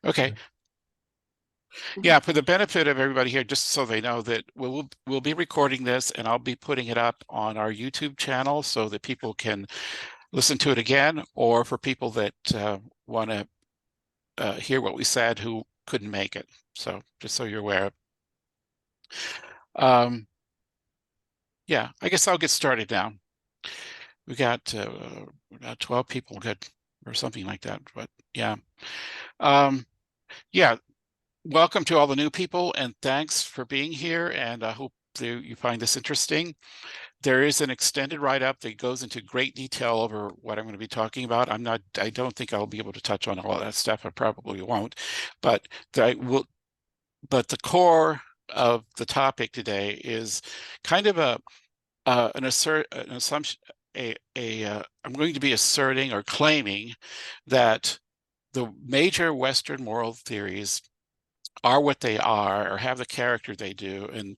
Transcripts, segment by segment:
Okay. Yeah, for the benefit of everybody here, just so they know that we'll be recording this and I'll be putting it up on our YouTube channel so that people can listen to it again, or for people that want to hear what we said who couldn't make it. So just so you're aware. Yeah, I guess I'll get started now. We got 12 people good or something like that, but yeah. Yeah, welcome to all the new people and thanks for being here, and I hope you find this interesting. There is an extended write-up that goes into great detail over what I'm going to be talking about. I don't think I'll be able to touch on all of that stuff. I probably won't, but the core of the topic today is kind of an assumption, I'm going to be asserting or claiming that the major Western moral theories are what they are or have the character they do, and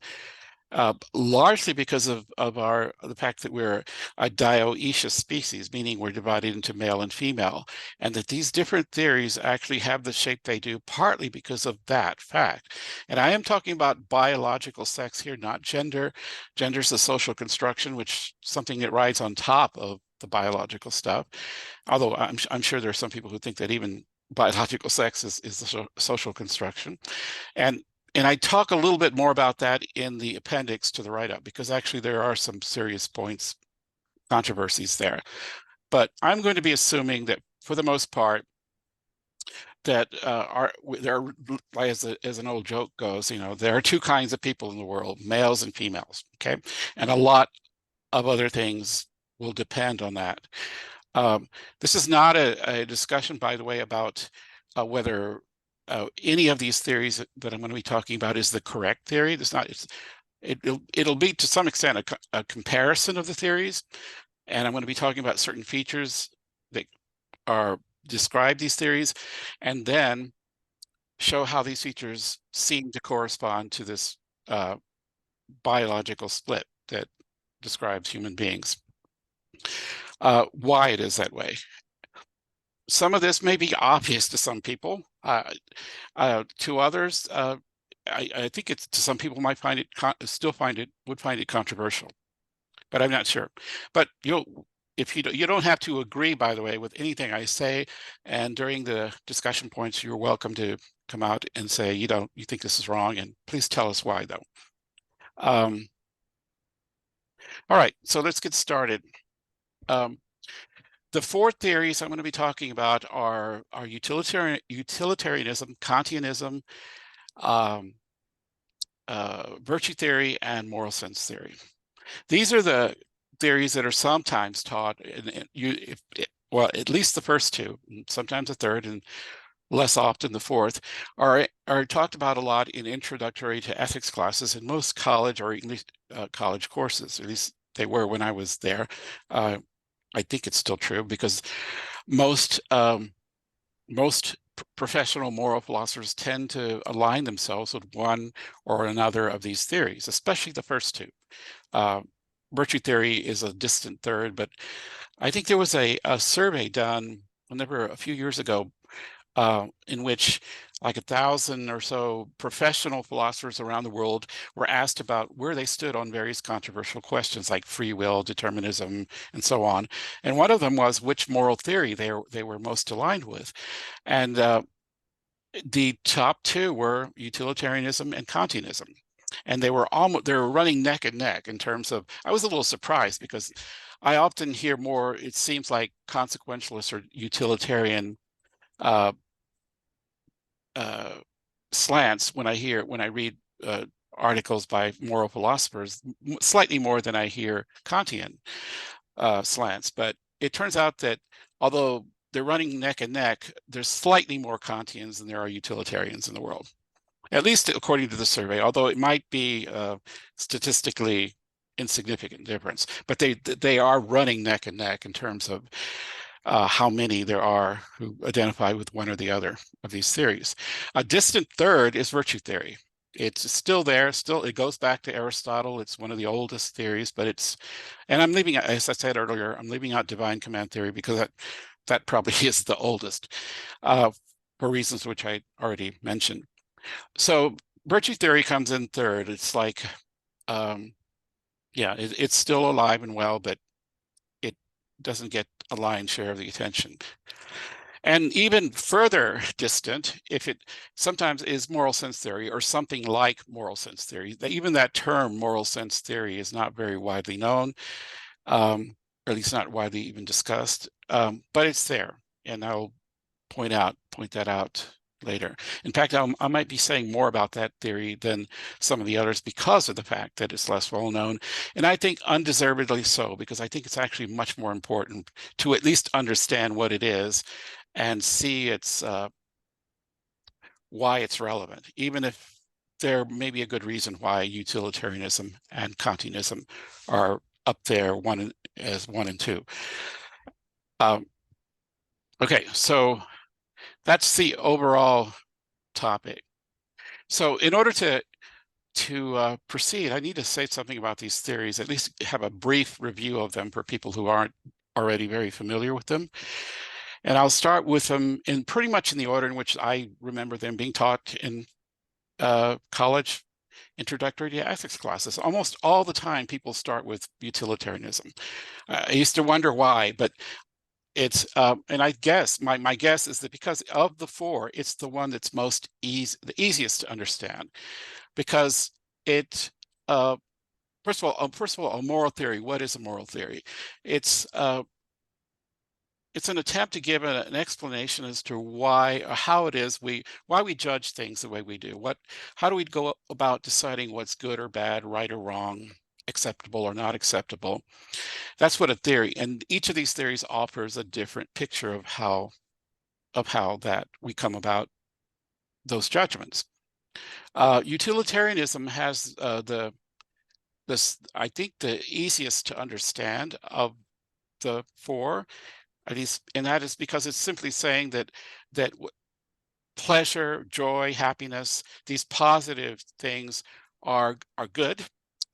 largely because of the fact that we're a dioecious species, meaning we're divided into male and female, and that these different theories actually have the shape they do partly because of that fact. And I am talking about biological sex here, not gender. Gender is a social construction, which is something that rides on top of the biological stuff. Although I'm sure there are some people who think that even biological sex is a social construction. And I talk a little bit more about that in the appendix to the write-up, because actually there are some serious points, controversies there. But I'm going to be assuming that for the most part, that there are, as an old joke goes, there are two kinds of people in the world, males and females, okay? And a lot of other things will depend on that. This is not a discussion, by the way, about whether any of these theories that I'm going to be talking about is the correct theory. It'll be to some extent a comparison of the theories, and I'm going to be talking about certain features that describe these theories, and then show how these features seem to correspond to this biological split that describes human beings. Why it is that way. Some of this may be obvious to some people. To others, I think it's, to some people might find it would find it controversial, but I'm not sure. But if you don't have to agree, by the way, with anything I say, and during the discussion points, you're welcome to come out and say you think this is wrong, and please tell us why, though. All right, so let's get started. The four theories I'm going to be talking about are utilitarianism, Kantianism, virtue theory, and moral sense theory. These are the theories that are sometimes taught, well, at least the first two, sometimes the third, and less often the fourth, are talked about a lot in introductory to ethics classes in most college or English college courses. At least they were when I was there. I think it's still true, because most professional moral philosophers tend to align themselves with one or another of these theories, especially the first two. Virtue theory is a distant third, but I think there was a survey done a few years ago in which like 1,000 or so professional philosophers around the world were asked about where they stood on various controversial questions like free will, determinism, and so on. And one of them was which moral theory they were most aligned with. And the top two were utilitarianism and Kantianism. And they were running neck and neck in terms of, I was a little surprised because I often hear more, it seems like, consequentialist or utilitarian slants when I read articles by moral philosophers, slightly more than I hear Kantian slants. But it turns out that although they're running neck and neck, there's slightly more Kantians than there are utilitarians in the world, at least according to the survey, although it might be statistically insignificant difference. But they are running neck and neck in terms of how many there are who identify with one or the other of these theories. A distant third is virtue theory. It's still there. It goes back to Aristotle. It's one of the oldest theories, but and I'm leaving, as I said earlier, I'm leaving out divine command theory because that probably is the oldest. for reasons which I already mentioned. So virtue theory comes in third. It's like, yeah, it's still alive and well, but it doesn't get a lion's share of the attention. And even further distant, if it sometimes is moral sense theory or something like moral sense theory, even that term moral sense theory is not very widely known, or at least not widely even discussed, but it's there. And I'll point that out later. In fact, I might be saying more about that theory than some of the others because of the fact that it's less well known. And I think undeservedly so, because I think it's actually much more important to at least understand what it is and see its why it's relevant, even if there may be a good reason why utilitarianism and Kantianism are up there as 1 and 2. Okay, so that's the overall topic. So in order to proceed, I need to say something about these theories, at least have a brief review of them for people who aren't already very familiar with them. And I'll start with them in pretty much in the order in which I remember them being taught in college introductory to ethics classes. Almost all the time, people start with utilitarianism. I used to wonder why, but it's and I guess my guess is that because of the four, it's the one that's the easiest to understand, because it first of all, a moral theory. What is a moral theory? It's an attempt to give an explanation as to why or how it is why we judge things the way we do. How do we go about deciding what's good or bad, right or wrong, acceptable or not acceptable? That's what a theory, and each of these theories offers a different picture of how that we come about those judgments. Utilitarianism has I think the easiest to understand of the four, at least, and that is because it's simply saying that pleasure, joy, happiness, these positive things are good,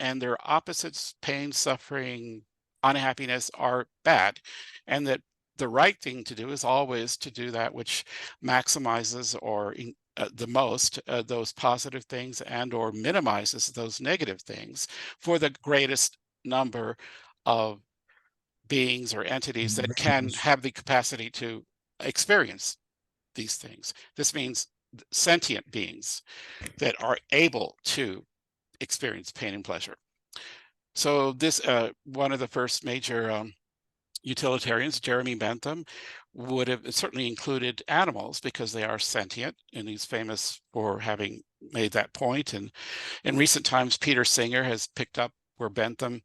and their opposites, pain, suffering, unhappiness, are bad, and that the right thing to do is always to do that which maximizes or the most those positive things and or minimizes those negative things for the greatest number of beings or entities that can have the capacity to experience these things. This means sentient beings that are able to experience pain and pleasure. So this one of the first major utilitarians, Jeremy Bentham, would have certainly included animals because they are sentient, and he's famous for having made that point. And in recent times, Peter Singer has picked up where Bentham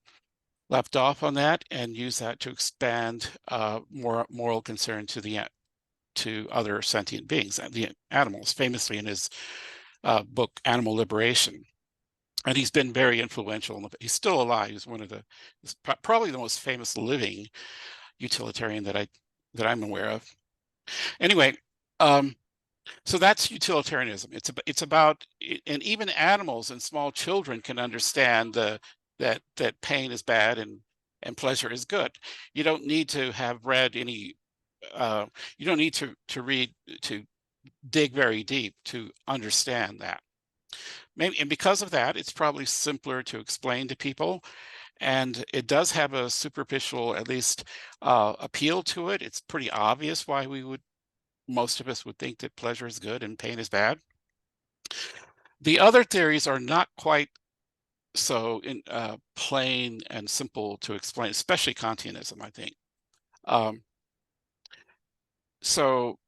left off on that and used that to expand more moral concern to other sentient beings, the animals, famously in his book Animal Liberation. And he's been very influential. He's still alive. He's probably the most famous living utilitarian that I'm aware of. Anyway, so that's utilitarianism. It's about, and even animals and small children can understand that pain is bad and pleasure is good. You don't need to have read any. You don't need to dig very deep to understand that. Maybe, and because of that, it's probably simpler to explain to people. And it does have a superficial, at least, appeal to it. It's pretty obvious why most of us would think that pleasure is good and pain is bad. The other theories are not quite so plain and simple to explain, especially Kantianism, I think. So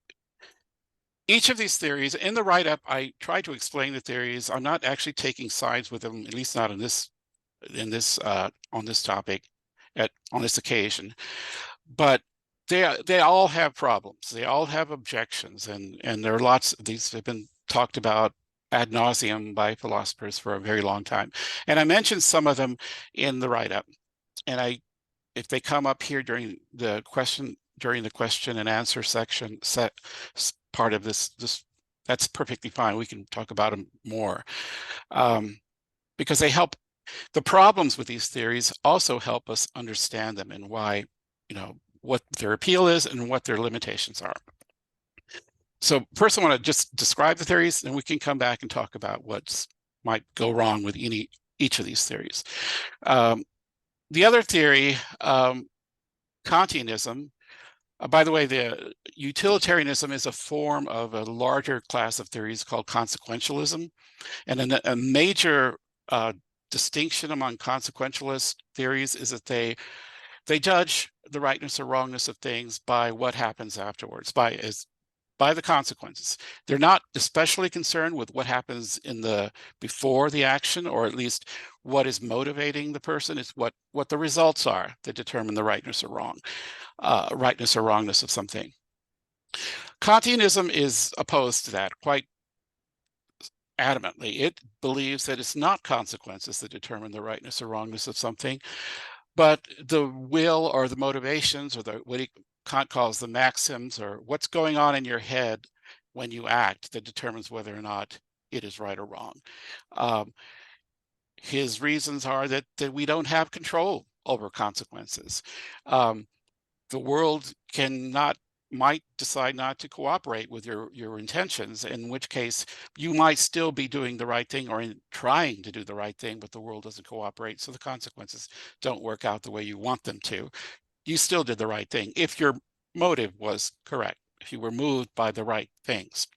each of these theories, in the write-up, I try to explain the theories. I'm not actually taking sides with them, at least not on this topic, on this occasion. But they all have problems. They all have objections, and there are lots. These have been talked about ad nauseum by philosophers for a very long time. And I mentioned some of them in the write-up. And if they come up here during the question and answer section part of this, that's perfectly fine. We can talk about them more because they help. The problems with these theories also help us understand them and why, what their appeal is and what their limitations are. So first I want to just describe the theories, and we can come back and talk about what might go wrong with each of these theories. The other theory, Kantianism, by the way, the utilitarianism is a form of a larger class of theories called consequentialism. And a major distinction among consequentialist theories is that they judge the rightness or wrongness of things by what happens afterwards, by the consequences. They're not especially concerned with what happens before the action, or at least what is motivating the person. It's what the results are that determine the rightness or wrongness of something. Kantianism is opposed to that quite adamantly. It believes that it's not consequences that determine the rightness or wrongness of something, but the will or the motivations, or what Kant calls the maxims, or what's going on in your head when you act, that determines whether or not it is right or wrong. His reasons are that we don't have control over consequences. The world might decide not to cooperate with your intentions, in which case you might still be doing the right thing, or trying to do the right thing, but the world doesn't cooperate, so the consequences don't work out the way you want them to. You still did the right thing if your motive was correct, if you were moved by the right things.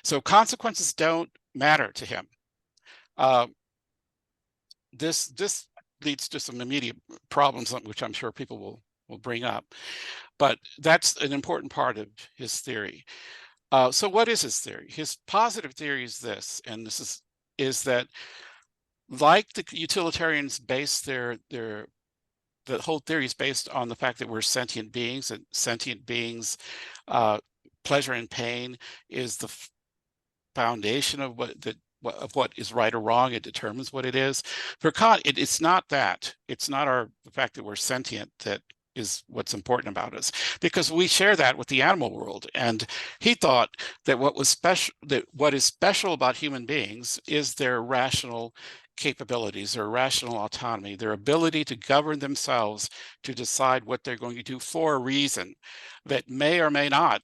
So consequences don't matter to him. This leads to some immediate problems, which I'm sure people will bring up. But that's an important part of his theory. So what is his theory? His positive theory is this, and this is that, like the utilitarians base the whole theory is based on the fact that we're sentient beings, and sentient beings, pleasure and pain is the foundation of what is right or wrong. It determines what it is. For Kant, it's not that. It's not the fact that we're sentient that is what's important about us, because we share that with the animal world. And he thought that what is special about human beings is their rational capabilities, their rational autonomy, their ability to govern themselves, to decide what they're going to do for a reason that may or may not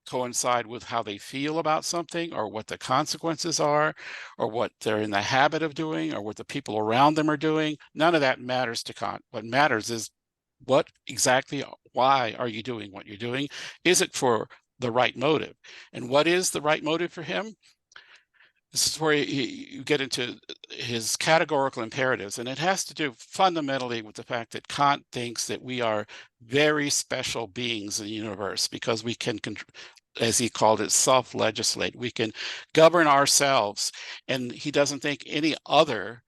coincide with how they feel about something, or what the consequences are, or what they're in the habit of doing, or what the people around them are doing. None of that matters to Kant. What matters is why are you doing what you're doing? Is it for the right motive? And what is the right motive for him? This is where you get into his categorical imperatives, and it has to do fundamentally with the fact that Kant thinks that we are very special beings in the universe, because we can, as he called it, self-legislate. We can govern ourselves, and he doesn't think any other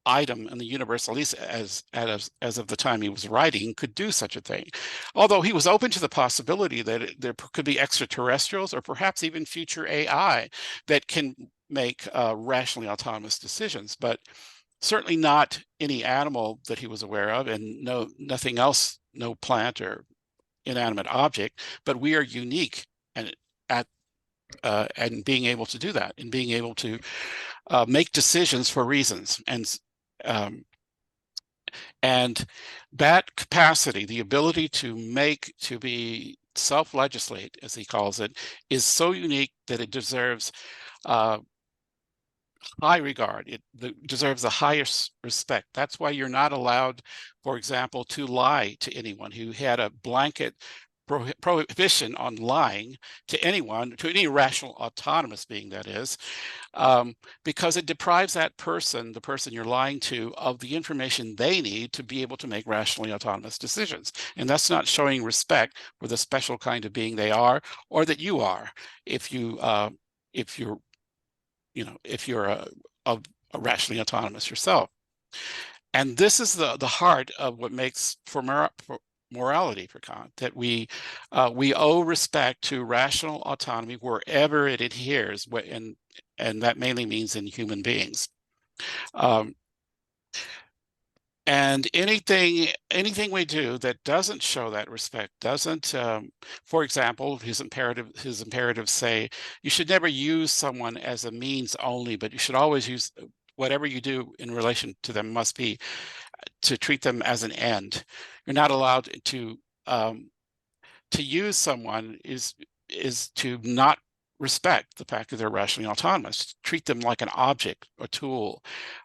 item in the universe, at least as of the time he was writing, could do such a thing. Although he was open to the possibility that there could be extraterrestrials, or perhaps even future AI that can make rationally autonomous decisions, but certainly not any animal that he was aware of, and nothing else, no plant or inanimate object. But we are unique and being able to do that, and being able to make decisions for reasons. And that capacity, the ability to be self-legislate, as he calls it, is so unique that it deserves high regard. It deserves the highest respect. That's why you're not allowed, for example, to lie to anyone. Who had a blanket prohibition on lying to anyone, to any rational autonomous being, that is, because it deprives that person, the person you're lying to, of the information they need to be able to make rationally autonomous decisions. And that's not showing respect for the special kind of being they are, or that you are, if you're a rationally autonomous yourself. And this is the heart of what makes for morality for Kant, that we owe respect to rational autonomy wherever it adheres, and that mainly means in human beings. And anything we do that doesn't show that respect, doesn't, for example, his imperatives say you should never use someone as a means only, but you should always use, whatever you do in relation to them must be to treat them as an end. You're not allowed to use someone to not respect the fact that they're rationally autonomous, treat them like an object, a tool,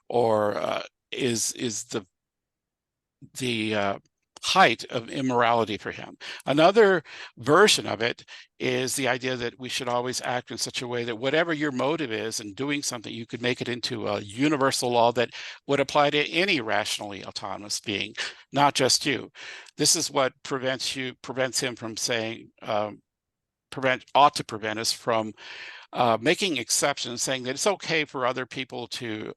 or is the height of immorality for him. Another version of it is the idea that we should always act in such a way that whatever your motive is in doing something, you could make it into a universal law that would apply to any rationally autonomous being, not just you. This is what prevents him from saying, ought to prevent us from making exceptions, saying that it's okay for other people to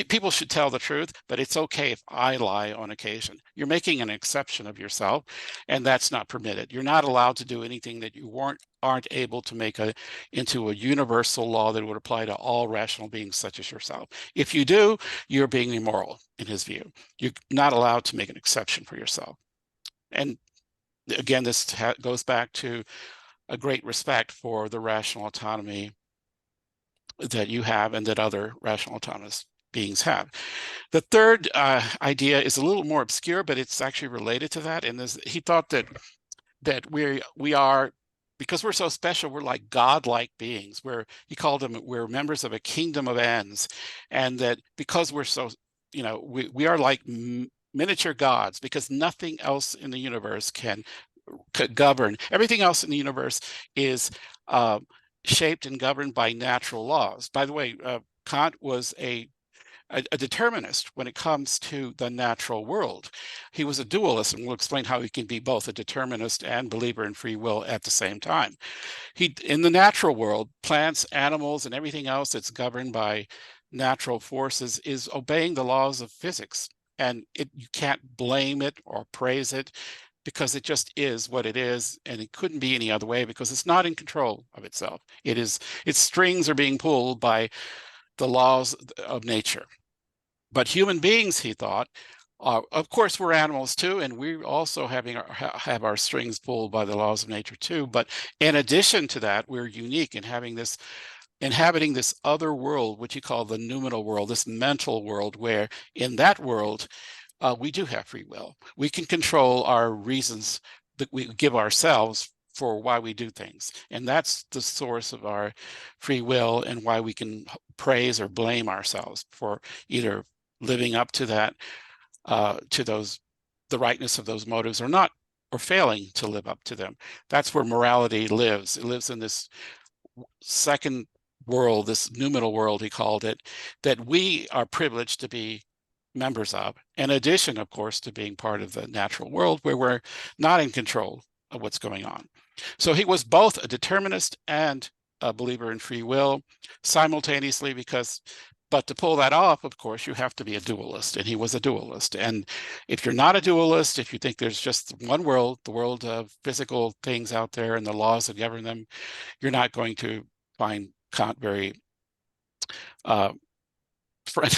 people should tell the truth, but it's okay if I lie on occasion. You're making an exception of yourself, and that's not permitted. You're not allowed to do anything that you aren't able to make into a universal law that would apply to all rational beings such as yourself. If you do, you're being immoral in his view. You're not allowed to make an exception for yourself. And again, this goes back to a great respect for the rational autonomy that you have and that other rational autonomous beings have. The third idea is a little more obscure, but it's actually related to that. And he thought that we are, because we're so special, we're like godlike beings. He called them, we're members of a kingdom of ends, and that because we're so, we are like miniature gods, because nothing else in the universe could govern. Everything else in the universe is shaped and governed by natural laws. By the way, Kant was a determinist when it comes to the natural world. He was a dualist, and we'll explain how he can be both a determinist and believer in free will at the same time. In the natural world, plants, animals, and everything else that's governed by natural forces is obeying the laws of physics. And you can't blame it or praise it, because it just is what it is, and it couldn't be any other way, because it's not in control of itself. Its strings are being pulled by the laws of nature. But human beings, he thought, of course we're animals too, and we also have our strings pulled by the laws of nature too. But in addition to that, we're unique in inhabiting this other world, which he called the noumenal world, this mental world, where in that world, we do have free will. We can control our reasons that we give ourselves for why we do things. And that's the source of our free will, and why we can praise or blame ourselves for either living up to that, the rightness of those motives, or not, or failing to live up to them. That's where morality lives. It lives in this second world, this noumenal world, he called it, that we are privileged to be members of, in addition, of course, to being part of the natural world, where we're not in control of what's going on. So he was both a determinist and a believer in free will simultaneously, but to pull that off, of course, you have to be a dualist, and he was a dualist. And if you're not a dualist, if you think there's just one world, the world of physical things out there and the laws that govern them, you're not going to find Kant very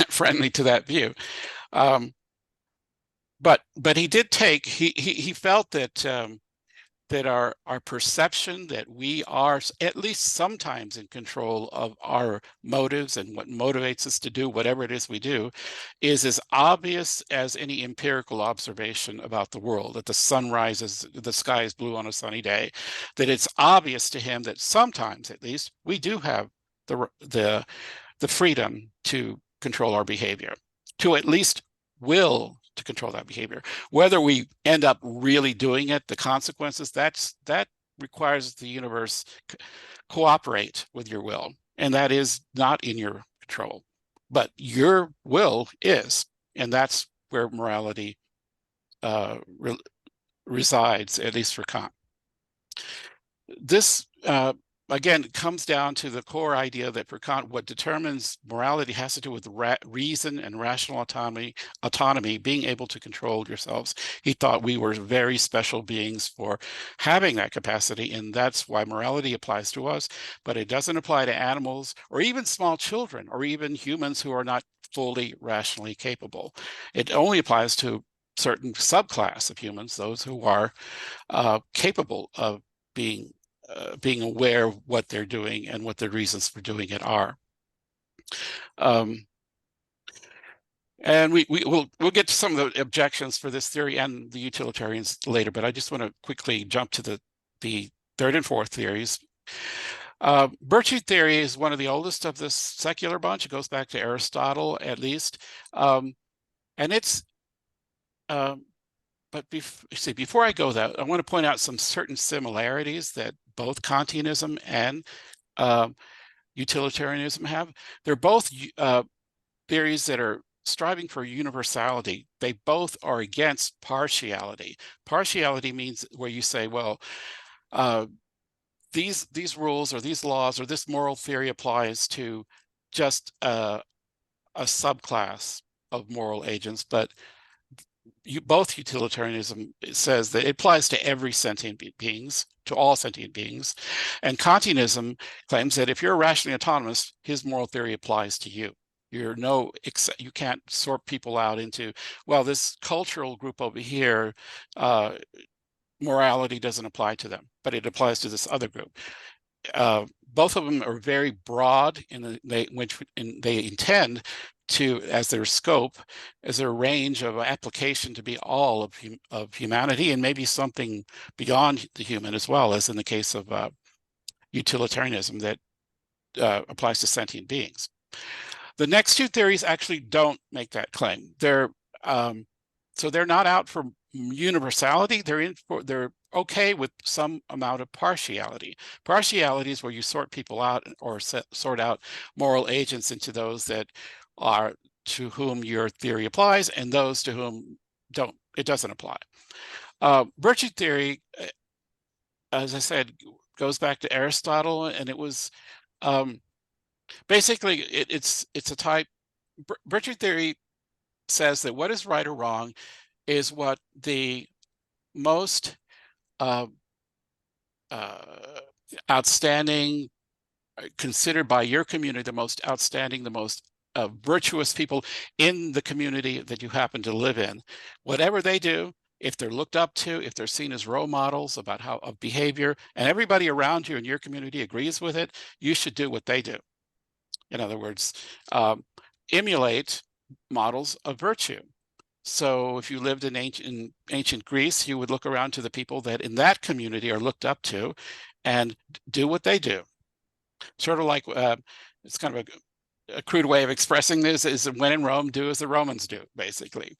friendly to that view. But he did he felt that our perception that we are at least sometimes in control of our motives and what motivates us to do whatever it is we do is as obvious as any empirical observation about the world, that the sun rises, the sky is blue on a sunny day, that it's obvious to him that sometimes at least we do have the freedom to control our behavior, to at least will to control that behavior. Whether we end up really doing it, the consequences, that requires the universe cooperate with your will, and that is not in your control. But your will is, and that's where morality resides, at least for Kant. This again, it comes down to the core idea that for Kant, what determines morality has to do with reason and rational autonomy, being able to control yourselves. He thought we were very special beings for having that capacity, and that's why morality applies to us, but it doesn't apply to animals or even small children or even humans who are not fully rationally capable. It only applies to certain subclass of humans, those who are capable of being aware of what they're doing and what the reasons for doing it are. And we'll get to some of the objections for this theory and the utilitarians later, but I just want to quickly jump to the third and fourth theories. Virtue theory is one of the oldest of this secular bunch. It goes back to Aristotle, at least. And it's, but before I go there, I want to point out some certain similarities that both Kantianism and utilitarianism have. They're both theories that are striving for universality. They both are against partiality. Partiality means where you say, well, these rules or these laws or this moral theory applies to just a subclass of moral agents, but both utilitarianism says that it applies to every sentient beings, to all sentient beings, and Kantianism claims that if you're rationally autonomous, his moral theory applies to you. You can't sort people out into, well, this cultural group over here, morality doesn't apply to them, but it applies to this other group. Both of them are very broad they intend to, as their scope, as their range of application, to be all of humanity, and maybe something beyond the human as well, as in the case of utilitarianism that applies to sentient beings. The next two theories actually don't make that claim. So they're not out for universality. They're okay with some amount of partiality. Partiality is where you sort people out or sort out moral agents into those that are to whom your theory applies and those to whom it doesn't apply. Virtue theory, as I said, goes back to Aristotle, and it was basically it's a type. Virtue theory says that what is right or wrong is what the most outstanding, considered by your community, the most outstanding, the most virtuous people in the community that you happen to live in, whatever they do, if they're looked up to, if they're seen as role models about of behavior, and everybody around you in your community agrees with it, you should do what they do. In other words, emulate models of virtue. So if you lived in ancient Greece, you would look around to the people that in that community are looked up to and do what they do. Sort of like, it's kind of a crude way of expressing this is when in Rome, do as the Romans do, basically.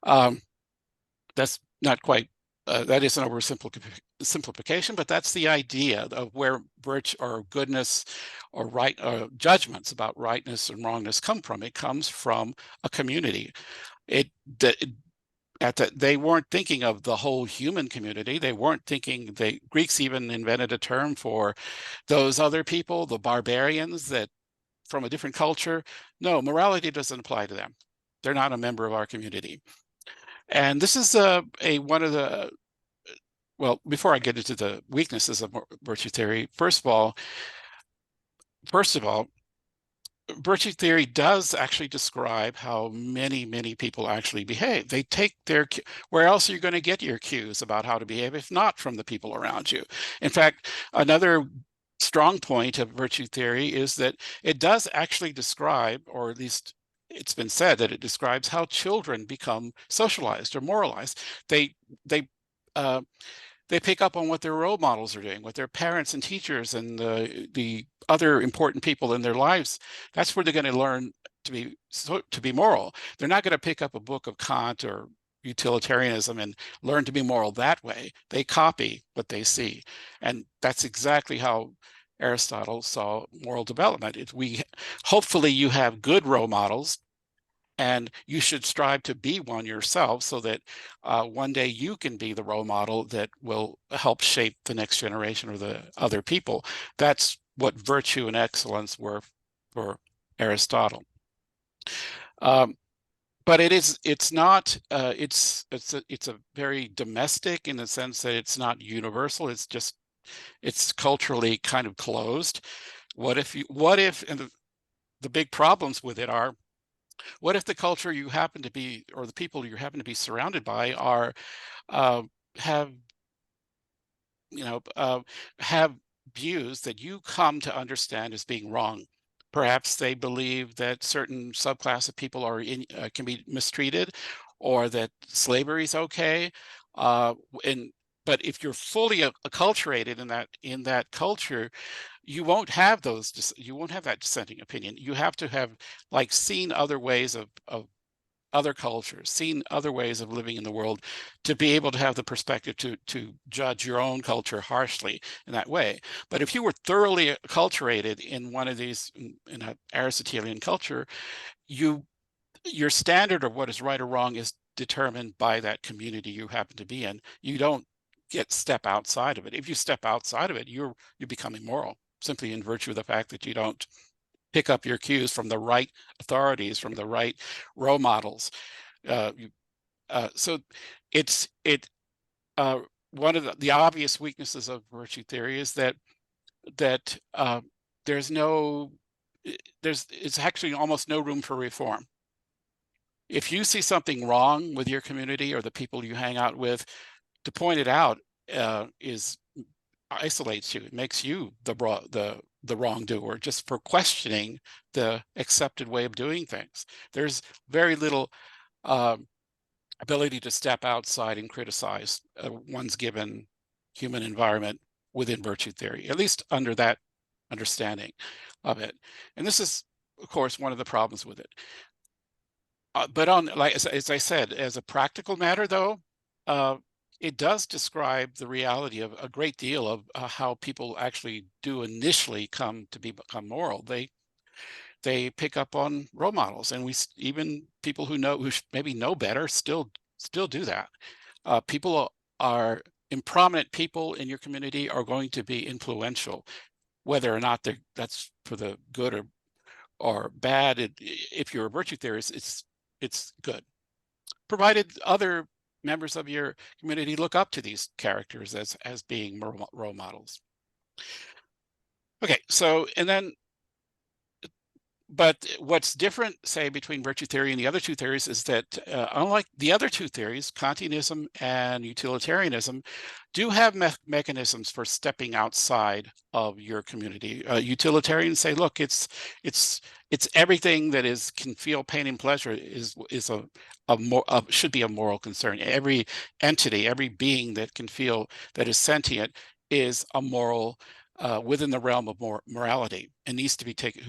That's not quite, that is an oversimplification, but that's the idea of where virtue or goodness or judgments about rightness and wrongness come from. It comes from a community. They weren't thinking of the whole human community. They weren't thinking, the Greeks even invented a term for those other people, the barbarians that from a different culture. No, morality doesn't apply to them. They're not a member of our community. And this is one of the, well, before I get into the weaknesses of virtue theory, first of all, virtue theory does actually describe how many people actually behave. They take where else are you going to get your cues about how to behave if not from the people around you? In fact, another strong point of virtue theory is that it does actually describe, or at least it's been said that it describes how children become socialized or moralized. They pick up on what their role models are doing, what their parents and teachers and the other important people in their lives. That's where they're going to learn to be moral. They're not going to pick up a book of Kant or utilitarianism and learn to be moral that way. They copy what they see, and that's exactly how Aristotle saw moral development. Hopefully you have good role models, and you should strive to be one yourself so that one day you can be the role model that will help shape the next generation or the other people. That's what virtue and excellence were for Aristotle. But it's a very domestic in the sense that it's not universal. It's culturally kind of closed. What if, and the big problems with it are, what if the culture you happen to be, or the people you happen to be surrounded by have views that you come to understand as being wrong? Perhaps they believe that certain subclass of people can be mistreated, or that slavery is okay, and but if you're fully acculturated in that culture, you won't have that dissenting opinion. You have to have like seen other ways of other cultures, seen other ways of living in the world, to be able to have the perspective to judge your own culture harshly in that way. But if you were thoroughly acculturated in one of these, in an Aristotelian culture, your standard of what is right or wrong is determined by that community you happen to be in. You don't step outside of it. If you step outside of it, you're becoming immoral, simply in virtue of the fact that you don't pick up your cues from the right authorities, from the right role models. So it's one of the obvious weaknesses of virtue theory is that it's actually almost no room for reform. If you see something wrong with your community or the people you hang out with, to point it out isolates you. It makes you the wrongdoer just for questioning the accepted way of doing things. There's very little ability to step outside and criticize one's given human environment within virtue theory, at least under that understanding of it. And this is, of course, one of the problems with it. But as I said, as a practical matter, though, it does describe the reality of a great deal of how people actually do initially come to become moral. They pick up on role models, and even people who maybe know better still do that. Prominent people in your community are going to be influential, whether or not that's for the good or bad. If you're a virtue theorist, it's good, provided other members of your community look up to these characters as being role models. Okay, but what's different, say, between virtue theory and the other two theories is that unlike the other two theories, Kantianism and Utilitarianism do have mechanisms for stepping outside of your community. Utilitarians say, look, it's everything that can feel pain and pleasure should be a moral concern. Every entity, every being that can feel, that is sentient, is a moral within the realm of morality, and needs to be taken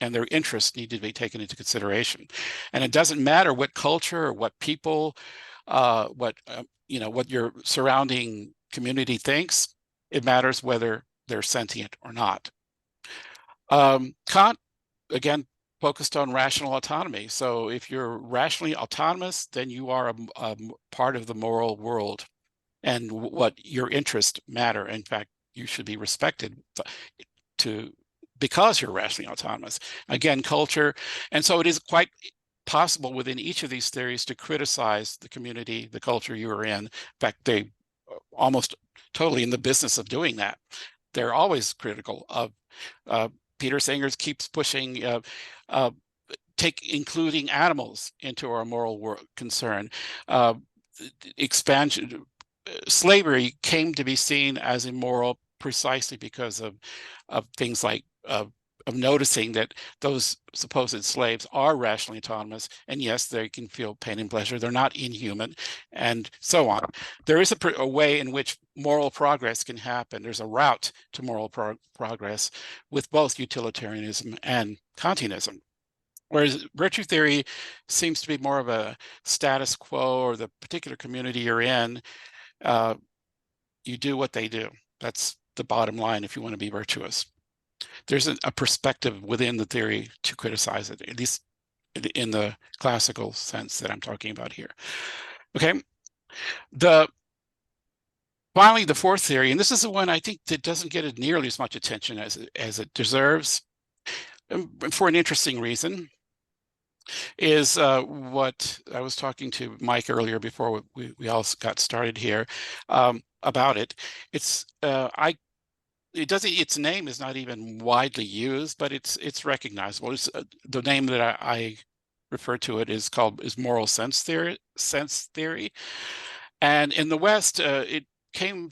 and their interests need to be taken into consideration. And it doesn't matter what culture or what people, what your surrounding community thinks. It matters whether they're sentient or not. Kant, again, focused on rational autonomy. So if you're rationally autonomous, then you are a part of the moral world, and what your interests matter. In fact, you should be respected because you're rationally autonomous. Again, culture. And so it is quite possible within each of these theories to criticize the community, the culture you are in. In fact, they almost totally in the business of doing that. They're always critical of. Peter Singer keeps pushing including animals into our moral concern. Expansion, slavery came to be seen as immoral precisely because of things like of noticing that those supposed slaves are rationally autonomous, and yes, they can feel pain and pleasure. They're not inhuman, and so on. There is a way in which moral progress can happen. There's a route to moral progress with both utilitarianism and Kantianism. Whereas virtue theory seems to be more of a status quo, or the particular community you're in, you do what they do. That's the bottom line if you want to be virtuous. There's a perspective within the theory to criticize it, at least in the classical sense that I'm talking about here. Okay. Finally, the fourth theory, and this is the one I think that doesn't get nearly as much attention as it deserves, for an interesting reason, is what I was talking to Mike earlier before we all got started here about it. Its name is not even widely used, but it's recognizable. It's the name that I refer to it is moral sense theory. And in the West, it became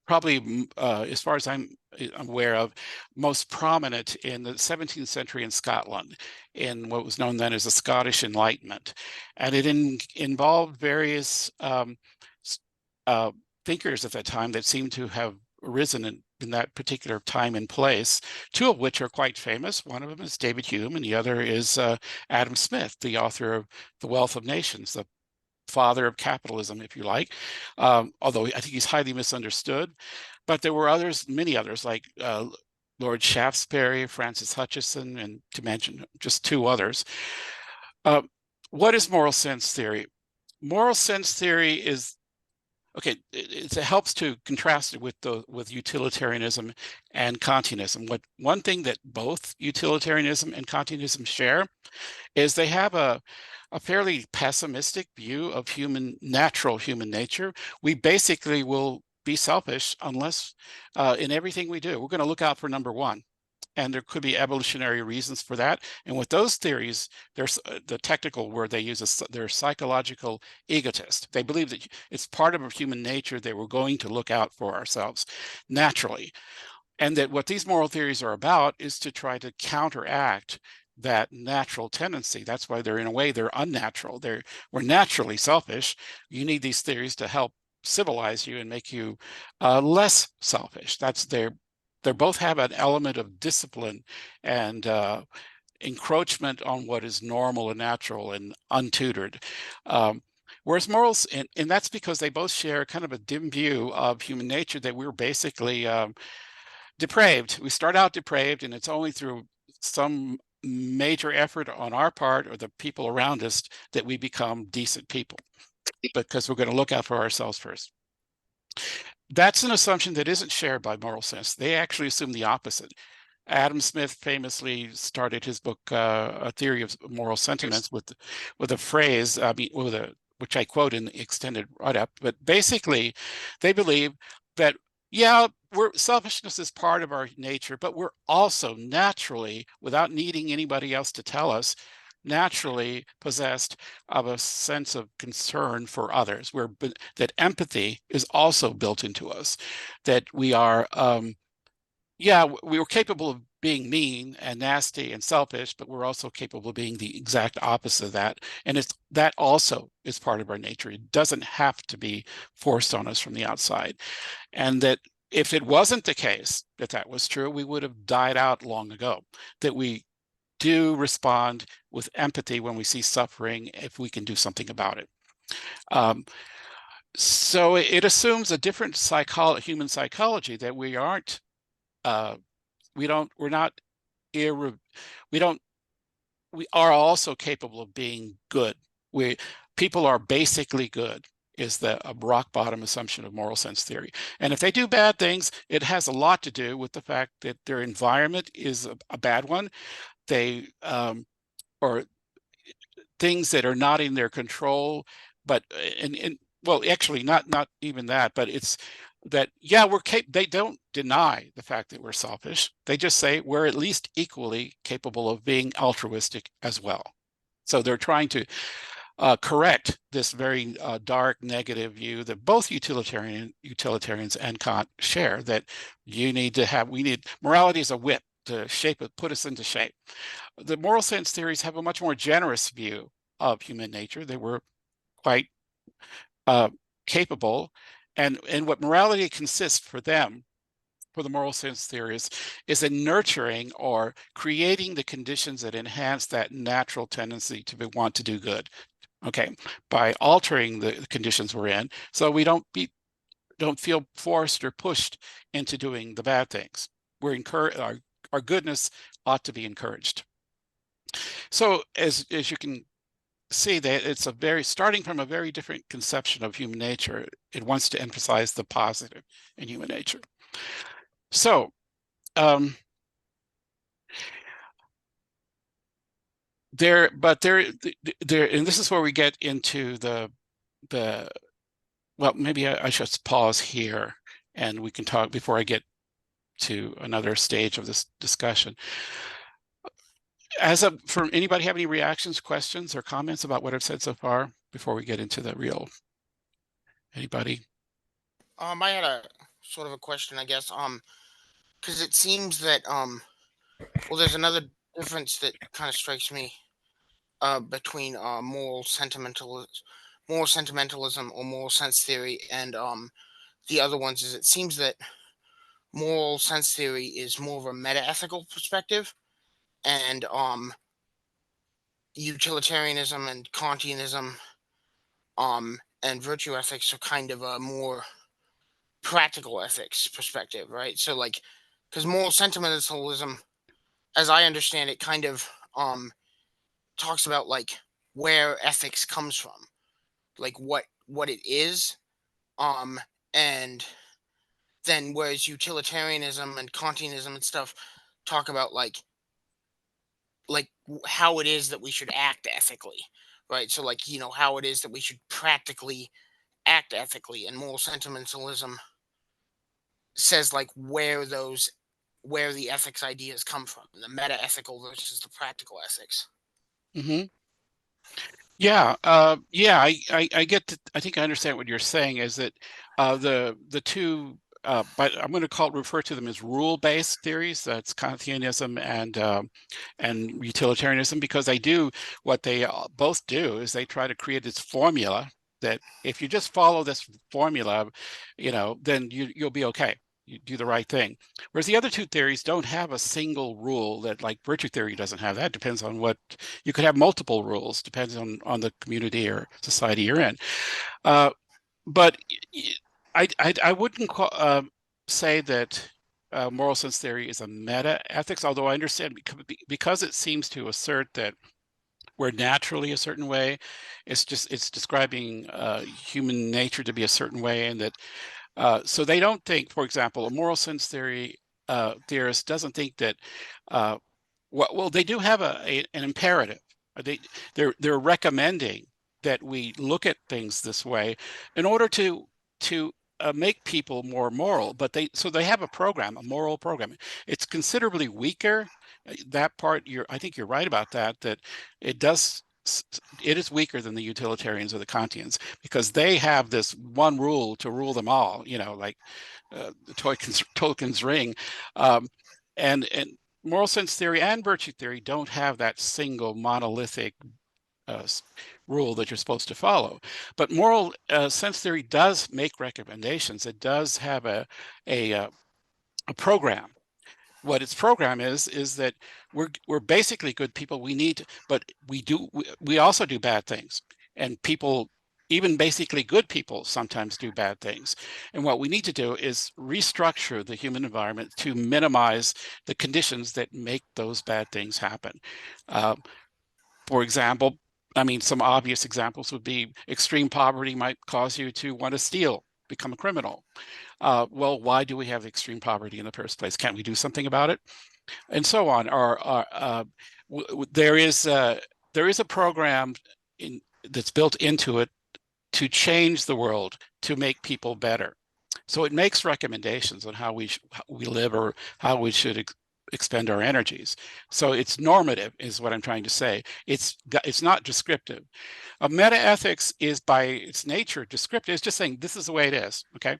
probably, as far as I'm aware of, most prominent in the 17th century in Scotland, in what was known then as the Scottish Enlightenment. And it involved various thinkers at that time that seem to have arisen in that particular time and place, two of which are quite famous. One of them is David Hume, and the other is Adam Smith, the author of The Wealth of Nations, the father of capitalism, if you like, although I think he's highly misunderstood. But there were others, many others, like Lord Shaftesbury, Francis Hutcheson, and to mention just two others. What is moral sense theory? Moral sense theory is, okay, it helps to contrast it with utilitarianism and Kantianism. One thing that both utilitarianism and Kantianism share is they have a fairly pessimistic view of natural human nature. We basically will be selfish unless in everything we do, we're going to look out for number one. And there could be evolutionary reasons for that. And with those theories, there's the technical word they use is they're psychological egotists. They believe that it's part of human nature that we're going to look out for ourselves naturally. And that what these moral theories are about is to try to counteract that natural tendency. That's why they're, in a way, they're unnatural. We're naturally selfish. You need these theories to help civilize you and make you less selfish. They both have an element of discipline and encroachment on what is normal and natural and untutored. Whereas morals, and that's because they both share kind of a dim view of human nature, that we're basically depraved. We start out depraved, and it's only through some major effort on our part or the people around us that we become decent people, because we're going to look out for ourselves first. That's an assumption that isn't shared by moral sense. They actually assume the opposite. Adam Smith famously started his book, A Theory of Moral Sentiments, with a phrase, which I quote in the extended write-up. But basically, they believe that, yeah, selfishness is part of our nature, but we're also naturally, without needing anybody else to tell us, naturally possessed of a sense of concern for others, that empathy is also built into us, that we are, we were capable of being mean and nasty and selfish, but we're also capable of being the exact opposite of that. And that also is part of our nature. It doesn't have to be forced on us from the outside. And that if it wasn't the case that was true, we would have died out long ago, that we do respond with empathy when we see suffering, if we can do something about it. So it assumes a different human psychology, that we aren't, we are also capable of being good. People are basically good, is the rock bottom assumption of moral sense theory. And if they do bad things, it has a lot to do with the fact that their environment is a bad one. Or things that are not in their control, but well, actually not even that, but it's that, yeah, they don't deny the fact that we're selfish. They just say we're at least equally capable of being altruistic as well. So they're trying to correct this very dark, negative view that both utilitarians and Kant share, that morality is a whip to put us into shape. The moral sense theories have a much more generous view of human nature. They were quite capable, and what morality consists for them, for the moral sense theorists, is in nurturing or creating the conditions that enhance that natural tendency to want to do good. Okay, by altering the conditions we're in, so we don't feel forced or pushed into doing the bad things. We're encouraged. Our goodness ought to be encouraged. So as you can see, that it's starting from a very different conception of human nature. It wants to emphasize the positive in human nature. So and this is where we get into well, maybe I should pause here and we can talk before I to another stage of this discussion. For anybody have any reactions, questions, or comments about what I've said so far before we get into the real? Anybody? I had sort of a question, I guess. Because it seems that well, there's another difference that kind of strikes me between moral sentimentalism or moral sense theory and the other ones is it seems that moral sense theory is more of a meta-ethical perspective, and utilitarianism and Kantianism and virtue ethics are kind of a more practical ethics perspective, right? So like, because moral sentimentalism, as I understand it, kind of talks about like where ethics comes from, like what it is, um, and then whereas utilitarianism and Kantianism and stuff talk about how it is that we should act ethically, right? So like how it is that we should practically act ethically, and moral sentimentalism says like where the ethics ideas come from, the meta ethical versus the practical ethics. Hmm. Yeah, yeah, I get to, I think I understand what you're saying is that the two but I'm going to refer to them as rule-based theories. That's Kantianism and utilitarianism, because they do what they both do is they try to create this formula that if you just follow this formula, then you'll be okay. You do the right thing. Whereas the other two theories don't have a single rule that, like virtue theory doesn't have. That depends on what you could have multiple rules, depends on the community or society you're in. Uh, but I wouldn't say that moral sense theory is a meta ethics, although I understand because it seems to assert that we're naturally a certain way. It's describing human nature to be a certain way, and that so they don't think, for example, a moral sense theory theorist doesn't think that well, they do have an imperative. They're recommending that we look at things this way in order to make people more moral. But they have a program, a moral program. It's considerably weaker. That part, I think you're right about that. That it does. It is weaker than the utilitarians or the Kantians, because they have this one rule to rule them all. Like Tolkien's ring, and moral sense theory and virtue theory don't have that single monolithic uh, rule that you're supposed to follow. But moral sense theory does make recommendations. It does have a program. What its program is that we're basically good people. But we also do bad things, and people, even basically good people, sometimes do bad things. And what we need to do is restructure the human environment to minimize the conditions that make those bad things happen. Uh, for example, I mean, some obvious examples would be extreme poverty might cause you to want to steal, become a criminal. Well, why do we have extreme poverty in the first place? Can't we do something about it? And so on. There is a program that's built into it to change the world, to make people better. So it makes recommendations on how we live, or how we should expend our energies. So it's normative, is what I'm trying to say. It's not descriptive. A meta ethics is by its nature descriptive. It's just saying this is the way it is. Okay,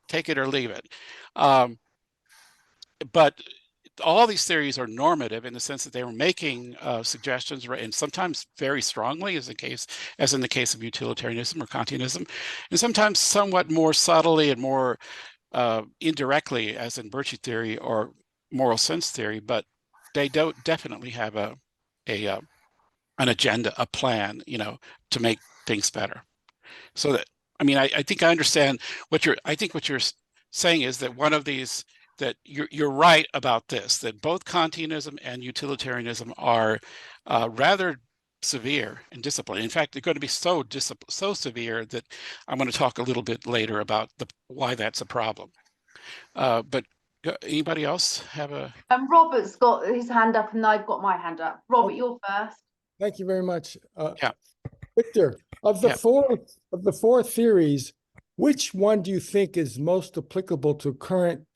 take it or leave it. But all these theories are normative in the sense that they were making suggestions, and sometimes very strongly, as in the case of utilitarianism or Kantianism, and sometimes somewhat more subtly and more indirectly, as in virtue theory or moral sense theory. But they don't definitely have an agenda, a plan, to make things better. So that, I mean, I think I understand I think what you're saying is that one of these, that you're right about this, that both Kantianism and utilitarianism are rather severe in discipline. In fact, they're going to be so severe that I'm going to talk a little bit later about why that's a problem. But anybody else have a? Robert's got his hand up, and I've got my hand up. Robert, you're first. Thank you very much. Yeah. Victor, of the four theories, which one do you think is most applicable to current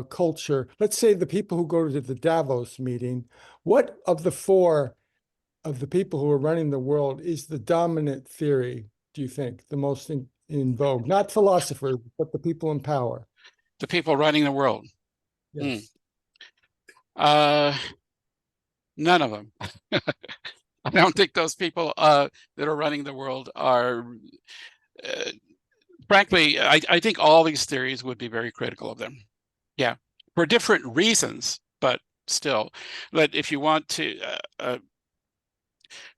culture? Let's say the people who go to the Davos meeting. What of the four of the people who are running the world is the dominant theory, do you think, the most in vogue? Not philosophers, but the people in power. The people running the world. Yes. None of them. I don't think those people that are running the world are, frankly, I think all these theories would be very critical of them. Yeah, for different reasons, but still. But if you want to,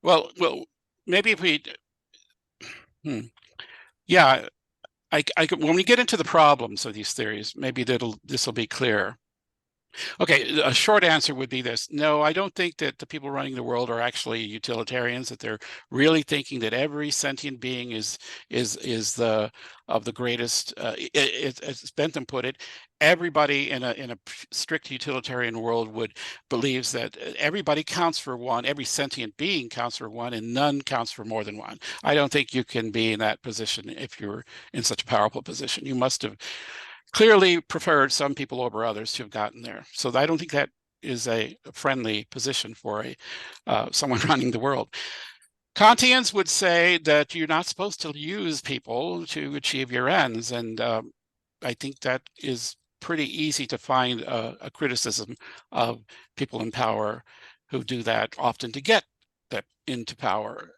well, maybe if we, yeah, when we get into the problems of these theories, maybe this will be clearer. Okay, a short answer would be this. No, I don't think that the people running the world are actually utilitarians, that they're really thinking that every sentient being is the of the greatest, as Bentham put it, everybody in a strict utilitarian world believes that everybody counts for one, every sentient being counts for one, and none counts for more than one. I don't think you can be in that position if you're in such a powerful position. You must have clearly preferred some people over others to have gotten there. So I don't think that is a friendly position for someone running the world. Kantians would say that you're not supposed to use people to achieve your ends. And I think that is pretty easy to find a criticism of people in power who do that often to get that into power.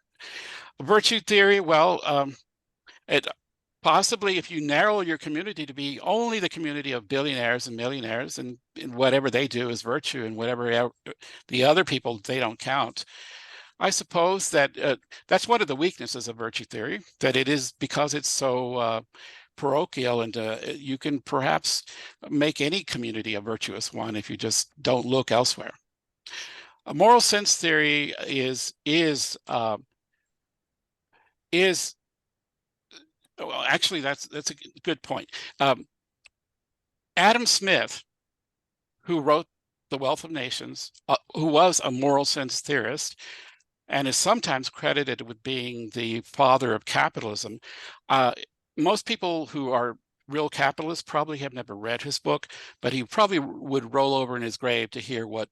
Virtue theory, well, possibly if you narrow your community to be only the community of billionaires and millionaires, and whatever they do is virtue, and whatever the other people, they don't count. I suppose that that's one of the weaknesses of virtue theory, that it is, because it's so parochial, and you can perhaps make any community a virtuous one if you just don't look elsewhere. A moral sense theory is well, actually, that's a good point. Adam Smith, who wrote The Wealth of Nations, who was a moral sense theorist, and is sometimes credited with being the father of capitalism. Most people who are real capitalists probably have never read his book, but he probably would roll over in his grave to hear what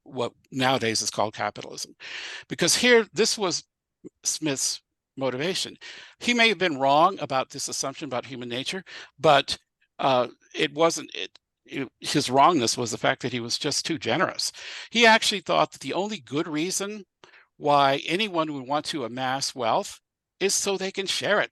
nowadays is called capitalism. Because this was Smith's motivation. He may have been wrong about this assumption about human nature, but it wasn't his wrongness was the fact that he was just too generous. He actually thought that the only good reason why anyone would want to amass wealth is so they can share it.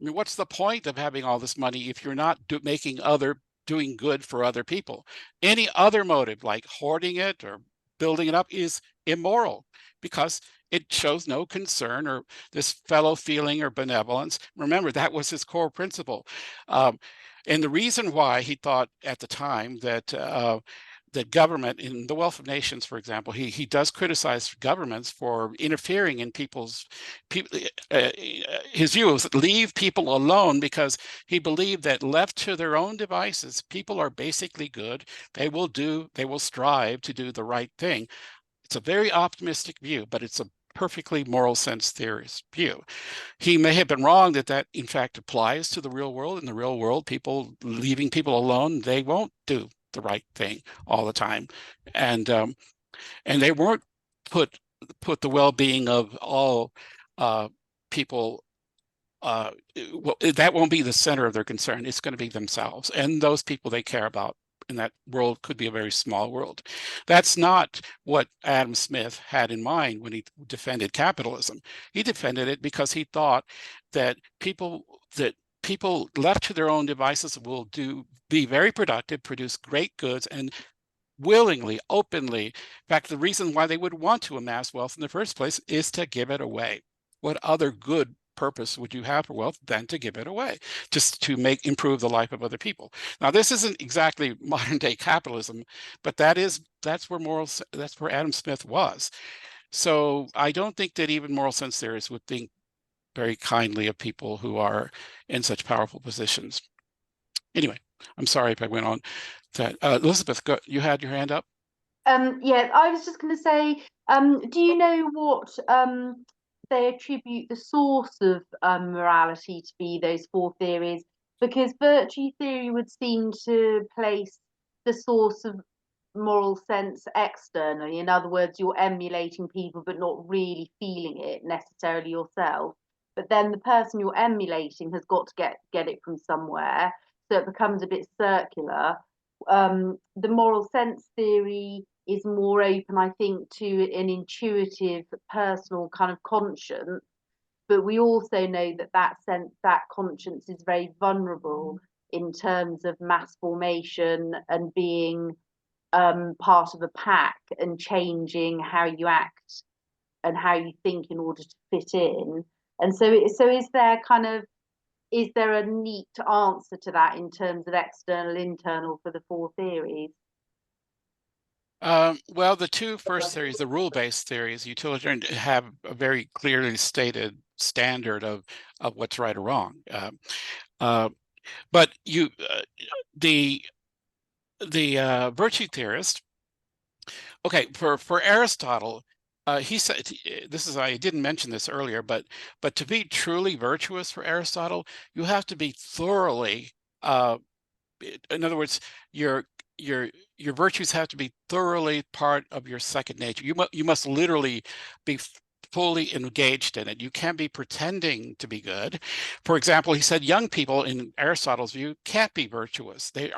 I mean, what's the point of having all this money if you're not doing good for other people? Any other motive, like hoarding it or building it up, is immoral, because it shows no concern or this fellow feeling or benevolence. Remember, that was his core principle. And the reason why he thought at the time that that government, in The Wealth of Nations, for example, he does criticize governments for interfering in his view was leave people alone, because he believed that left to their own devices, people are basically good. They will strive to do the right thing. It's a very optimistic view, but it's a perfectly moral sense theorist view. He may have been wrong that in fact applies to the real world. In the real world, leaving people alone, they won't do the right thing all the time, and they won't put the well-being of all people. That won't be the center of their concern. It's going to be themselves and those people they care about. And that world could be a very small world. That's not what Adam Smith had in mind when he defended capitalism. He defended it because he thought that people left to their own devices will be very productive, produce great goods, and willingly, openly. In fact, the reason why they would want to amass wealth in the first place is to give it away. What other good purpose would you have for wealth than to give it away, just to improve the life of other people? Now, this isn't exactly modern day capitalism, but that's where Adam Smith was. So I don't think that even moral sense theorists would think very kindly of people who are in such powerful positions. Anyway, I'm sorry if I went on that. Elizabeth, you had your hand up? Yeah, I was just going to say, do you know what they attribute the source of morality to be, those four theories? Because virtue theory would seem to place the source of moral sense externally. In other words, you're emulating people but not really feeling it necessarily yourself. But then the person you're emulating has got to get it from somewhere. So it becomes a bit circular. the moral sense theory is more open, I think, to an intuitive, personal kind of conscience. But we also know that that conscience is very vulnerable in terms of mass formation and being part of a pack and changing how you act and how you think in order to fit in. And so is there a neat answer to that in terms of external, internal for the four theories? Well, the two first theories, the rule-based theories, utilitarian, have a very clearly stated standard of what's right or wrong. But the virtue theorist, okay, for Aristotle, he said, I didn't mention this earlier, but to be truly virtuous for Aristotle, you have to be thoroughly, in other words, your virtues have to be thoroughly part of your second nature. You must literally be fully engaged in it. You can't be pretending to be good. For example, he said young people, in Aristotle's view, can't be virtuous. They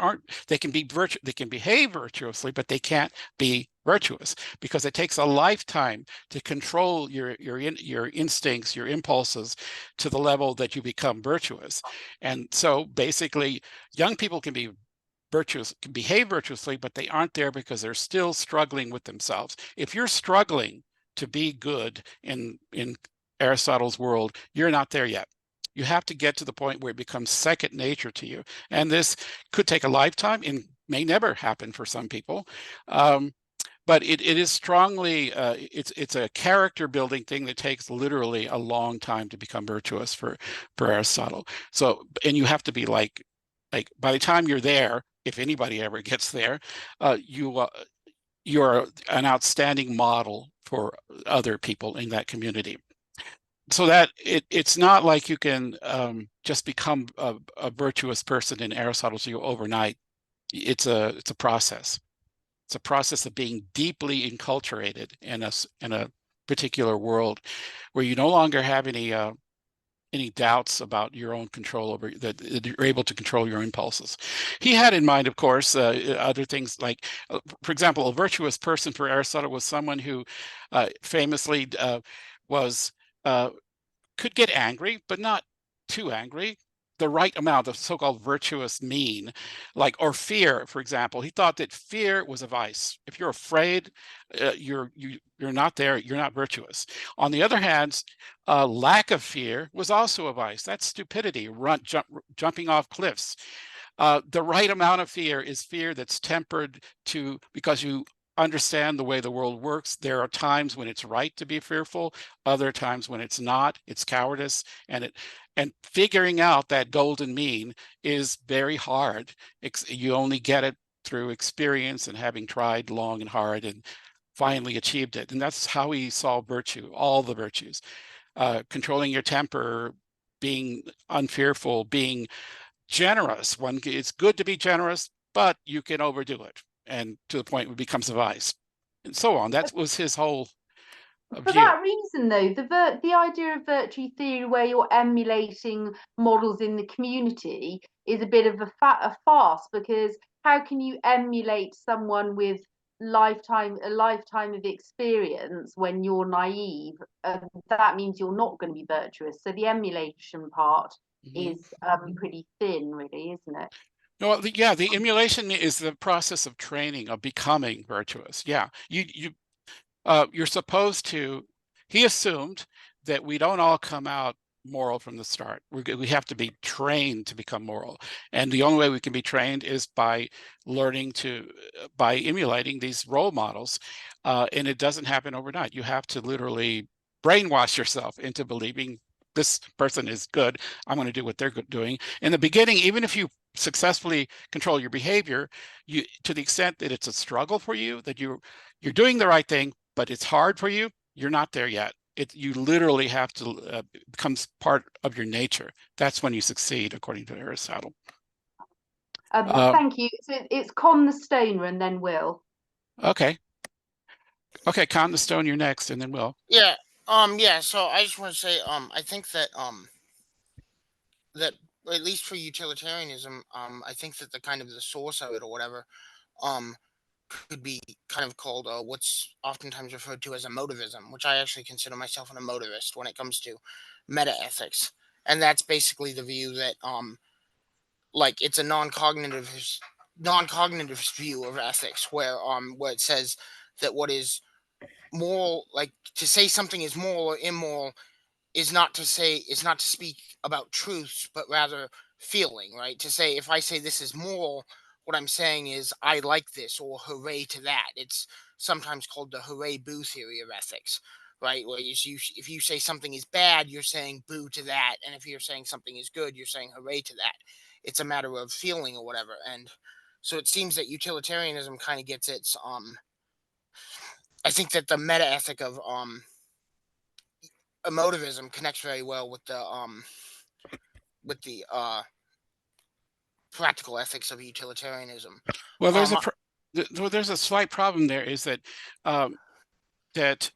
can behave virtuously, but they can't be virtuous because it takes a lifetime to control your instincts, your impulses to the level that you become virtuous. And so basically, young people can be virtuous, can behave virtuously, but they aren't there because they're still struggling with themselves. If you're struggling to be good in Aristotle's world, you're not there yet. You have to get to the point where it becomes second nature to you. And this could take a lifetime and may never happen for some people. But it is strongly, it's a character building thing that takes literally a long time to become virtuous for Aristotle. So, and you have to be like by the time you're there, if anybody ever gets there, you're an outstanding model for other people in that community. So that it's not like you can just become a virtuous person in Aristotle's view overnight. It's a process. It's a process of being deeply enculturated in a particular world where you no longer have any doubts about your own control over that you're able to control your impulses. He had in mind, of course, other things like, for example, a virtuous person for Aristotle was someone who famously could get angry, but not too angry. The right amount, the so-called virtuous mean, or fear, for example. He thought that fear was a vice. If you're afraid, you're not there. You're not virtuous. On the other hand, lack of fear was also a vice. That's stupidity. Jumping off cliffs. The right amount of fear is fear that's tempered because you understand the way the world works. There are times when it's right to be fearful, other times when it's not. It's cowardice, and figuring out that golden mean is very hard. You only get it through experience and having tried long and hard and finally achieved it. And that's how he saw virtue, all the virtues. Controlling your temper, being unfearful, being generous. It's good to be generous, but you can overdo it, and to the point where it becomes a vice, and so on. That was his whole For that reason, though, the idea of virtue theory, where you're emulating models in the community, is a bit of a farce, because how can you emulate someone with a lifetime of experience when you're naive? That means you're not going to be virtuous. So the emulation part is pretty thin, really, isn't it? No, the emulation is the process of training, of becoming virtuous. Yeah, you're supposed to. He assumed that we don't all come out moral from the start. We have to be trained to become moral, and the only way we can be trained is by learning by emulating these role models, and it doesn't happen overnight. You have to literally brainwash yourself into believing this person is good. I'm going to do what they're doing. In the beginning, even if you successfully control your behavior, to the extent that it's a struggle for you, that you're doing the right thing, but it's hard for you, you're not there yet. You literally have to becomes part of your nature. That's when you succeed, according to Aristotle. Thank you. So it's Con the Stoner and then Will. Okay, Con the Stone, you're next, and then Will. Yeah. So I just want to say, I think that that at least for utilitarianism, I think that the kind of the source of it or whatever, um, could be kind of called what's oftentimes referred to as emotivism, which I actually consider myself an emotivist when it comes to meta ethics, and that's basically the view that like it's a non-cognitive view of ethics, where it says that what is moral, like to say something is moral or immoral, is not to speak about truths, but rather feeling, right? To say, if I say this is moral, what I'm saying is I like this, or hooray to that. It's sometimes called the hooray boo theory of ethics, right? Where if you say something is bad, you're saying boo to that, and if you're saying something is good, you're saying hooray to that. It's a matter of feeling or whatever. And so it seems that utilitarianism kind of gets its I think that the meta ethic of emotivism connects very well with the practical ethics of utilitarianism. Well, Um, there's a slight problem there, is that um, that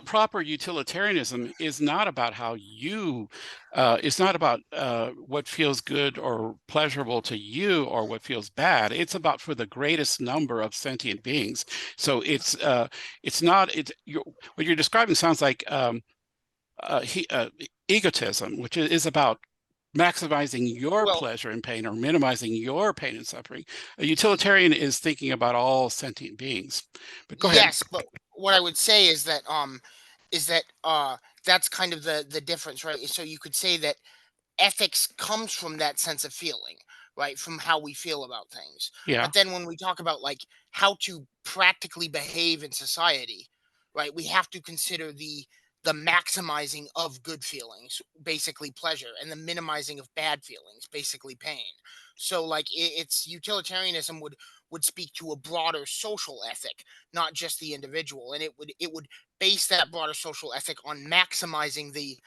proper utilitarianism is not about how you it's not about what feels good or pleasurable to you or what feels bad. It's about for the greatest number of sentient beings. So it's not what you're describing sounds like egotism, which is about maximizing your well, pleasure and pain or minimizing your pain and suffering. A utilitarian is thinking about all sentient beings. But go ahead. yes, but what I would say is that that's kind of the difference, right? So you could say that ethics comes from that sense of feeling, right? From how we feel about things. Yeah, But then when we talk about like how to practically behave in society, right, we have to consider the maximizing of good feelings, basically pleasure, and the minimizing of bad feelings, basically pain. So like it's utilitarianism would speak to a broader social ethic, not just the individual, and it would base that broader social ethic on maximizing the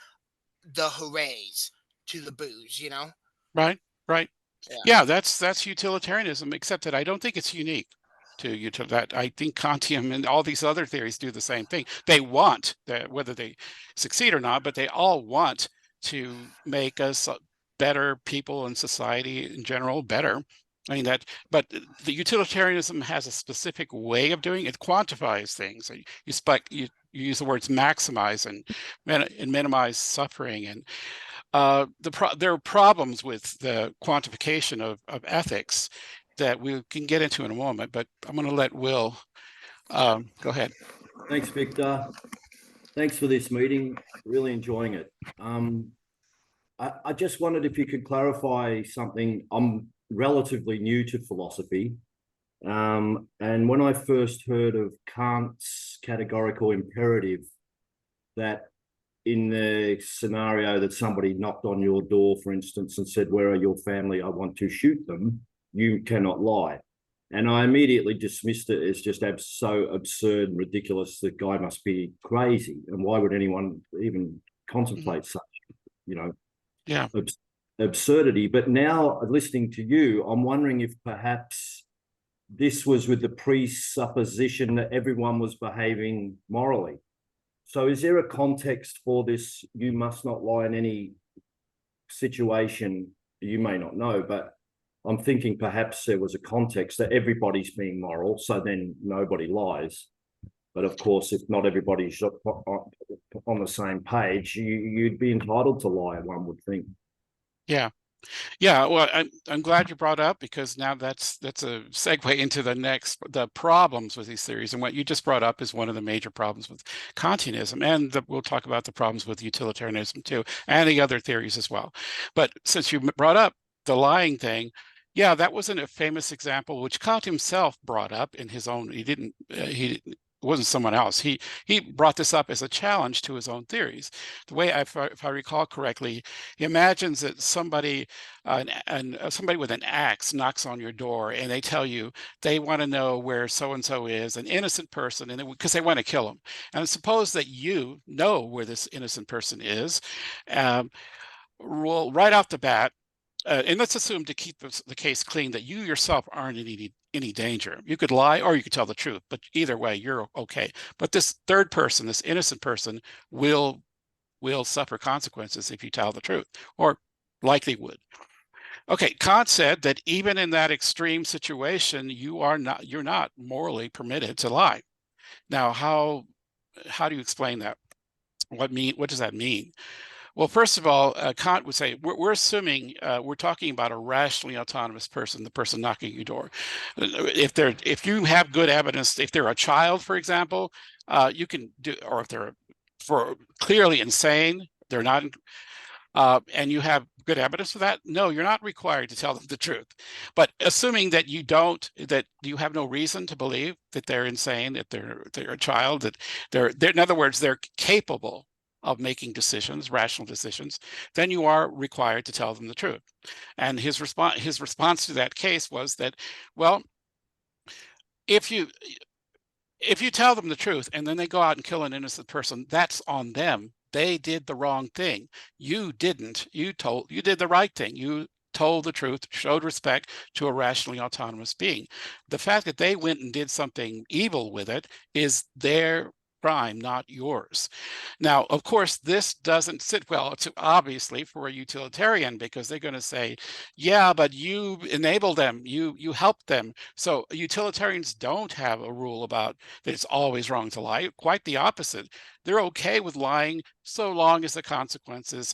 hoorays to the booze, you know? right, right. Yeah. Yeah, that's utilitarianism, except that I don't think it's unique to that. I think Kantian and all these other theories do the same thing. They want that, whether they succeed or not, but they all want to make us better people and society in general better. I mean but the utilitarianism has a specific way of doing it. It quantifies things. You use the words maximize and minimize suffering, and there are problems with the quantification of ethics that we can get into in a moment, but I'm going to let Will go ahead. Thanks, Victor. Thanks for this meeting. Really enjoying it. I just wondered if you could clarify something. I'm relatively new to philosophy. And when I first heard of Kant's categorical imperative, that in the scenario that somebody knocked on your door, for instance, and said, "Where are your family? I want to shoot them," you cannot lie. And I immediately dismissed it as just so absurd and ridiculous. The guy must be crazy. And why would anyone even contemplate such, Yeah. absurdity? But now, listening to you, I'm wondering if perhaps this was with the presupposition that everyone was behaving morally. So is there a context for this? You must not lie in any situation. You may not know, but I'm thinking perhaps there was a context that everybody's being moral, so then nobody lies. But of course, if not everybody's on the same page, you'd be entitled to lie, one would think. Yeah. Yeah, well, I'm glad you brought up, because now that's a segue into the problems with these theories. And what you just brought up is one of the major problems with Kantianism, and we'll talk about the problems with utilitarianism too, and the other theories as well. But since you brought up the lying thing, yeah, that wasn't a famous example which Kant himself brought up in his own. It wasn't someone else. He brought this up as a challenge to his own theories. The way, if I recall correctly, he imagines that somebody with an axe knocks on your door, and they tell you they want to know where so and so is, an innocent person, and because they want to kill him. And suppose that you know where this innocent person is. Well, right off the bat, and let's assume, to keep the case clean, that you yourself aren't in any danger. You could lie or you could tell the truth, but either way, you're okay. But this third person, this innocent person, will suffer consequences if you tell the truth, or likely would. Okay, Kant said that even in that extreme situation, you're not morally permitted to lie. Now, how do you explain that? What does that mean? Well, first of all, Kant would say we're assuming we're talking about a rationally autonomous person, the person knocking your door. If you have good evidence, if they're a child, for example, you can do, or if they're clearly insane, they're not, and you have good evidence for that, no, you're not required to tell them the truth. But assuming that that you have no reason to believe that they're insane, that they're a child, that they're in other words, they're capable of making decisions, rational decisions, then you are required to tell them the truth. And his response to that case was that, well, if you tell them the truth and then they go out and kill an innocent person, that's on them. They did the wrong thing. You didn't. You did the right thing. You told the truth, showed respect to a rationally autonomous being. The fact that they went and did something evil with it is their crime, not yours. Now, of course, this doesn't sit well, obviously, for a utilitarian, because they're going to say, yeah, but you enabled them, you helped them. So utilitarians don't have a rule about that it's always wrong to lie. Quite the opposite. They're okay with lying so long as the consequences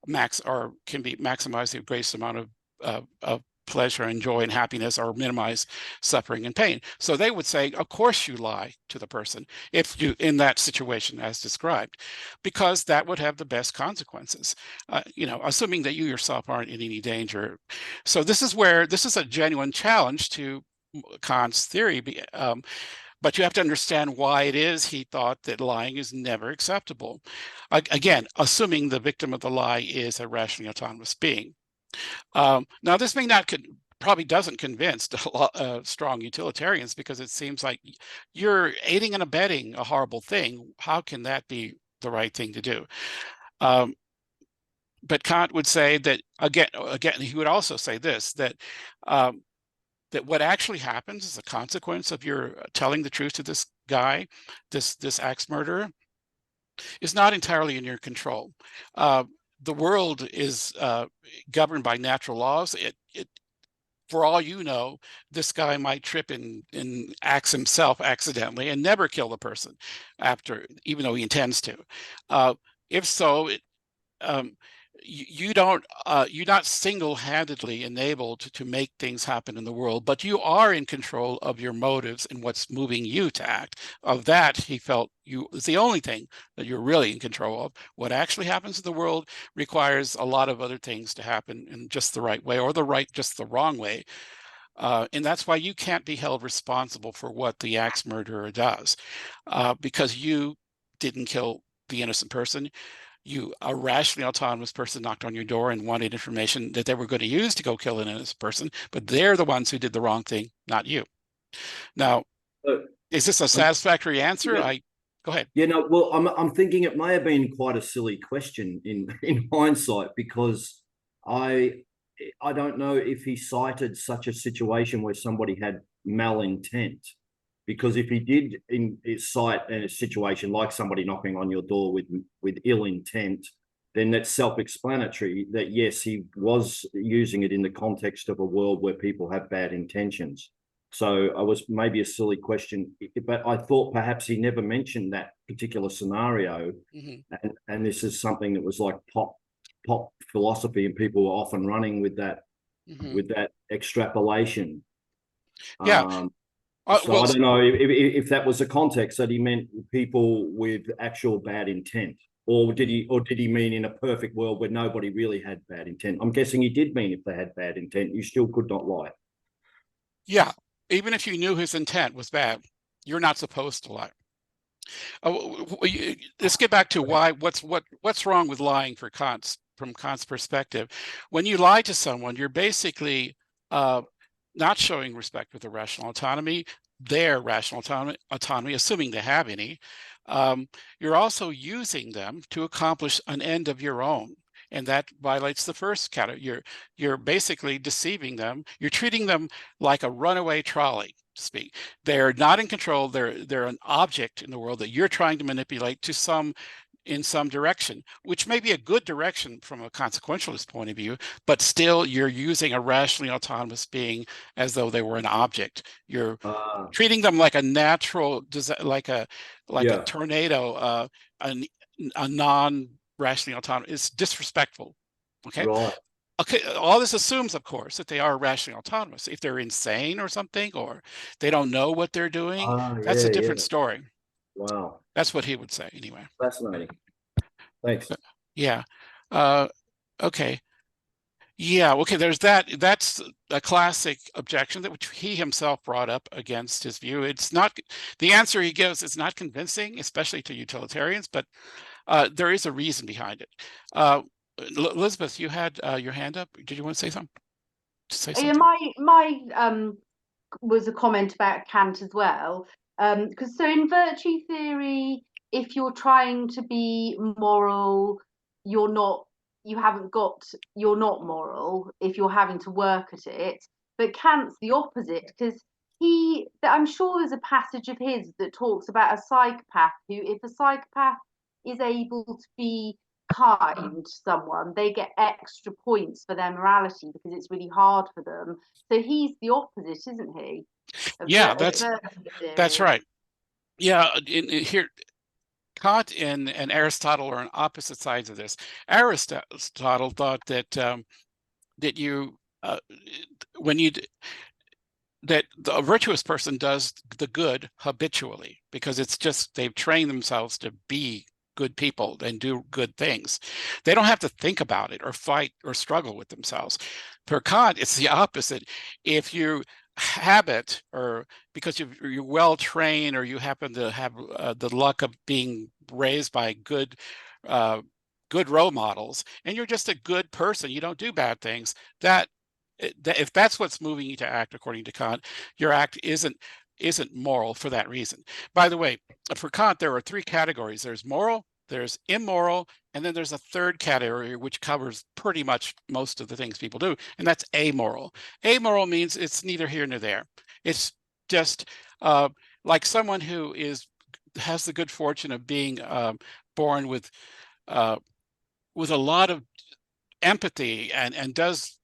can be maximize the greatest amount of pleasure and joy and happiness, or minimize suffering and pain. So they would say, of course you lie to the person if you in that situation as described, because that would have the best consequences, assuming that you yourself aren't in any danger. So this is a genuine challenge to Kant's theory, but you have to understand why it is he thought that lying is never acceptable. Again, assuming the victim of the lie is a rationally autonomous being. Now, this probably doesn't convince strong utilitarians, because it seems like you're aiding and abetting a horrible thing. How can that be the right thing to do? But Kant would say that again, he would also say this, that what actually happens as a consequence of your telling the truth to this guy, this axe murderer, is not entirely in your control. The world is governed by natural laws. For all you know, this guy might trip and axe himself accidentally and never kill the person even though he intends to. If so, you're not single-handedly enabled to make things happen in the world, but you are in control of your motives and what's moving you to act. Of that, he felt is the only thing that you're really in control of. What actually happens in the world requires a lot of other things to happen in just the right way, or just the wrong way. And that's why you can't be held responsible for what the axe murderer does, because you didn't kill the innocent person. A rationally autonomous person knocked on your door and wanted information that they were going to use to go kill an innocent person, but they're the ones who did the wrong thing, not you. Now, is this a satisfactory answer? Yeah. Go ahead. Yeah, no, well, I'm thinking it may have been quite a silly question in hindsight, because I don't know if he cited such a situation where somebody had malintent. Because if he did cite a situation like somebody knocking on your door with ill intent, then that's self-explanatory that, yes, he was using it in the context of a world where people have bad intentions. So I was maybe a silly question, but I thought perhaps he never mentioned that particular scenario. Mm-hmm. And this is something that was like pop philosophy, and people were often running with that, mm-hmm. with that extrapolation. Yeah. So I don't know if that was the context that he meant people with actual bad intent, or did he mean in a perfect world where nobody really had bad intent? I'm guessing he did mean if they had bad intent, you still could not lie. Yeah, even if you knew his intent was bad, you're not supposed to lie. Let's get back to what's wrong with lying from Kant's perspective. When you lie to someone, you're basically not showing respect with their rational autonomy, assuming they have any. You're also using them to accomplish an end of your own, and that violates the first category. You're basically deceiving them. You're treating them like a runaway trolley, to speak. They're not in control. They're an object in the world that you're trying to manipulate to some in some direction, which may be a good direction from a consequentialist point of view, but still you're using a rationally autonomous being as though they were an object. You're treating them like a natural, like a tornado, a non-rationally autonomous. It's disrespectful. Okay. Right. Okay, all this assumes, of course, that they are rationally autonomous. If they're insane or something, or they don't know what they're doing, that's a different story. Wow. That's what he would say, anyway. Fascinating. Thanks. Yeah. Okay. Yeah. Okay. There's that. That's a classic objection that which he himself brought up against his view. It's not the answer he gives is not convincing, especially to utilitarians, but there is a reason behind it. Elizabeth, you had your hand up. Did you want to say something? Yeah, my was a comment about Kant as well. Because so in virtue theory, if you're trying to be moral, you're not moral if you're having to work at it. But Kant's the opposite, because I'm sure there's a passage of his that talks about a psychopath who, if a psychopath is able to be kind to someone, they get extra points for their morality because it's really hard for them. So he's the opposite, isn't he? Yeah, that's right. Yeah, here Kant and Aristotle are on opposite sides of this. Aristotle thought that that the virtuous person does the good habitually because it's just they've trained themselves to be good people and do good things. They don't have to think about it or fight or struggle with themselves. For Kant, it's the opposite. If you habit or because you're well trained or you happen to have the luck of being raised by good role models and you're just a good person, you don't do bad things, that if that's what's moving you to act according to Kant, your act isn't moral for that reason. By the way, for Kant, there are three categories. There's moral, there's immoral, and then there's a third category which covers pretty much most of the things people do, and that's amoral. Amoral means it's neither here nor there. It's just like someone who has the good fortune of being born with a lot of empathy and does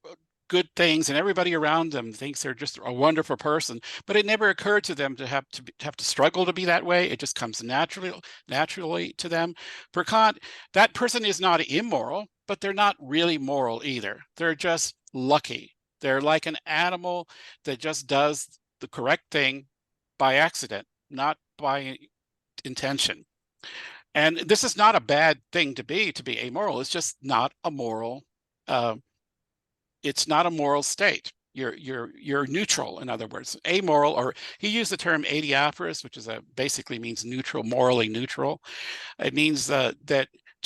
good things, and everybody around them thinks they're just a wonderful person, but it never occurred to them to have to struggle to be that way. It just comes naturally to them. For Kant, that person is not immoral, but they're not really moral either. They're just lucky. They're like an animal that just does the correct thing by accident, not by intention. And this is not a bad thing to be amoral. It's just not a moral it's not a moral state. You're neutral, in other words. Amoral, or he used the term adiaphorous, which is basically means neutral, morally neutral. It means that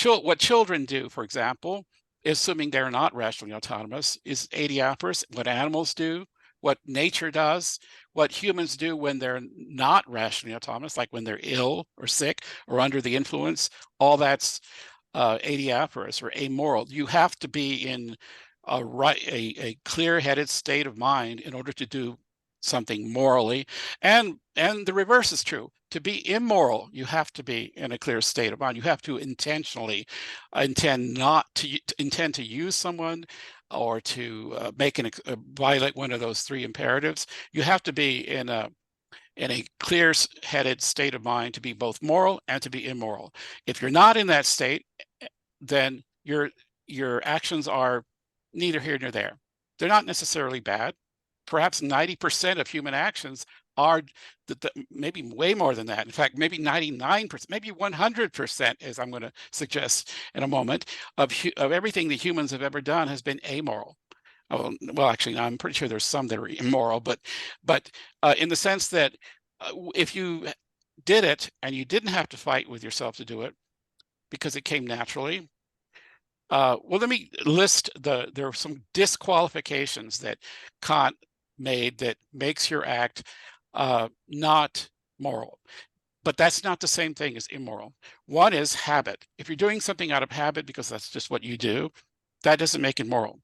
what children do, for example, assuming they're not rationally autonomous, is adiaphorous. What animals do, what nature does, what humans do when they're not rationally autonomous, like when they're ill or sick or under the influence, all that's adiaphorous or amoral. You have to be in a clear-headed state of mind in order to do something morally, and the reverse is true. To be immoral, you have to be in a clear state of mind. You have to intentionally intend to use someone or to violate one of those three imperatives. You have to be in a clear-headed state of mind to be both moral and to be immoral. If you're not in that state, then your actions are neither here nor there. They're not necessarily bad. Perhaps 90% of human actions are maybe way more than that. In fact, maybe 99%, maybe 100%, as I'm going to suggest in a moment, of everything that humans have ever done has been amoral. Well, actually, I'm pretty sure there's some that are immoral, but in the sense that if you did it and you didn't have to fight with yourself to do it because it came naturally. Well, let me list there are some disqualifications that Kant made that makes your act not moral. But that's not the same thing as immoral. One is habit. If you're doing something out of habit because that's just what you do, that doesn't make it moral.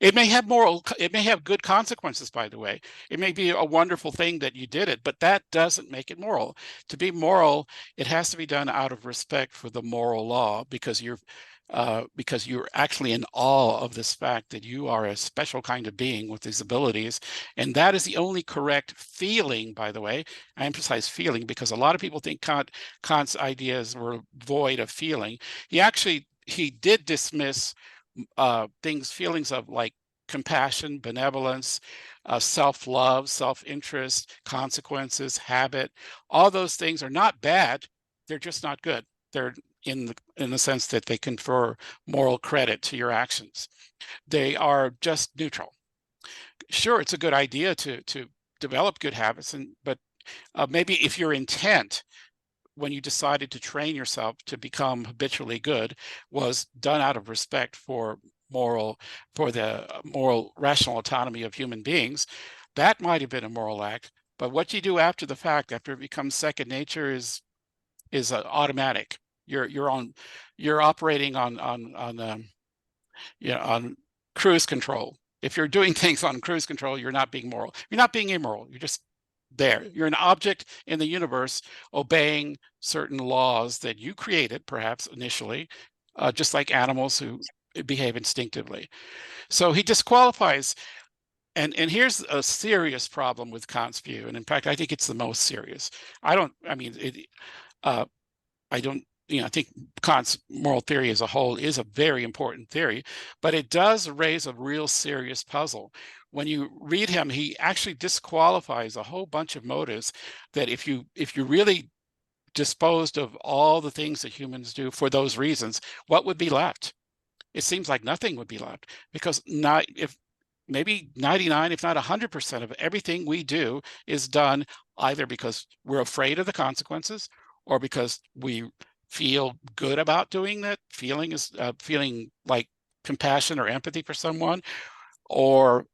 It may have good consequences, by the way. It may be a wonderful thing that you did it, but that doesn't make it moral. To be moral, it has to be done out of respect for the moral law, because you're actually in awe of this fact that you are a special kind of being with these abilities. And that is the only correct feeling, by the way. I emphasize feeling because a lot of people think Kant's ideas were void of feeling. He did dismiss feelings of like compassion, benevolence, self-love, self-interest, consequences, habit. All those things are not bad. They're just not good. They're in the sense that they confer moral credit to your actions. They are just neutral. Sure, it's a good idea to develop good habits, but maybe if your intent when you decided to train yourself to become habitually good was done out of respect for the moral rational autonomy of human beings, that might have been a moral act. But what you do after the fact, after it becomes second nature, is automatic. You're operating on cruise control. If you're doing things on cruise control, you're not being moral. You're not being immoral. You're just there. You're an object in the universe obeying certain laws that you created, perhaps initially, just like animals who behave instinctively. So he disqualifies, and here's a serious problem with Kant's view, and in fact, I think it's the most serious. I think Kant's moral theory as a whole is a very important theory, but it does raise a real serious puzzle. When you read him, he actually disqualifies a whole bunch of motives that if you really disposed of all the things that humans do for those reasons, what would be left? It seems like nothing would be left, because maybe 99, if not 100% of everything we do is done either because we're afraid of the consequences or because we feel good about doing that. Feeling like compassion or empathy for someone, or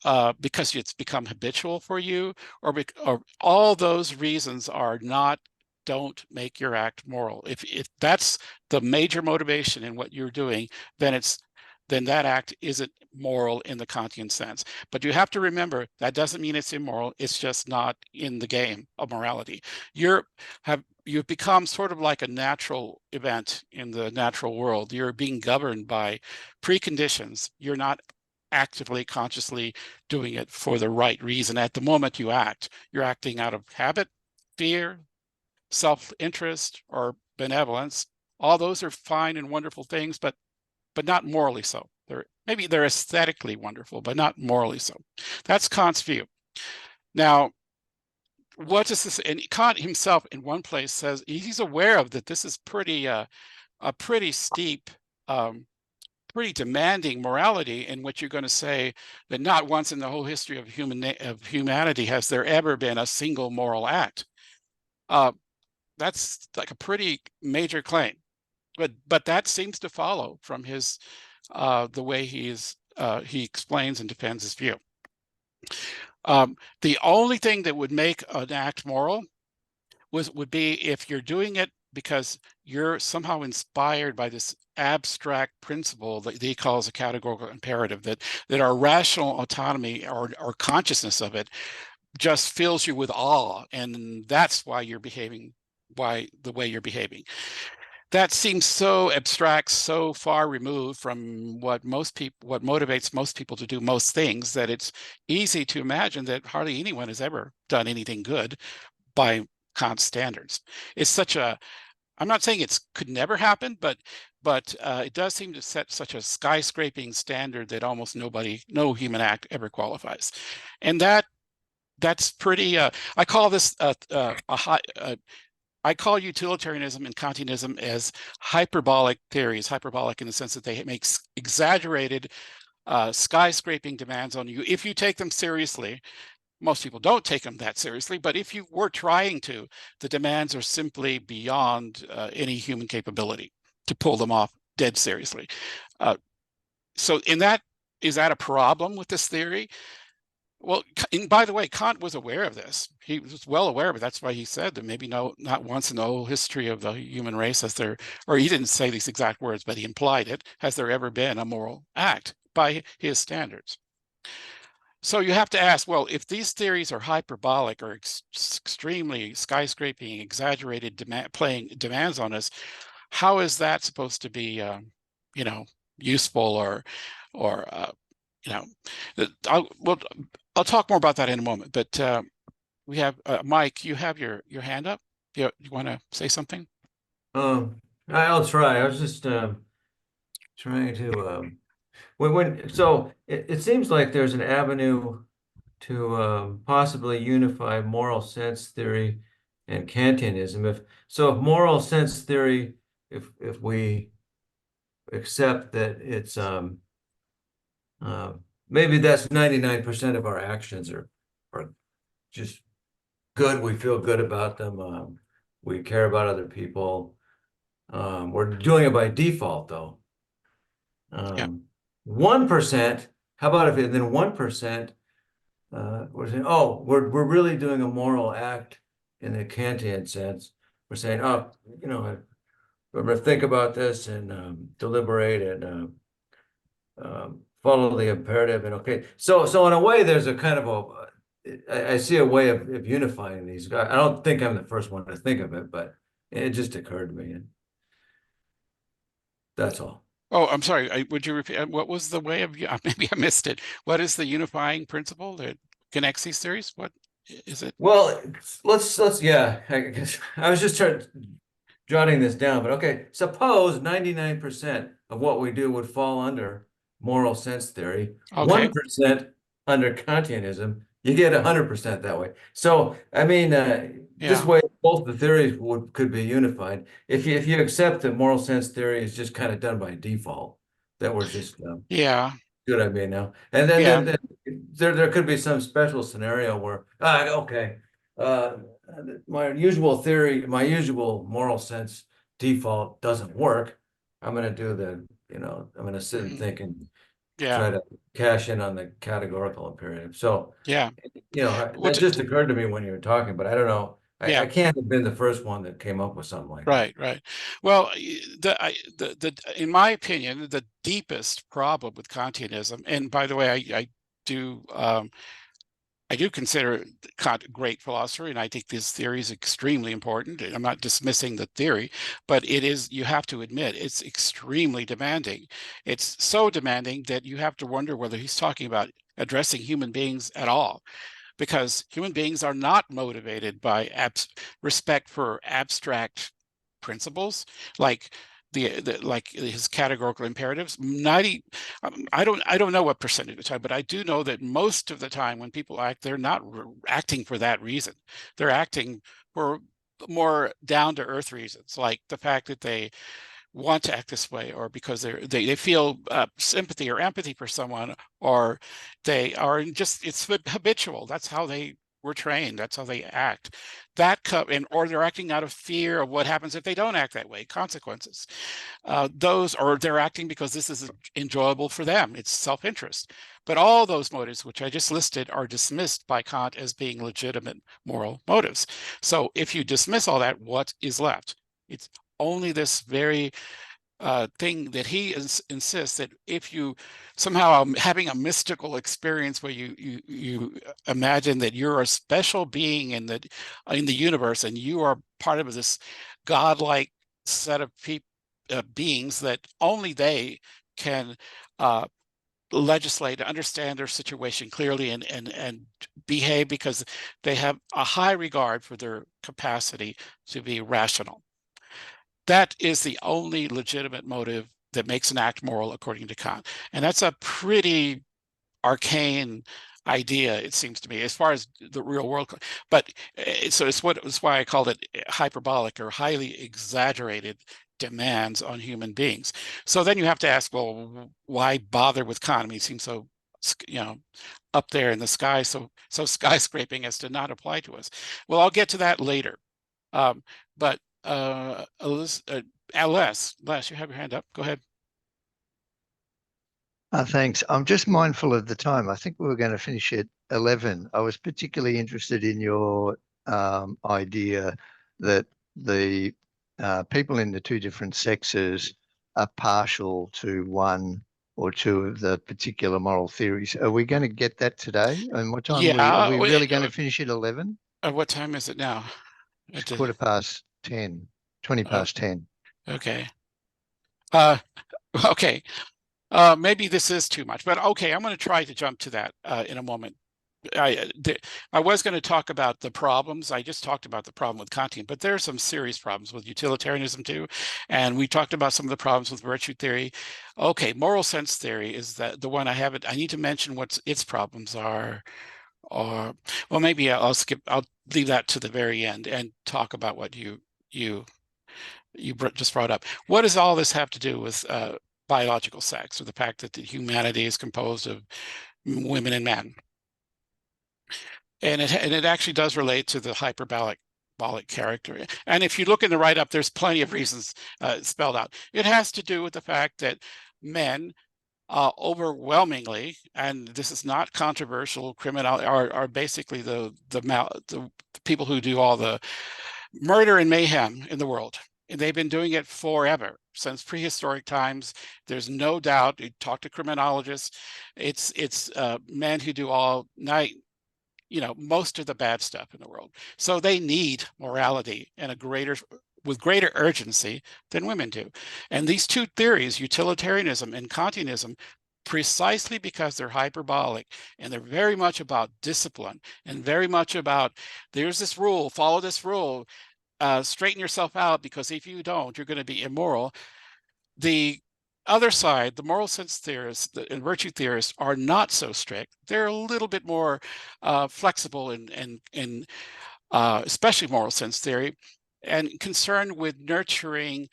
because it's become habitual for you, or all those reasons don't make your act moral. If that's the major motivation in what you're doing, then that act isn't moral in the Kantian sense. But you have to remember that doesn't mean it's immoral. It's just not in the game of morality. You've become sort of like a natural event in the natural world. You're being governed by preconditions. You're not actively, consciously doing it for the right reason. At the moment you act, you're acting out of habit, fear, self-interest, or benevolence. All those are fine and wonderful things, but not morally so. Maybe they're aesthetically wonderful, but not morally so. That's Kant's view. Now, what is this? And Kant himself in one place says he's aware of that this is a pretty steep, pretty demanding morality, in which you're going to say that not once in the whole history of humanity has there ever been a single moral act. That's like a pretty major claim, but that seems to follow from his the way he explains and defends his view. The only thing that would make an act moral would be if you're doing it because you're somehow inspired by this abstract principle that he calls a categorical imperative, that our rational autonomy or consciousness of it just fills you with awe, and that's why you're behaving the way you're behaving. That seems so abstract, so far removed from what motivates most people to do most things, that it's easy to imagine that hardly anyone has ever done anything good by Kant's standards. It's I'm not saying it could never happen, but it does seem to set such a skyscraping standard that almost no human act ever qualifies. And that's pretty, I call this I call utilitarianism and Kantianism as hyperbolic theories, hyperbolic in the sense that they make exaggerated, skyscraping demands on you if you take them seriously. Most people don't take them that seriously, but if you were trying to, the demands are simply beyond any human capability to pull them off dead seriously. So is that a problem with this theory? Well, and by the way, Kant was aware of this. He was well aware of it. That's why he said that maybe not once in the whole history of the human race or he didn't say these exact words, but he implied it, has there ever been a moral act by his standards. So you have to ask, well, if these theories are hyperbolic or extremely skyscraping, exaggerated playing demands on us, how is that supposed to be, you know, useful or you know, I'll talk more about that in a moment. But we have Mike. You have your hand up. You want to say something? I'll try. I was just trying to so it seems like there's an avenue to possibly unify moral sense theory and Kantianism. If moral sense theory, if we accept that it's maybe that's 99% of our actions are just good. We feel good about them. We care about other people. We're doing it by default, though. 1%. How about if then 1%? We're saying, oh, we're really doing a moral act in the Kantian sense. We're saying, oh, you know, I'm going to think about this and deliberate and follow the imperative. And okay, so in a way, there's a kind of I see a way of unifying these. I don't think I'm the first one to think of it, but it just occurred to me, and that's all. Oh, I'm sorry. Would you repeat? What was the way of? Maybe I missed it. What is the unifying principle that connects these theories? What is it? Well, let's yeah. I guess I was just jotting this down, but okay. Suppose 99% of what we do would fall under moral sense theory. Okay. 1% under Kantianism. You get 100% that way. So I mean, this way both the theories could be unified. If you accept that moral sense theory is just kind of done by default, that we're just good. I mean now, and then there could be some special scenario where okay, my usual theory, my usual moral sense default doesn't work. I'm going to do I'm going to sit and think and try to cash in on the categorical imperative. So that just occurred to me when you were talking, but I don't know. I can't have been the first one that came up with something like that. Right. Well, in my opinion, the deepest problem with Kantianism, and by the way, I do consider Kant a great philosopher, and I think this theory is extremely important. I'm not dismissing the theory, but you have to admit, it's extremely demanding. It's so demanding that you have to wonder whether he's talking about addressing human beings at all, because human beings are not motivated by respect for abstract principles like like his categorical imperatives. I don't know what percentage of the time, but I do know that most of the time when people act, they're not acting for that reason. They're acting for more down-to-earth reasons, like the fact that they want to act this way, or because they feel sympathy or empathy for someone, or they are it's habitual. That's how they were trained. That's how they act. Or they're acting out of fear of what happens if they don't act that way, consequences. Or they're acting because this is enjoyable for them. It's self-interest. But all those motives, which I just listed, are dismissed by Kant as being legitimate moral motives. So if you dismiss all that, what is left? It's only this very thing that he insists that if you somehow having a mystical experience where you imagine that you're a special being in the universe, and you are part of this godlike set of beings that only they can legislate, understand their situation clearly, and behave because they have a high regard for their capacity to be rational. That is the only legitimate motive that makes an act moral, according to Kant. And that's a pretty arcane idea, it seems to me, as far as the real world. But so it's why I called it hyperbolic, or highly exaggerated demands on human beings. So then you have to ask, well, why bother with Kant? I mean, he seems so, up there in the sky, so skyscraping as to not apply to us. Well, I'll get to that later. But Les, you have your hand up. Go ahead. Thanks. I'm just mindful of the time. I think we were going to finish at 11. I was particularly interested in your idea that the people in the two different sexes are partial to one or two of the particular moral theories. Are we going to get that today? And what time Yeah. are we really going to finish at 11? What time is it now? It's 10:15, 20 past 10. Okay. Okay. Maybe this is too much, but okay, I'm going to try to jump to that in a moment. I was going to talk about the problems. I just talked about the problem with Kantian, but there are some serious problems with utilitarianism too. And we talked about some of the problems with virtue theory. Okay, moral sense theory is the one I haven't. I need to mention what its problems are. Or, well, maybe I'll leave that to the very end and talk about what you just brought up. What does all this have to do with biological sex, or the fact that humanity is composed of women and men? And it actually does relate to the hyperbolic character. And if you look in the write-up, there's plenty of reasons spelled out. It has to do with the fact that men overwhelmingly, and this is not controversial, criminal are basically the people who do all the murder and mayhem in the world. And they've been doing it forever, since prehistoric times. There's no doubt. You talk to criminologists, it's men who do all night, most of the bad stuff in the world. So they need morality and with greater urgency than women do. And these two theories, utilitarianism and Kantianism, precisely because they're hyperbolic and they're very much about discipline and very much about, there's this rule, follow this rule, straighten yourself out, because if you don't, you're going to be immoral. The other side, the moral sense theorists and virtue theorists, are not so strict. They're a little bit more flexible in especially moral sense theory, and concerned with nurturing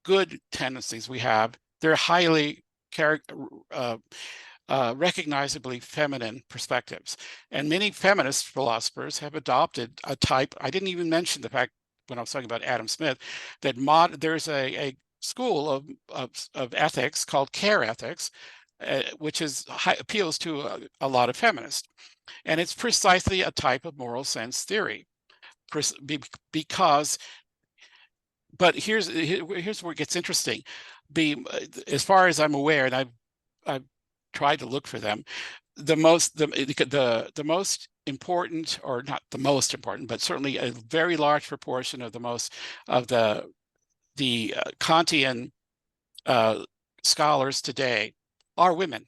good tendencies we have. They're highly recognizably feminine perspectives. And many feminist philosophers have adopted a type. I didn't even mention the fact, when I was talking about Adam Smith, that there's a school of ethics called care ethics, which appeals to a lot of feminists. And it's precisely a type of moral sense theory, because, but here's where it gets interesting. As far as I'm aware, and I've tried to look for them, the most important, or not the most important, but certainly a very large proportion of the Kantian scholars today are women,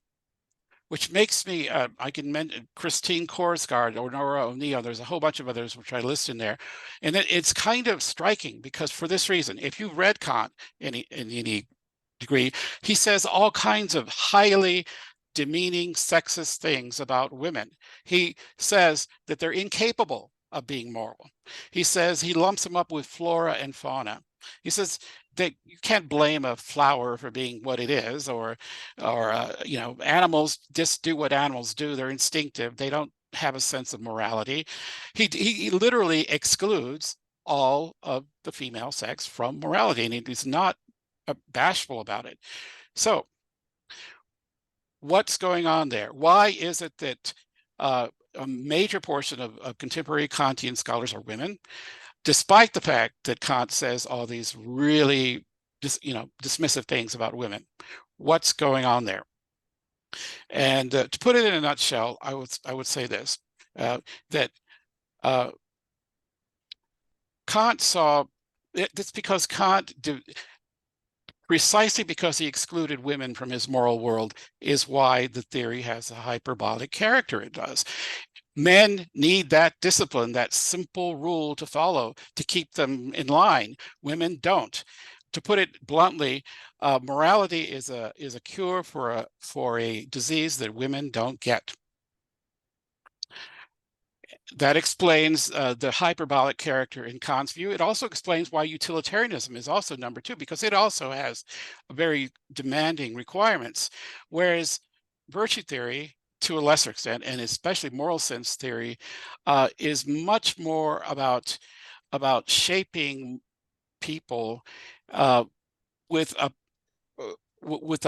which makes me, I can mention Christine Korsgaard or Nora O'Neill. There's a whole bunch of others which I list in there. And it's kind of striking, because for this reason, if you've read Kant in any degree, he says all kinds of highly demeaning, sexist things about women. He says that they're incapable of being moral. He says, he lumps them up with flora and fauna. He says that you can't blame a flower for being what it is, or animals just do what animals do. They're instinctive. They don't have a sense of morality. He literally excludes all of the female sex from morality, and he's not bashful about it. So what's going on there? Why is it that a major portion of contemporary Kantian scholars are women, despite the fact that Kant says all these really dismissive things about women? What's going on there? And to put it in a nutshell, I would say this, that Kant saw that's because Kant precisely because he excluded women from his moral world is why the theory has a hyperbolic character it does. Men need that discipline, that simple rule to follow to keep them in line. Women don't. To put it bluntly, morality is a cure for a disease that women don't get. That explains the hyperbolic character in Kant's view. It also explains why utilitarianism is also number two, because it also has very demanding requirements, whereas virtue theory, to a lesser extent, and especially moral sense theory, is much more about shaping people with a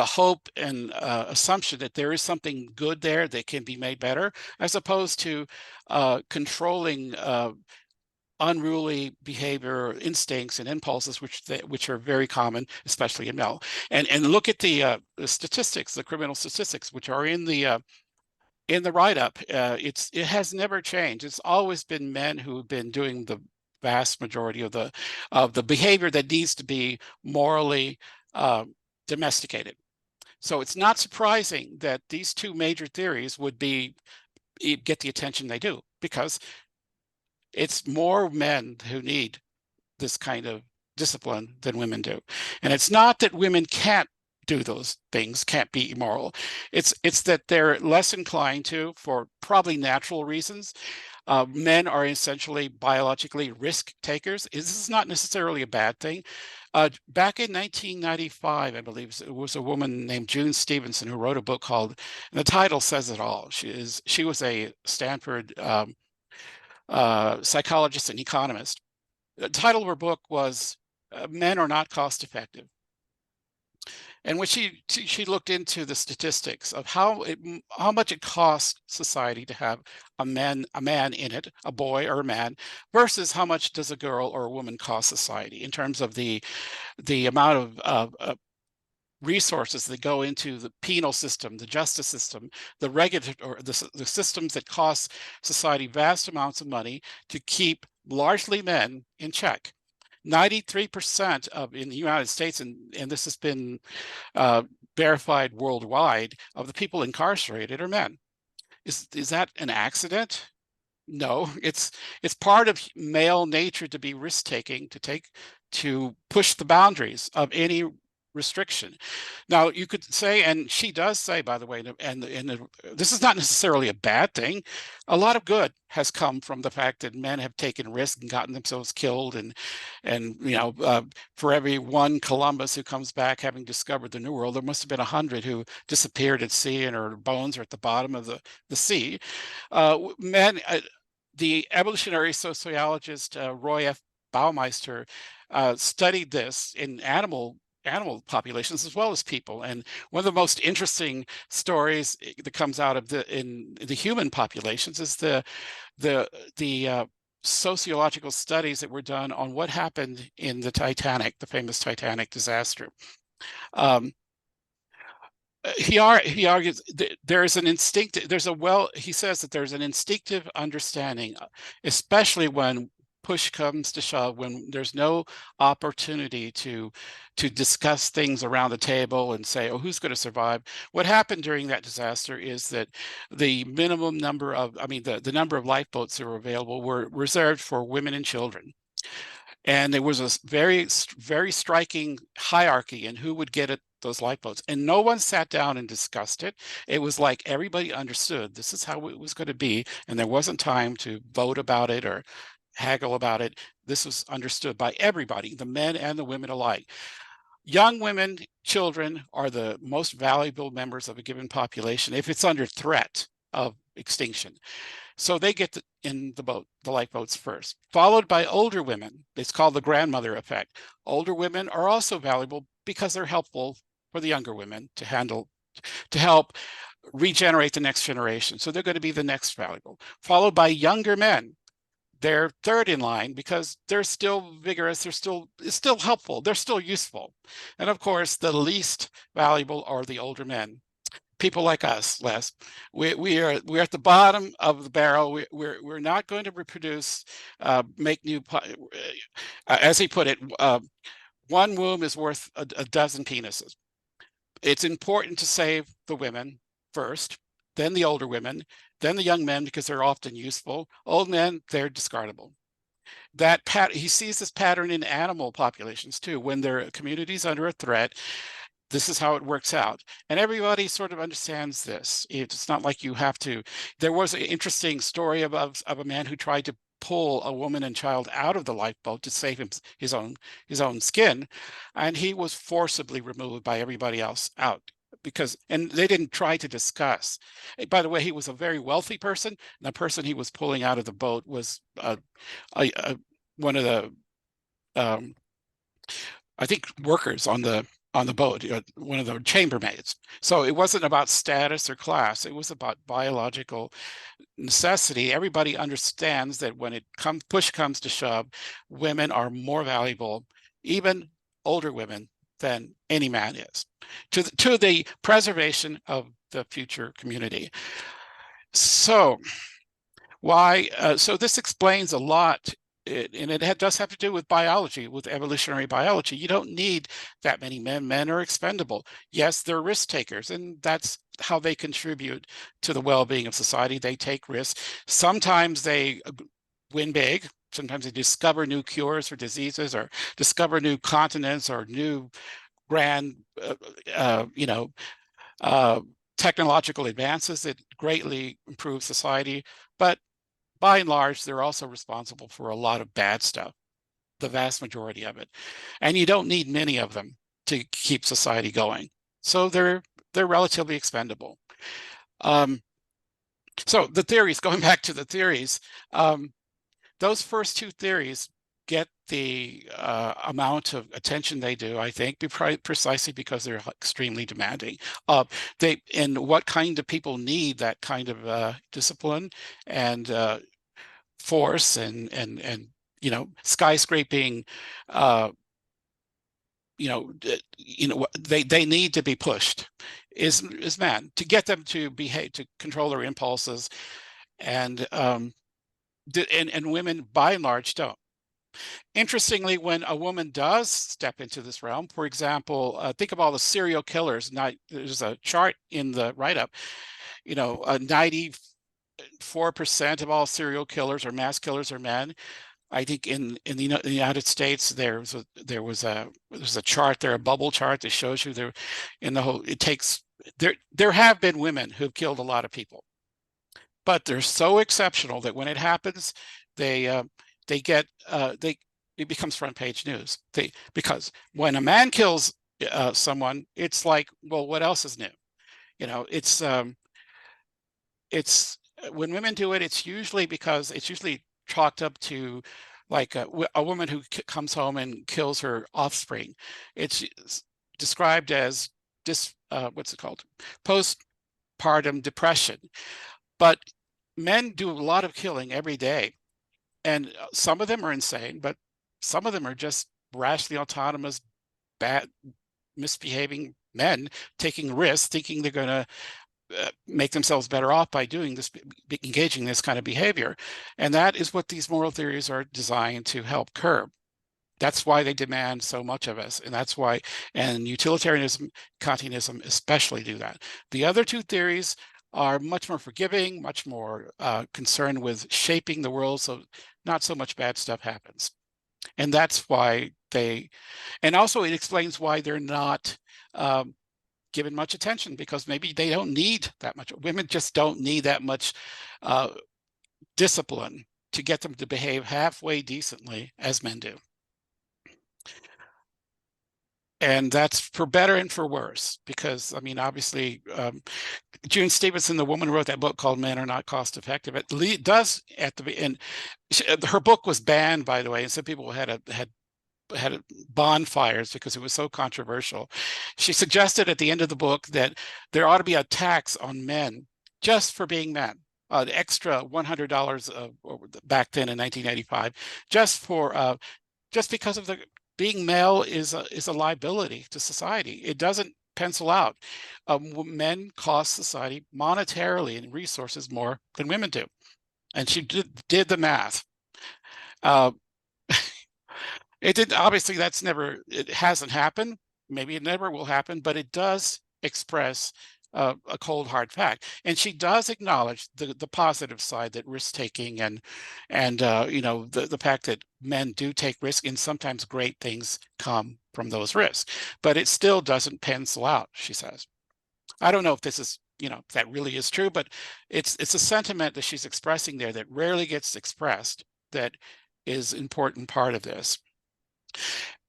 hope and assumption that there is something good there that can be made better, as opposed to controlling unruly behavior, instincts, and impulses, which are very common, especially in male. And look at the statistics, the criminal statistics, which are in the write-up. It has never changed. It's always been men who've been doing the vast majority of the behavior that needs to be morally domesticated. So it's not surprising that these two major theories would get the attention they do, because it's more men who need this kind of discipline than women do. And it's not that women can't do those things, can't be immoral. It's that they're less inclined to, for probably natural reasons. Men are essentially biologically risk takers. This is not necessarily a bad thing. Back in 1995, I believe, it was a woman named June Stevenson who wrote a book called, and the title says it all. She was a Stanford psychologist and economist. The title of her book was Men Are Not Cost Effective. And when she looked into the statistics of how much it costs society to have a man in it, a boy or a man, versus how much does a girl or a woman cost society in terms of the amount of resources that go into the penal system, the justice system, the regulatory, or the systems that cost society vast amounts of money to keep largely men in check. 93% in the United States, and this has been verified worldwide, of the people incarcerated are men. Is that an accident? No, it's part of male nature to be risk-taking, to push the boundaries of any restriction. Now, you could say, and she does say, by the way, and this is not necessarily a bad thing. A lot of good has come from the fact that men have taken risks and gotten themselves killed, and for every one Columbus who comes back having discovered the New World, there must have been 100 who disappeared at sea and their bones are at the bottom of the sea. Men, the evolutionary sociologist Roy F. Baumeister studied this in animal populations as well as people. And one of the most interesting stories that comes out of in the human populations is the sociological studies that were done on what happened in the Titanic, the famous Titanic disaster. He argues that there is an instinctive, he says that there's an instinctive understanding, especially when push comes to shove, when there's no opportunity to discuss things around the table and say, oh, who's going to survive? What happened during that disaster is that the minimum number of, the number of lifeboats that were available were reserved for women and children. And there was a very, very striking hierarchy in who would get those lifeboats. And no one sat down and discussed it. It was like everybody understood this is how it was going to be. And there wasn't time to vote about it or haggle about it. This was understood by everybody, the men and the women alike. Young women, children are the most valuable members of a given population if it's under threat of extinction. So they get in the lifeboats first, followed by older women. It's called the grandmother effect. Older women are also valuable because they're helpful for the younger women to help regenerate the next generation. So they're going to be the next valuable, followed by younger men. They're third in line because they're still vigorous, it's still helpful, they're still useful. And of course, the least valuable are the older men. People like us, Les. We're at the bottom of the barrel. We're not going to reproduce, make new, as he put it, one womb is worth a dozen penises. It's important to save the women first, then the older women, then the young men, because they're often useful. Old men, they're discardable. He sees this pattern in animal populations too. When their community's under a threat, this is how it works out. And everybody sort of understands this. It's not like you have to. There was an interesting story of a man who tried to pull a woman and child out of the lifeboat to save his own skin, and he was forcibly removed by everybody else out. And they didn't try to discuss. By the way, he was a very wealthy person, and the person he was pulling out of the boat was one of the, I think, workers on the on the boat, one of the chambermaids. So it wasn't about status or class. It was about biological necessity. Everybody understands that when push comes to shove, women are more valuable, even older women, than any man is, to the preservation of the future community. So so this explains a lot. And it does have to do with biology, with evolutionary biology. You don't need that many men. Men are expendable. Yes, they're risk takers, and that's how they contribute to the well-being of society. They take risks. Sometimes they win big. Sometimes they discover new cures for diseases, or discover new continents, or new grand, technological advances that greatly improve society. But by and large, they're also responsible for a lot of bad stuff, the vast majority of it. And you don't need many of them to keep society going. So they're relatively expendable. So the theories, going back to the theories, those first two theories get the amount of attention they do, I think, precisely because they're extremely demanding. And what kind of people need that kind of discipline and force and skyscraping, they need to be pushed is man, to get them to behave, to control their impulses, and women by and large don't. Interestingly, when a woman does step into this realm, for example, think of all the serial killers. There's a chart in the write-up, 94% of all serial killers or mass killers are men. I think in the United States, there's a chart there, a bubble chart that shows you there in the whole. There have been women who've killed a lot of people, but they're so exceptional that when it happens, it becomes front page news. Because when a man kills someone, it's like, well, what else is new? It's when women do it, it's usually chalked up to like a woman who comes home and kills her offspring. It's described as what's it called? Postpartum depression. But men do a lot of killing every day, and some of them are insane, but some of them are just rashly autonomous, bad, misbehaving men taking risks, thinking they're going to make themselves better off by doing this, engaging this kind of behavior. And that is what these moral theories are designed to help curb. That's why they demand so much of us. And that's why, and utilitarianism, Kantianism especially do that. The other two theories are much more forgiving, much more concerned with shaping the world so not so much bad stuff happens. And that's why and also it explains why they're not given much attention, because maybe they don't need that much. Women just don't need that much discipline to get them to behave halfway decently as men do. And that's for better and for worse, because I mean, obviously, June Stevenson, the woman who wrote that book called Men Are Not Cost Effective, it does at the end. Her book was banned, by the way, and some people had bonfires because it was so controversial. She suggested at the end of the book that there ought to be a tax on men just for being men, an extra $100 back then in 1985, just because of being male is a liability to society. It doesn't pencil out. Men cost society monetarily and resources more than women do, and she did the math. It did. Obviously, it hasn't happened. Maybe it never will happen, but it does express a cold hard fact. And she does acknowledge the positive side, that risk taking and the fact that men do take risk, and sometimes great things come from those risks. But it still doesn't pencil out, she says. I don't know if this is, if that really is true, but it's a sentiment that she's expressing there that rarely gets expressed, that is an important part of this.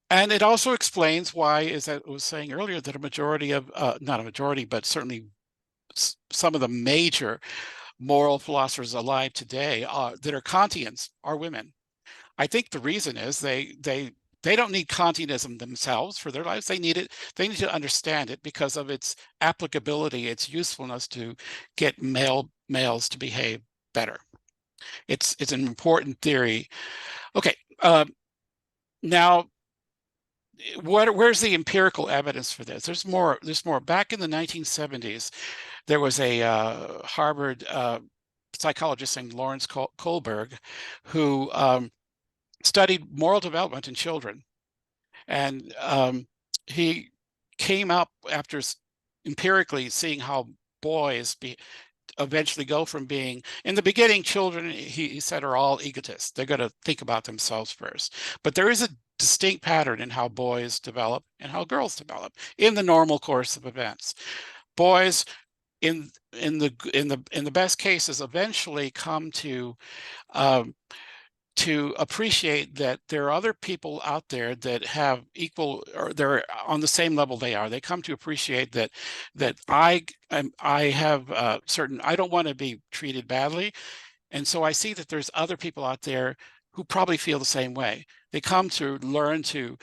And it also explains why, as I was saying earlier, that a majority of, not a majority, but certainly some of the major moral philosophers alive today that are Kantians are women. I think the reason is they they don't need Kantianism themselves for their lives. They need it. They need to understand it because of its applicability, its usefulness to get males to behave better. It's an important theory. Okay, now where's the empirical evidence for this? There's more. Back in the 1970s, there was a Harvard psychologist named Lawrence Kohlberg who studied moral development in children. And he came up after empirically seeing how boys eventually go from being, in the beginning, children, he said, are all egotists. They're going to think about themselves first. But there is a distinct pattern in how boys develop and how girls develop in the normal course of events. Boys, in the best cases, eventually come to appreciate that there are other people out there that have equal, or they're on the same level they are. They come to appreciate that I have certain, I don't want to be treated badly, and so I see that there's other people out there who probably feel the same way. They come to learn to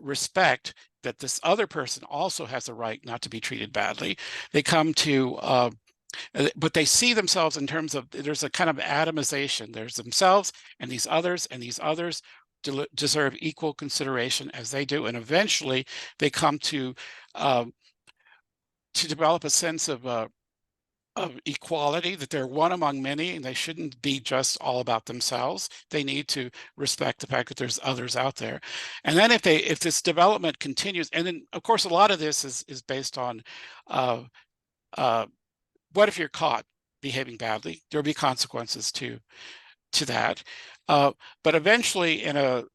respect that this other person also has a right not to be treated badly. They come to but they see themselves in terms of, there's a kind of atomization. There's themselves and these others deserve equal consideration as they do. And eventually they come to develop a sense of equality, that they're one among many and they shouldn't be just all about themselves. They need to respect the fact that there's others out there. And then if this development continues, and then of course a lot of this is based on what if you're caught behaving badly? There'll be consequences to that. But eventually, in a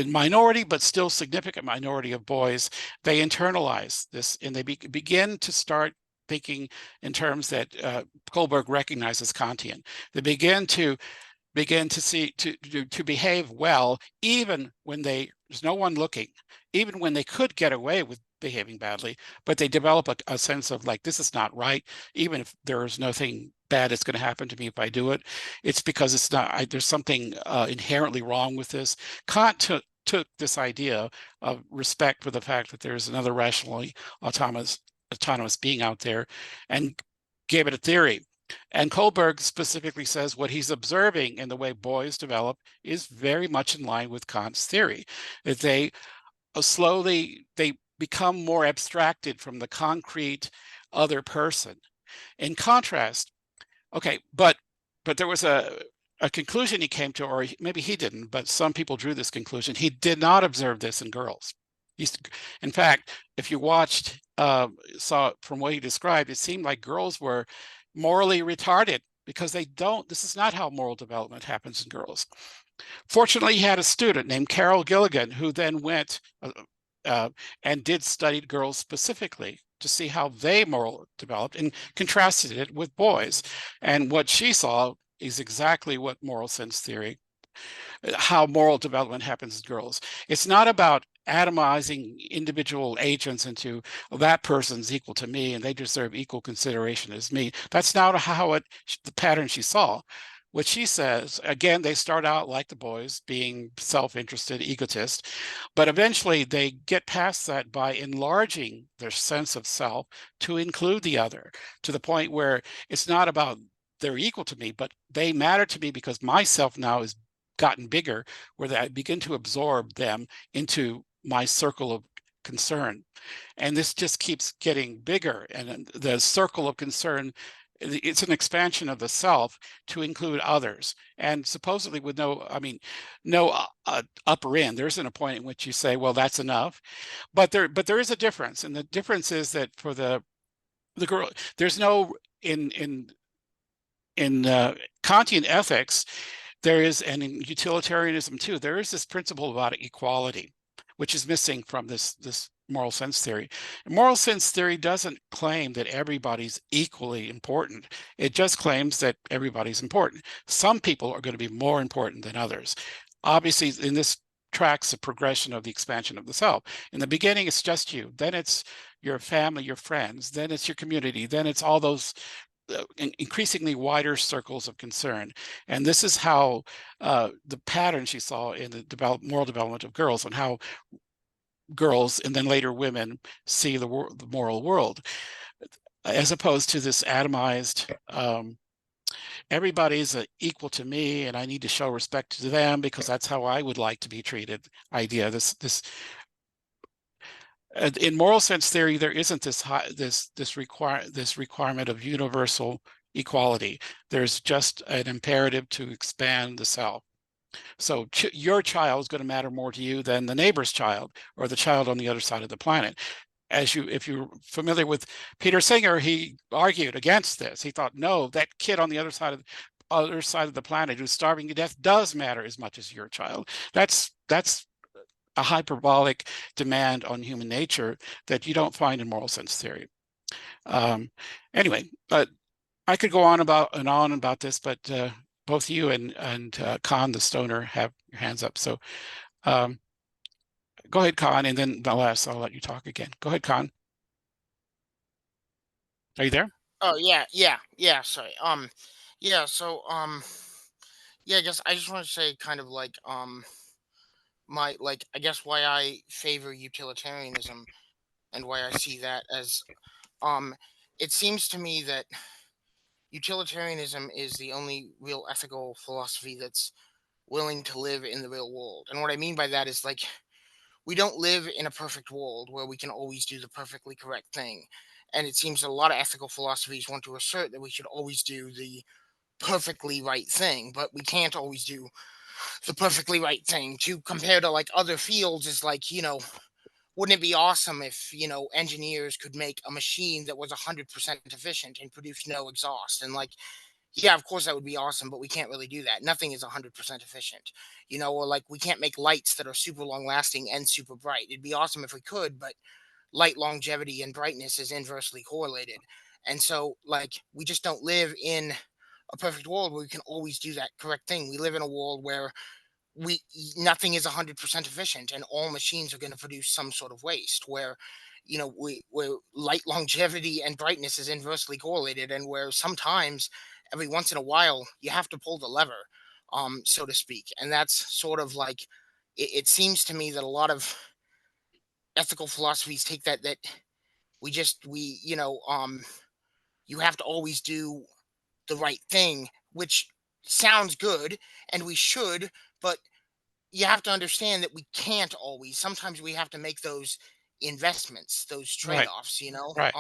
minority, but still significant minority of boys, they internalize this and they begin to start thinking in terms that Kohlberg recognizes Kantian. They begin to see to behave well, even when there's no one looking, even when they could get away with behaving badly, but they develop a sense of like, this is not right. Even if there is nothing bad that's going to happen to me if I do it, it's because it's not, there's something inherently wrong with this. Kant took this idea of respect for the fact that there's another rationally autonomous being out there and gave it a theory. And Kohlberg specifically says what he's observing in the way boys develop is very much in line with Kant's theory, that they slowly become more abstracted from the concrete other person. In contrast, okay, but there was a conclusion he came to, or maybe he didn't, but some people drew this conclusion. He did not observe this in girls. In fact, if you saw from what he described, it seemed like girls were morally retarded because this is not how moral development happens in girls. Fortunately, he had a student named Carol Gilligan who then went and studied girls specifically to see how they moral developed and contrasted it with boys. And what she saw is exactly what moral sense theory, how moral development happens in girls. It's not about atomizing individual agents into, well, that person's equal to me and they deserve equal consideration as me. That's not how the pattern she saw. What she says, again, they start out like the boys, being self-interested, egotist, but eventually they get past that by enlarging their sense of self to include the other, to the point where it's not about they're equal to me, but they matter to me because myself now has gotten bigger, where I begin to absorb them into my circle of concern. And this just keeps getting bigger, and the circle of concern, it's an expansion of the self to include others, and supposedly with no upper end. There isn't a point in which you say, well, that's enough, but there is a difference, and the difference is that for the girl, there's no in Kantian ethics, there is, and in utilitarianism too, there is this principle about equality, which is missing from this moral sense theory. Moral sense theory doesn't claim that everybody's equally important. It just claims that everybody's important. Some people are going to be more important than others. Obviously, in this tracks the progression of the expansion of the self. In the beginning, it's just you. Then it's your family, your friends. Then it's your community. Then it's all those increasingly wider circles of concern. And this is how the pattern she saw in the moral development of girls, and how girls and then later women see the moral world, as opposed to this atomized, everybody's equal to me and I need to show respect to them because that's how I would like to be treated idea. In moral sense theory, there isn't this requirement of universal equality. There's just an imperative to expand the self. So your child is going to matter more to you than the neighbor's child or the child on the other side of the planet. If you're familiar with Peter Singer, he argued against this. He thought, no, that kid on the other side of the planet who's starving to death does matter as much as your child. That's a hyperbolic demand on human nature that you don't find in moral sense theory. Anyway, but I could go on about this, but both you and Khan the stoner have your hands up. So go ahead, Khan, and then I'll let you talk again. Go ahead, Khan. Are you there? Oh yeah. Sorry. Yeah. So yeah. I guess I just want to say kind of like I guess why I favor utilitarianism and why I see that as it seems to me that utilitarianism is the only real ethical philosophy that's willing to live in the real world. And what I mean by that is like we don't live in a perfect world where we can always do the perfectly correct thing. And it seems that a lot of ethical philosophies want to assert that we should always do the perfectly right thing, but we can't always do the perfectly right thing. To compare to like other fields is like, wouldn't it be awesome if, engineers could make a machine that was 100% efficient and produce no exhaust? And like, yeah, of course that would be awesome, but we can't really do that. Nothing is 100% efficient, or like we can't make lights that are super long lasting and super bright. It'd be awesome if we could, but light longevity and brightness is inversely correlated. And so, like, we just don't live in a perfect world where we can always do that correct thing. We live in a world where nothing is 100% efficient and all machines are going to produce some sort of waste, where where light longevity and brightness is inversely correlated, and where sometimes every once in a while you have to pull the lever, so to speak. And that's sort of like it seems to me that a lot of ethical philosophies take that you have to always do the right thing, which sounds good, and we should, but you have to understand that we can't always. Sometimes we have to make those investments, those trade-offs, Right.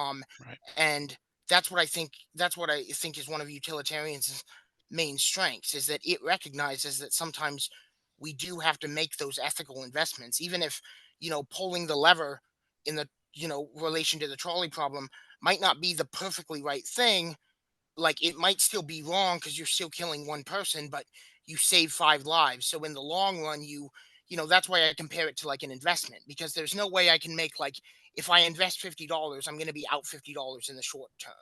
and that's what I think is one of utilitarians' main strengths, is that it recognizes that sometimes we do have to make those ethical investments, even if pulling the lever in the relation to the trolley problem might not be the perfectly right thing. Like, it might still be wrong because you're still killing one person, but you save 5 lives. So in the long run, that's why I compare it to like an investment, because there's no way I can make, like, if I invest $50, I'm going to be out $50 in the short term.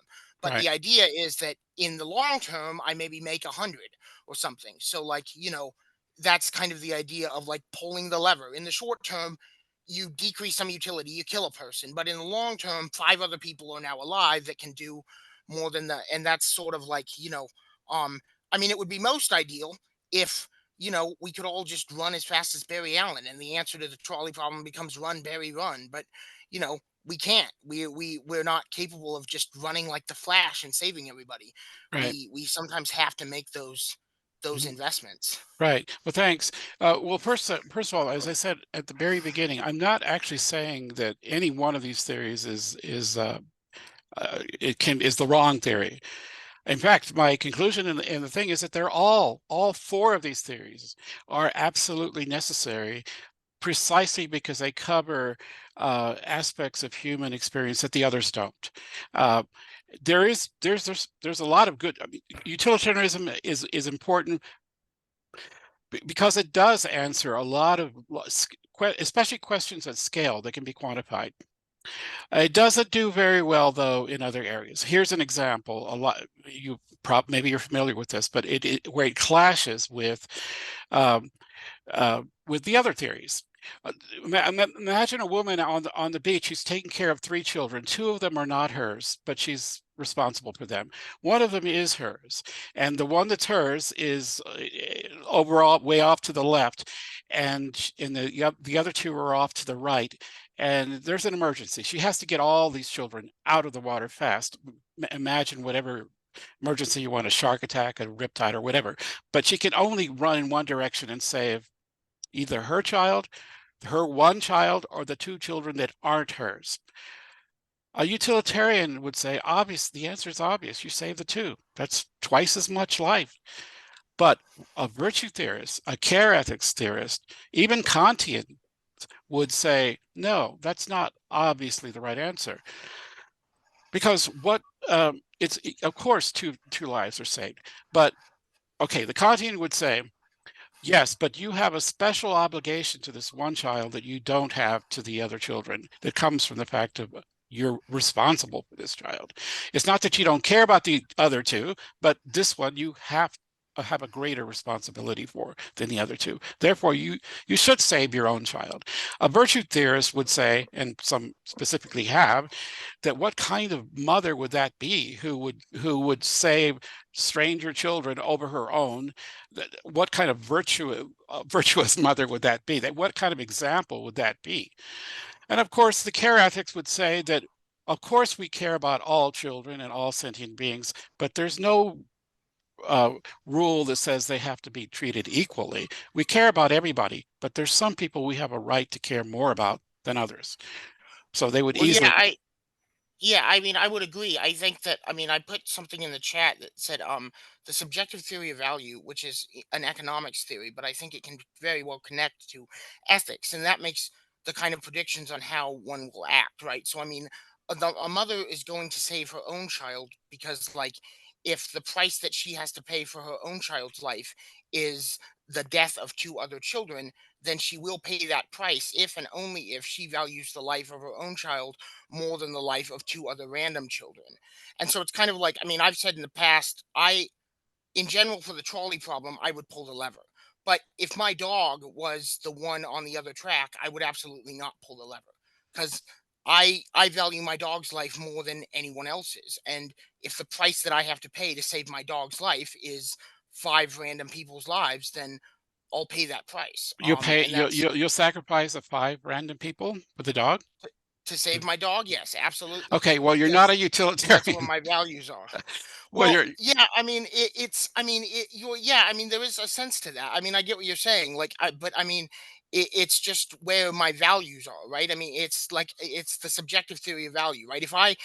But Right. the idea is that in the long term, I maybe make 100 or something. So like, that's kind of the idea of like pulling the lever. In the short term, you decrease some utility, you kill a person, but in the long term, 5 other people are now alive that can do more than that. And that's sort of like, I mean, it would be most ideal if we could all just run as fast as Barry Allen, and the answer to the trolley problem becomes run, Barry, run. But we can't. We're not capable of just running like the Flash and saving everybody. Right. We sometimes have to make those investments. Right. Well, thanks. Well, first of all, as I said at the very beginning, I'm not actually saying that any one of these theories is the wrong theory. In fact, my conclusion in the thing is that they're all 4 of these theories are absolutely necessary, precisely because they cover aspects of human experience that the others don't. There's a lot of good. I mean, utilitarianism is important because it does answer a lot of, especially questions at scale that can be quantified. It doesn't do very well, though, in other areas. Here's an example. Maybe you're familiar with this, but where it clashes with the other theories. Imagine a woman on the beach who's taking care of 3 children. 2 of them are not hers, but she's responsible for them. One of them is hers, and the one that's hers is overall way off to the left, and the other 2 are off to the right. And there's an emergency. She has to get all these children out of the water fast. Imagine whatever emergency you want, a shark attack, a riptide, or whatever. But she can only run in one direction and save either her child, her one child, or the 2 children that aren't hers. A utilitarian would say, obvious, the answer is obvious. You save the 2. That's twice as much life. But a virtue theorist, a care ethics theorist, even Kantian would say, no, that's not obviously the right answer. Because what it's, of course, two lives are saved. But okay, the Kantian would say, yes, but you have a special obligation to this one child that you don't have to the other children, that comes from the fact of you're responsible for this child. It's not that you don't care about the other 2, but this one you have a greater responsibility for than the other 2. Therefore, you should save your own child. A virtue theorist would say, and some specifically have, that what kind of mother would that be who would save stranger children over her own? What kind of virtuous mother would that be? What kind of example would that be? And of course, the care ethics would say that, of course, we care about all children and all sentient beings, but there's no rule that says they have to be treated equally. We care about everybody, but there's some people we have a right to care more about than others. So they would easily. Yeah, I mean, I would agree. I think that, I mean, I put something in the chat that said, the subjective theory of value, which is an economics theory, but I think it can very well connect to ethics, and that makes the kind of predictions on how one will act, right? So, I mean, a mother is going to save her own child because, like, if the price that she has to pay for her own child's life is the death of 2 other children, then she will pay that price if and only if she values the life of her own child more than the life of 2 other random children. And so it's kind of like, I mean, I've said in the past, in general, for the trolley problem, I would pull the lever. But if my dog was the one on the other track, I would absolutely not pull the lever, because I value my dog's life more than anyone else's. And if the price that I have to pay to save my dog's life is 5 random people's lives, then I'll pay that price. You'll sacrifice the 5 random people for the dog to save my dog. Yes, absolutely. Okay, well, you're not a utilitarian. That's where my values are. Well, yeah, I mean, I mean, there is a sense to that. I mean, I get what you're saying. Like, but I mean, it's just where my values are, right? I mean, it's like, it's the subjective theory of value, right? If I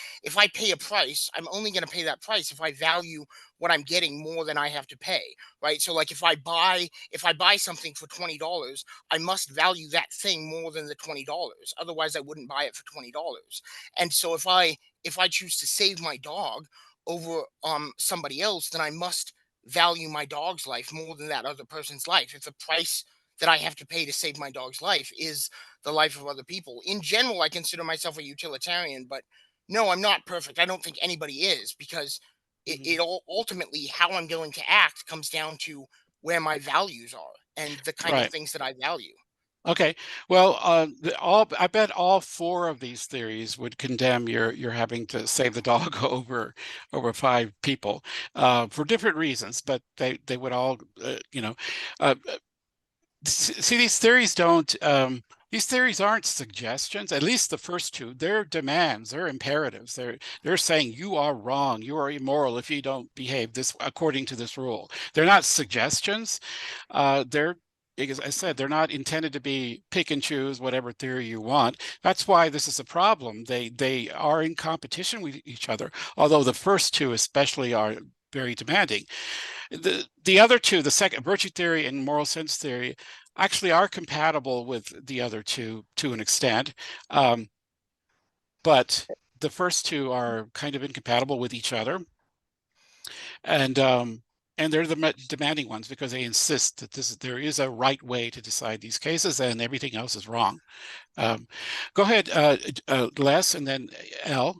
pay a price, I'm only going to pay that price if I value what I'm getting more than I have to pay, right? So, like, if I buy something for $20, I must value that thing more than the $20. Otherwise, I wouldn't buy it for $20. And so, if I choose to save my dog over somebody else, then I must value my dog's life more than that other person's life. If the price that I have to pay to save my dog's life is the life of other people. In general, I consider myself a utilitarian, but no, I'm not perfect. I don't think anybody is, because it all ultimately, how I'm going to act comes down to where my values are and the kind of things that I value. Okay, well, I bet all 4 of these theories would condemn your having to save the dog over 5 people for different reasons, but they would all, see, these theories don't. These theories aren't suggestions. At least the first 2, they're demands, they're imperatives. They're saying you are wrong, you are immoral if you don't behave this according to this rule. They're not suggestions. They're, as I said, they're not intended to be pick and choose whatever theory you want. That's why this is a problem. They are in competition with each other, although the first 2 especially are very demanding. The other 2, the second, virtue theory and moral sense theory, actually are compatible with the other 2 to an extent, but the first 2 are kind of incompatible with each other, and they're the demanding ones because they insist that there is a right way to decide these cases and everything else is wrong. Go ahead, Les, and then L.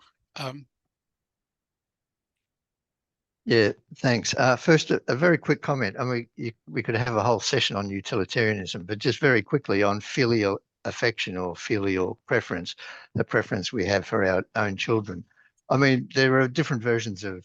Yeah, thanks. First, a very quick comment. I mean, we could have a whole session on utilitarianism, but just very quickly on filial affection or filial preference, the preference we have for our own children. I mean, there are different versions of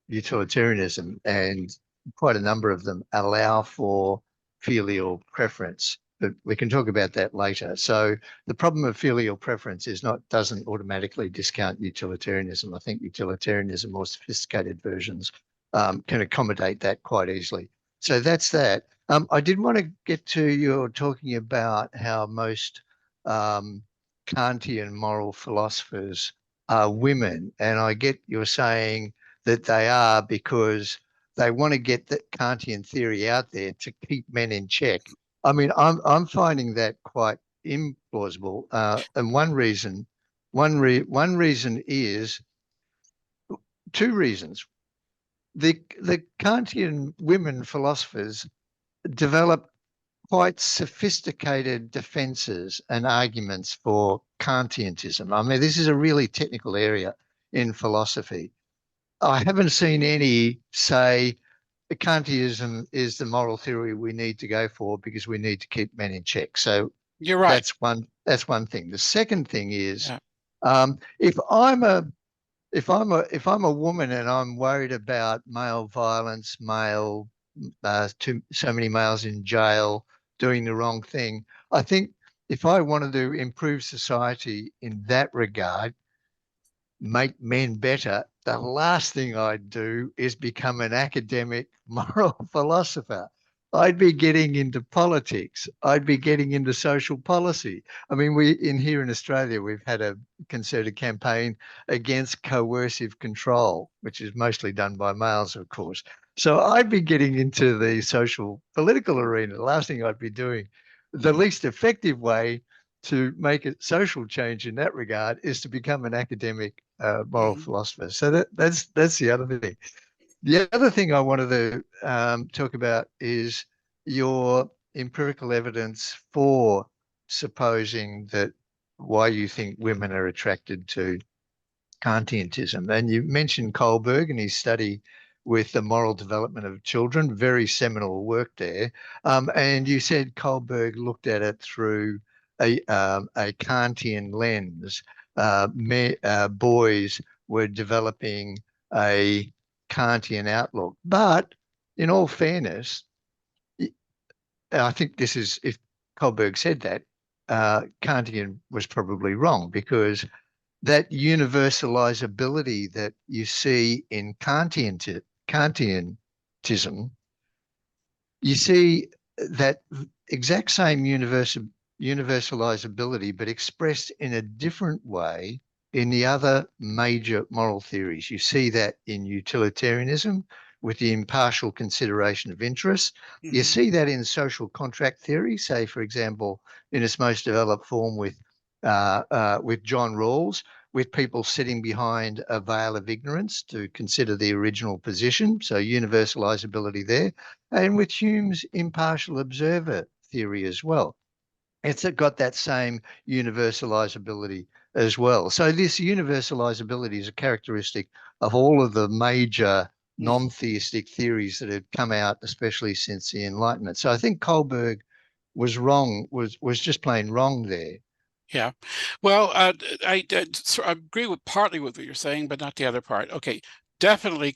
utilitarianism, and quite a number of them allow for filial preference, but we can talk about that later. So the problem of filial preference doesn't automatically discount utilitarianism. I think utilitarianism, more sophisticated versions, can accommodate that quite easily. So that's that. I did want to get to your talking about how most Kantian moral philosophers are women, and I get you're saying that they are because they want to get the Kantian theory out there to keep men in check. I mean, I'm finding that quite implausible, and one reason is two reasons. The Kantian women philosophers develop quite sophisticated defenses and arguments for Kantianism. I mean, this is a really technical area in philosophy. I haven't seen any say Kantianism is the moral theory we need to go for because we need to keep men in check. So You're right. That's one thing. The second thing is, yeah. if I'm a woman and I'm worried about male violence, so many males in jail doing the wrong thing, I think if I wanted to improve society in that regard, make men better, the last thing I'd do is become an academic moral philosopher. I'd be getting into politics. I'd be getting into social policy. I mean, here in Australia, we've had a concerted campaign against coercive control, which is mostly done by males, of course. So I'd be getting into the social political arena. The last thing I'd be doing, the least effective way to make a social change in that regard is to become an academic moral philosopher. So that's the other thing. The other thing I wanted to talk about is your empirical evidence for supposing that why you think women are attracted to Kantianism. And you mentioned Kohlberg and his study with the moral development of children, very seminal work there. And you said Kohlberg looked at it through a Kantian lens. Boys were developing a Kantian outlook. But in all fairness, I think this is, if Kohlberg said that, Kantian was probably wrong, because that universalizability that you see in Kantianism, you see that exact same universalizability, but expressed in a different way in the other major moral theories. You see that in utilitarianism with the impartial consideration of interests. You see that in social contract theory, say, for example, in its most developed form with John Rawls, with people sitting behind a veil of ignorance to consider the original position, so universalizability there, and with Hume's impartial observer theory as well. It's got that same universalizability as well. So this universalizability is a characteristic of all of the major non-theistic theories that have come out, especially since the Enlightenment. So I think Kohlberg was wrong, was just plain wrong there. Yeah, well, I agree with partly with what you're saying, but not the other part. Okay, definitely,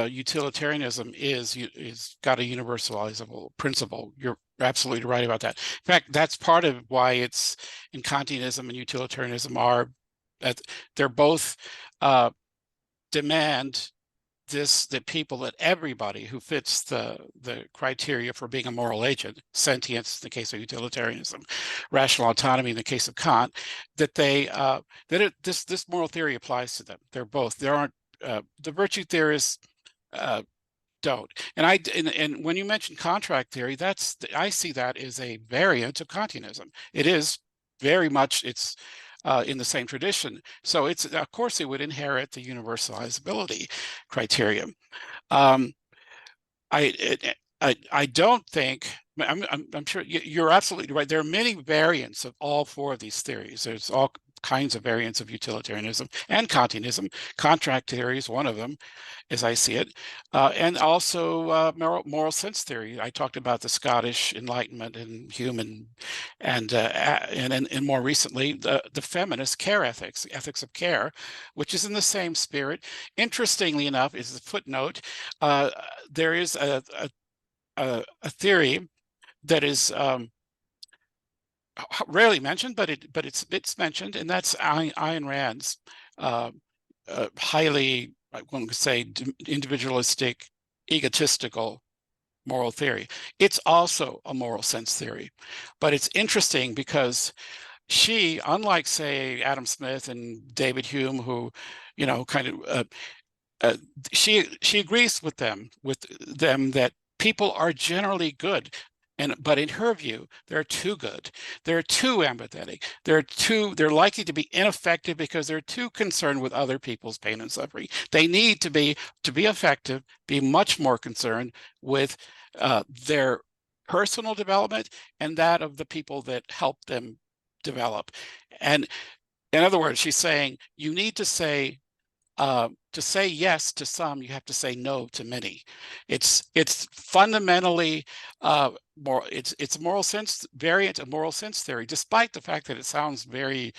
utilitarianism is got a universalizable principle. You're absolutely right about that. In fact, that's part of why it's in Kantianism and utilitarianism they're both demand that everybody who fits the criteria for being a moral agent, sentience in the case of utilitarianism, rational autonomy in the case of Kant, that this moral theory applies to them. They're both. There aren't the virtue theorists don't. And when you mention contract theory, I see that as a variant of Kantianism. It is very much in the same tradition. So of course it would inherit the universalizability criterion. I don't think, I'm sure you're absolutely right. There are many variants of all four of these theories. There's all kinds of variants of utilitarianism and Kantianism. Contract theory is one of them, as I see it, and also moral sense theory. I talked about the Scottish Enlightenment and Hume, and more recently the feminist care ethics, the ethics of care, which is in the same spirit. Interestingly enough, is the footnote. There is a theory that is rarely mentioned, but it's mentioned, and that's Ayn Rand's highly, one could say, individualistic, egotistical moral theory. It's also a moral sense theory, but it's interesting because she, unlike, say, Adam Smith and David Hume, who, you know, kind of, she agrees with them that people are generally good. But in her view, they're too good. They're too empathetic. They're likely to be ineffective because they're too concerned with other people's pain and suffering. They need to be effective, be much more concerned with their personal development and that of the people that help them develop. And in other words, she's saying you need to say yes to some, you have to say no to many. It's fundamentally more. It's a moral sense variant of moral sense theory, despite the fact that it sounds very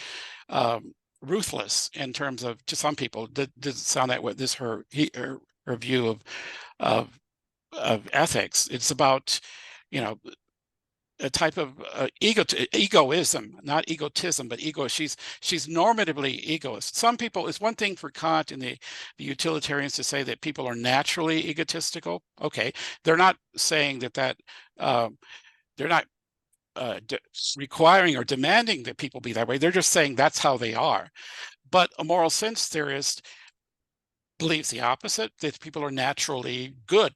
ruthless in terms of, to some people. Doesn't sound that way. This her view of ethics. It's about, you know, a type of egoism, not egotism, but ego. She's normatively egoist. Some people, it's one thing for Kant and the utilitarians to say that people are naturally egotistical. Okay, they're not saying that they're not requiring or demanding that people be that way. They're just saying that's how they are. But a moral sense theorist believes the opposite, that people are naturally good.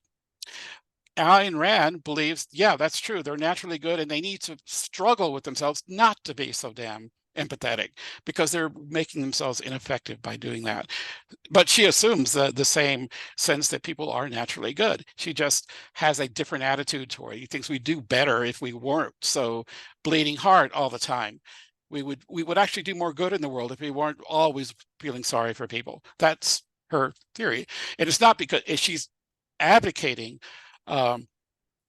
Ayn Rand believes, yeah, that's true. They're naturally good, and they need to struggle with themselves not to be so damn empathetic, because they're making themselves ineffective by doing that. But she assumes the same sense that people are naturally good. She just has a different attitude toward it. She thinks we do better if we weren't so bleeding heart all the time. We would actually do more good in the world if we weren't always feeling sorry for people. That's her theory. And it's not because she's advocating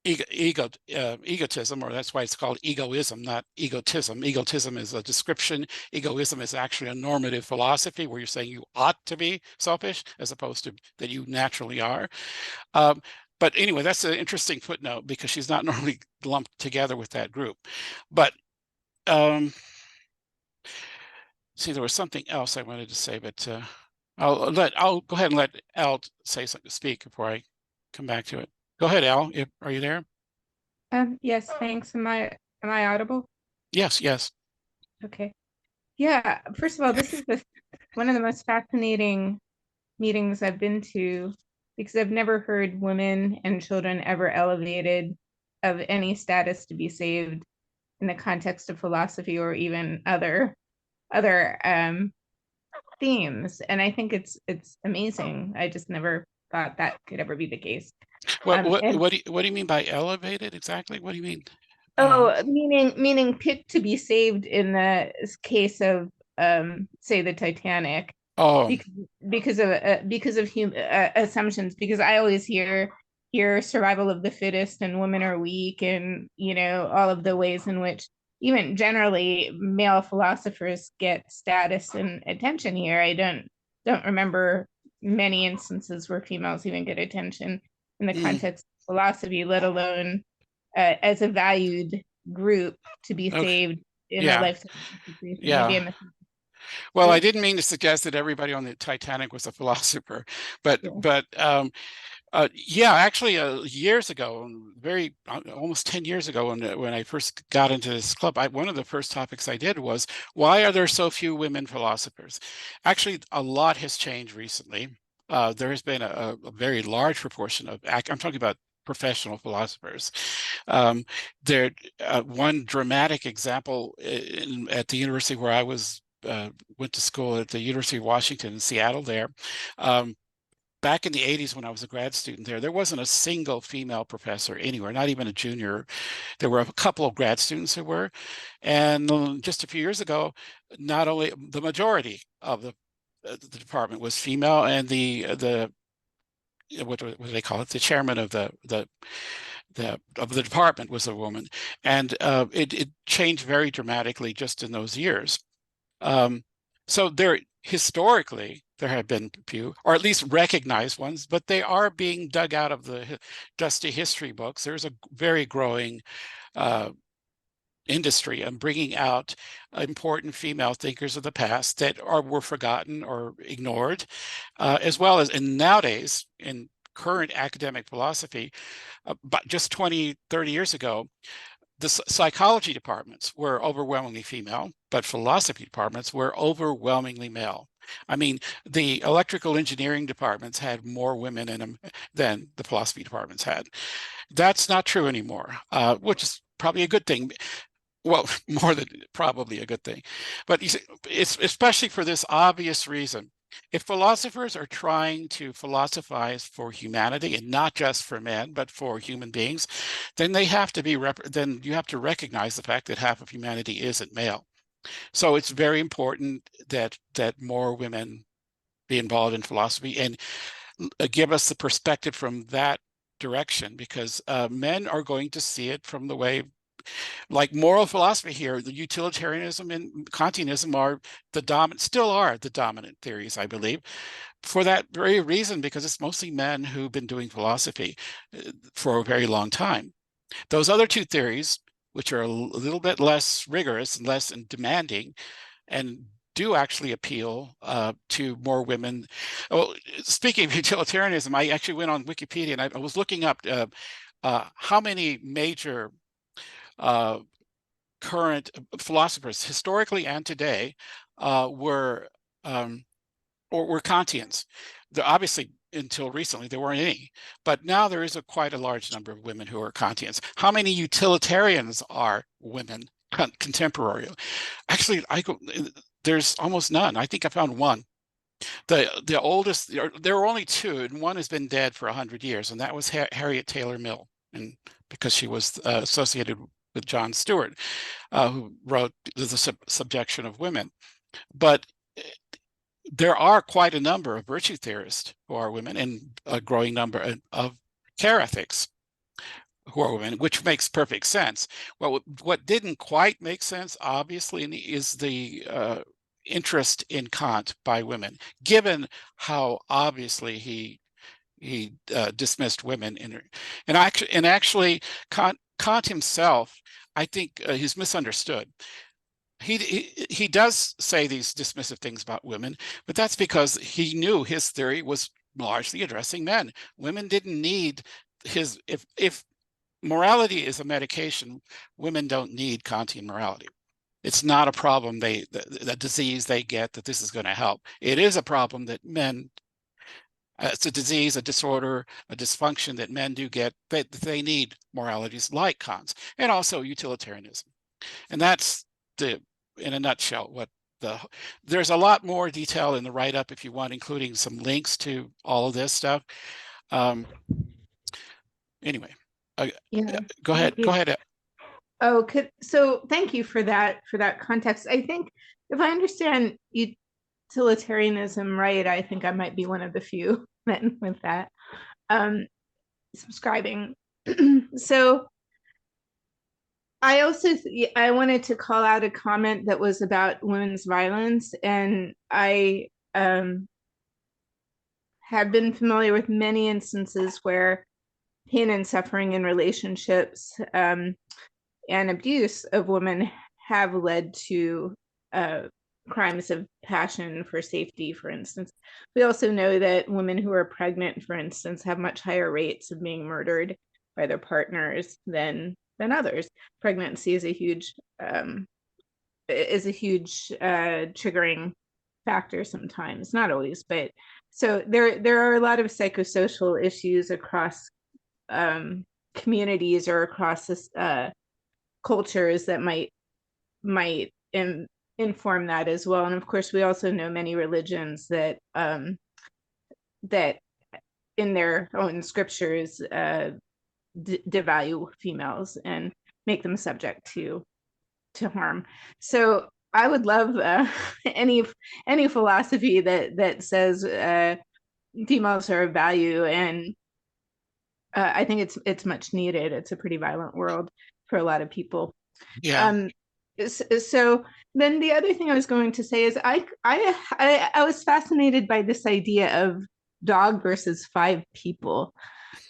egotism, or that's why it's called egoism, not egotism. Egotism is a description. Egoism is actually a normative philosophy where you're saying you ought to be selfish as opposed to that you naturally are. But anyway, that's an interesting footnote because she's not normally lumped together with that group. But see, there was something else I wanted to say, but I'll go ahead and let Al say something, speak before I come back to it. Go ahead, Al. Are you there? Yes, thanks. Am I audible? Yes, yes. Okay. Yeah, first of all, this is one of the most fascinating meetings I've been to, because I've never heard women and children ever elevated of any status to be saved in the context of philosophy or even other themes. And I think it's amazing. I just never thought that could ever be the case. What do you mean by elevated exactly? What do you mean? Meaning picked to be saved in the case of say the Titanic. Oh, because of human assumptions. Because I always hear survival of the fittest and women are weak, and you know, all of the ways in which even generally male philosophers get status and attention here. I don't remember many instances where females even get attention in the context of philosophy, let alone as a valued group to be saved in a lifetime situation. Yeah. Well, I didn't mean to suggest that everybody on the Titanic was a philosopher, but yeah, actually, years ago, almost 10 years ago, when I first got into this club, one of the first topics I did was, why are there so few women philosophers? Actually, a lot has changed recently. There has been a very large proportion of, I'm talking about professional philosophers. One dramatic example at the university where I went to school at the University of Washington in Seattle there. back in the 80s when I was a grad student there wasn't a single female professor anywhere, not even a junior. There were a couple of grad students who were. And just a few years ago, not only the majority of the department was female, and the what do they call it? The chairman of the department was a woman, and it changed very dramatically just in those years. So historically there have been few, or at least recognized ones, but they are being dug out of the dusty history books. There's a very growing industry and bringing out important female thinkers of the past that were forgotten or ignored, as well as, and nowadays in current academic philosophy, but just 20, 30 years ago, the psychology departments were overwhelmingly female, but philosophy departments were overwhelmingly male. I mean, the electrical engineering departments had more women in them than the philosophy departments had. That's not true anymore, which is probably a good thing. Well, more than probably a good thing. But you see, it's especially for this obvious reason. If philosophers are trying to philosophize for humanity, and not just for men, but for human beings, then they have to be then you have to recognize the fact that half of humanity isn't male. So it's very important that more women be involved in philosophy and give us the perspective from that direction, because men are going to see it from the way, like moral philosophy here, the utilitarianism and Kantianism are still are the dominant theories, I believe, for that very reason, because it's mostly men who've been doing philosophy for a very long time. Those other two theories, which are a little bit less rigorous and less demanding, and do actually appeal to more women. Well, speaking of utilitarianism, I actually went on Wikipedia and I was looking up how many major current philosophers, historically and today, were Kantians. Obviously, until recently, there weren't any, but now there is quite a large number of women who are Kantians. How many utilitarians are women contemporary? Actually, there's almost none. I think I found one. The oldest, there were only two, and one has been dead for 100 years, and that was Harriet Taylor Mill, and because she was associated with John Stewart, who wrote The Subjection of Women. But there are quite a number of virtue theorists who are women, and a growing number of care ethics who are women, which makes perfect sense. Well, what didn't quite make sense, obviously, is the interest in Kant by women, given how obviously he dismissed women and actually Kant himself, I think, he's misunderstood. He does say these dismissive things about women, but that's because he knew his theory was largely addressing men. Women didn't need his, if morality is a medication, women don't need Kantian morality. It's not a problem the disease they get that this is going to help. It is a problem that men, it's a disease, a disorder, a dysfunction that men do get, that they need moralities like Kant's, and also utilitarianism. And that's in a nutshell, there's a lot more detail in the write-up if you want, including some links to all of this stuff. Anyway, yeah. Go ahead. Oh, so thank you for that context. I think if I understand utilitarianism right, I think I might be one of the few men with that subscribing. So I also I wanted to call out a comment that was about women's violence, and I have been familiar with many instances where pain and suffering in relationships and abuse of women have led to crimes of passion for safety, for instance. We also know that women who are pregnant, for instance, have much higher rates of being murdered by their partners than others. Pregnancy is a huge triggering factor sometimes, not always, but so there are a lot of psychosocial issues across communities or across this, cultures that might inform that as well. And of course, we also know many religions that in their own scriptures devalue females and make them subject to harm. So I would love any philosophy that says females are of value, and I think it's much needed. It's a pretty violent world for a lot of people. Yeah. So then the other thing I was going to say is I was fascinated by this idea of dog versus 5 people.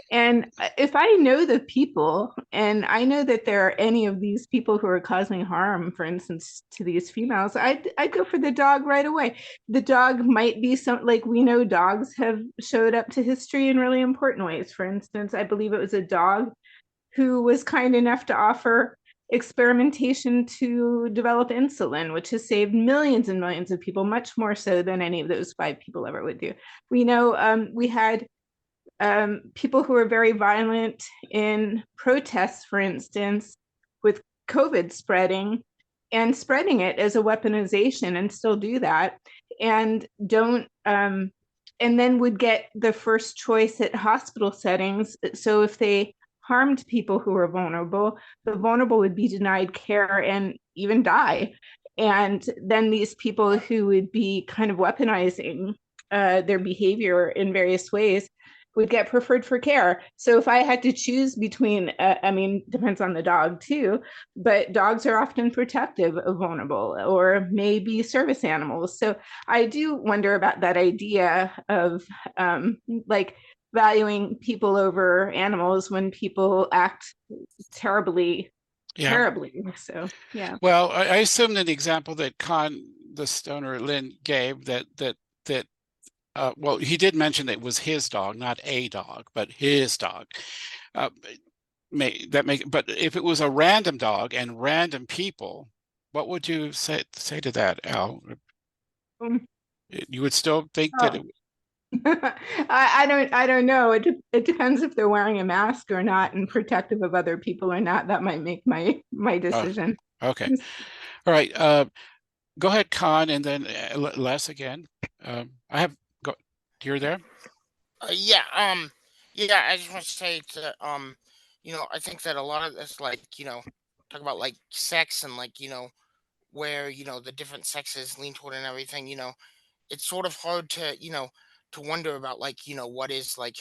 And if I know the people, and I know that there are any of these people who are causing harm, for instance, to these females, I'd go for the dog right away. The dog might be like, we know dogs have showed up to history in really important ways. For instance, I believe it was a dog who was kind enough to offer experimentation to develop insulin, which has saved millions and millions of people, much more so than any of those 5 people ever would do. We know we had people who were very violent in protests, for instance, with COVID spreading it as a weaponization, and still do that, and don't and then would get the first choice at hospital settings. So if they harmed people who were vulnerable, the vulnerable would be denied care and even die. And then these people who would be kind of weaponizing their behavior in various ways would get preferred for care. So if I had to choose between, I mean, depends on the dog too, but dogs are often protective of vulnerable, or maybe service animals. So I do wonder about that idea of like valuing people over animals when people act terribly. So, yeah. Well, I assume that the example that the stoner Lynn gave, that well, he did mention that it was his dog, not a dog, but his dog. But if it was a random dog and random people, what would you say to that, Al? You would still think that it? I don't know. It depends if they're wearing a mask or not, and protective of other people or not. That might make my decision. Okay. All right. Go ahead, Khan, and then Les again. You're there? Yeah. I just want to say that I think that a lot of this, like, talk about like sex and like, where, the different sexes lean toward and everything, it's sort of hard to, to wonder about, like, what is like